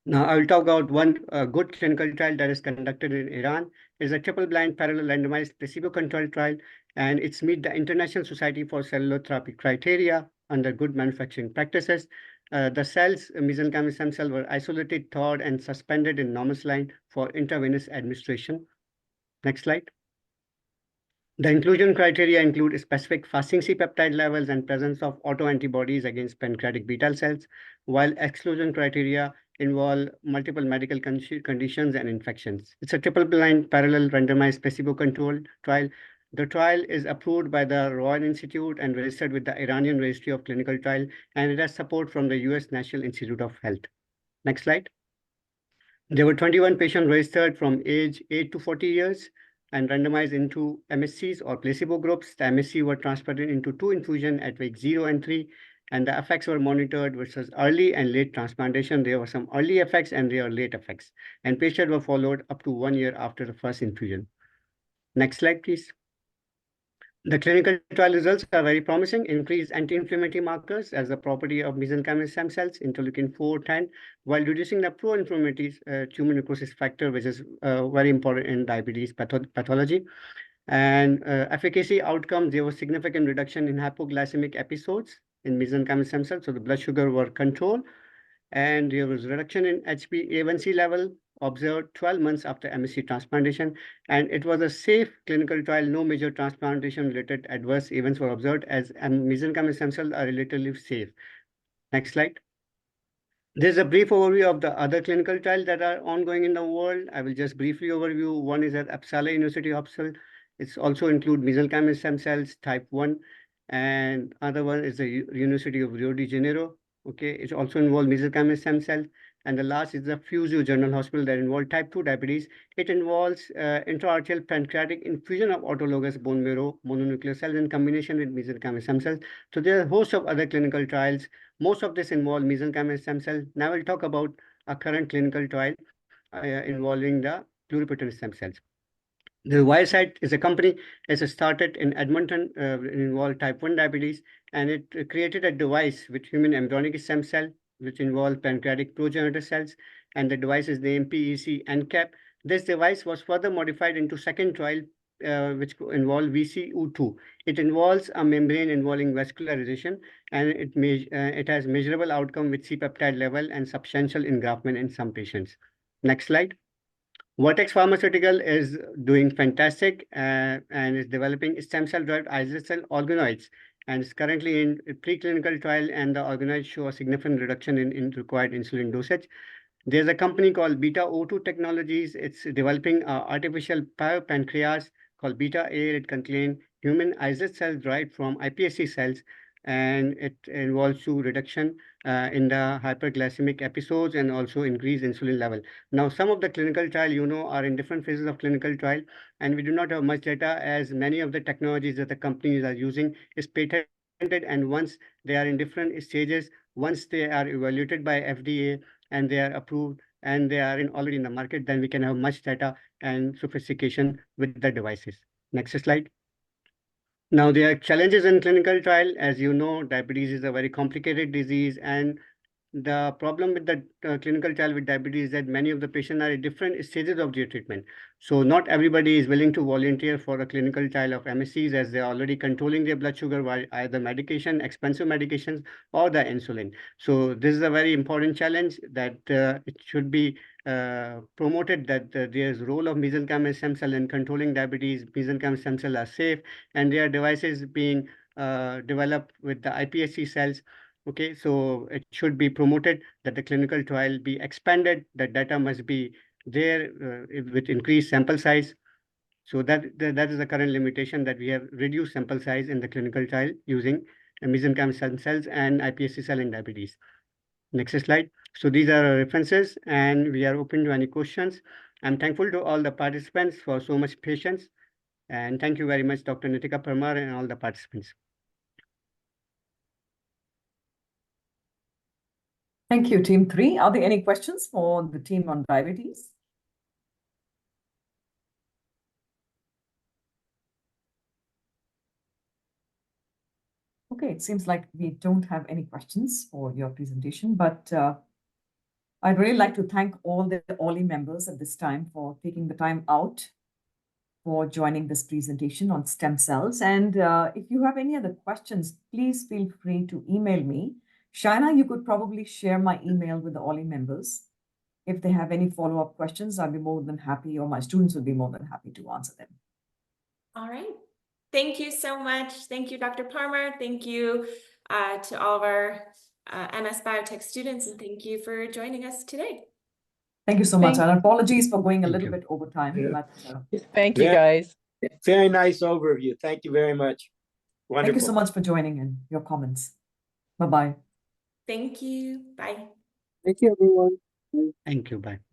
R: Now, I will talk about one good clinical trial that is conducted in Iran. It's a triple-blind, parallel, randomized, placebo-controlled trial, and it's meet the International Society for Cellular Therapy criteria under good manufacturing practices. The cells, mesenchymal stem cells, were isolated, thawed, and suspended in normal saline for intravenous administration. Next slide. The inclusion criteria include specific fasting C-peptide levels and presence of autoantibodies against pancreatic beta cells, while exclusion criteria involve multiple medical conditions and infections. It's a triple-blind, parallel, randomized, placebo-controlled trial. The trial is approved by the Royal Institute and registered with the Iranian Registry of Clinical Trial, and it has support from the US National Institute of Health. Next slide. There were 21 patients registered from age 8 to 40 years and randomized into MSCs or placebo groups. The MSC were transported into 2 infusions at week 0 and 3, and the effects were monitored versus early and late transplantation. There were some early effects and there were late effects, and patients were followed up to 1 year after the first infusion. Next slide, please. The clinical trial results are very promising. Increased anti-inflammatory markers as a property of mesenchymal stem cells, interleukin-4, 10, while reducing the pro-inflammatory tumor necrosis factor, which is very important in diabetes pathology. And efficacy outcomes, there was significant reduction in hypoglycemic episodes in mesenchymal stem cells, so the blood sugar were controlled, and there was reduction in HbA1c level observed 12 months after MSC transplantation, and it was a safe clinical trial. No major transplantation-related adverse events were observed, as mesenchymal stem cells are relatively safe. Next slide. There's a brief overview of the other clinical trials that are ongoing in the world. I will just briefly overview. One is at Uppsala University Hospital. It's also include mesenchymal stem cells type 1, and other one is the University of Rio de Janeiro. Okay, it also involves mesenchymal stem cells. And the last is the Fusio General Hospital that involves type 2 diabetes. It involves intraarterial pancreatic infusion of autologous bone marrow mononuclear cells in combination with mesenchymal stem cells. So there are a host of other clinical trials. Most of this involve mesenchymal stem cells. Now we'll talk about a current clinical trial involving the pluripotent stem cells. The Biotech is a company that started in Edmonton, involved type 1 diabetes, and it created a device with human embryonic stem cell, which involved pancreatic progenitor cells, and the device is named PEC NCAP. This device was further modified into second trial, which involved VCU2. It involves a membrane involving vascularization, and it has measurable outcome with C-peptide level and substantial engraftment in some patients. Next slide. Biotech Pharmaceutical is doing fantastic and is developing stem cell-derived islet cell organoids and it's currently in a preclinical trial, and the organoids show a significant reduction in required insulin dosage. There's a company called Beta O2 Technologies. It's developing artificial pancreas called Beta A. It contains human islet cells derived from iPSC cells, and it involves reduction in the hyperglycemic episodes and also increased insulin level. Now, some of the clinical trial, are in different phases of clinical trial, and we do not have much data, as many of the technologies that the companies are using is patented, and once they are in different stages, once they are evaluated by FDA and they are approved and they are already in the market, then we can have much data and sophistication with the devices. Next slide. Now, there are challenges in clinical trial. As you know, diabetes is a very complicated disease, and the problem with the clinical trial with diabetes is that many of the patients are at different stages of their treatment. So not everybody is willing to volunteer for a clinical trial of MSCs, as they're already controlling their blood sugar by either medication, expensive medications, or the insulin. So this is a very important challenge that it should be promoted, that there's role of mesenchymal stem cell in controlling diabetes. Mesenchymal stem cells are safe, and there are devices being developed with the iPSC cells. Okay, so it should be promoted that the clinical trial be expanded, that data must be there with increased sample size. So that is the current limitation, that we have reduced sample size in the clinical trial using mesenchymal stem cells and iPSC cell in diabetes. Next slide. So these are our references, and we are open to any questions. I'm thankful to all the participants for so much patience, and thank you very much, Dr. Nitika Parmar, and all the participants.
B: Thank you, Team 3. Are there any questions for the team on diabetes? Okay, it seems like we don't have any questions for your presentation, but I'd really like to thank all the OLI members at this time for taking the time out for joining this presentation on stem cells. And if you have any other questions, please feel free to email me. Shaina, you could probably share my email with the OLI members. If they have any follow-up questions, I'll be more than happy, or my students will be more than happy to answer them.
A: All right. Thank you so much. Thank you, Dr. Parmar. Thank you to all of our MS Biotech students, and thank you for joining us today.
B: Thank you so much, and apologies for going a little bit over time.
D: Yeah.
B: But,
F: Thank you, guys.
D: Very nice overview. Thank you very much. Wonderful.
B: Thank you so much for joining in, your comments. Bye-bye.
A: Thank you. Bye.
R: Thank you, everyone. Thank you. Bye.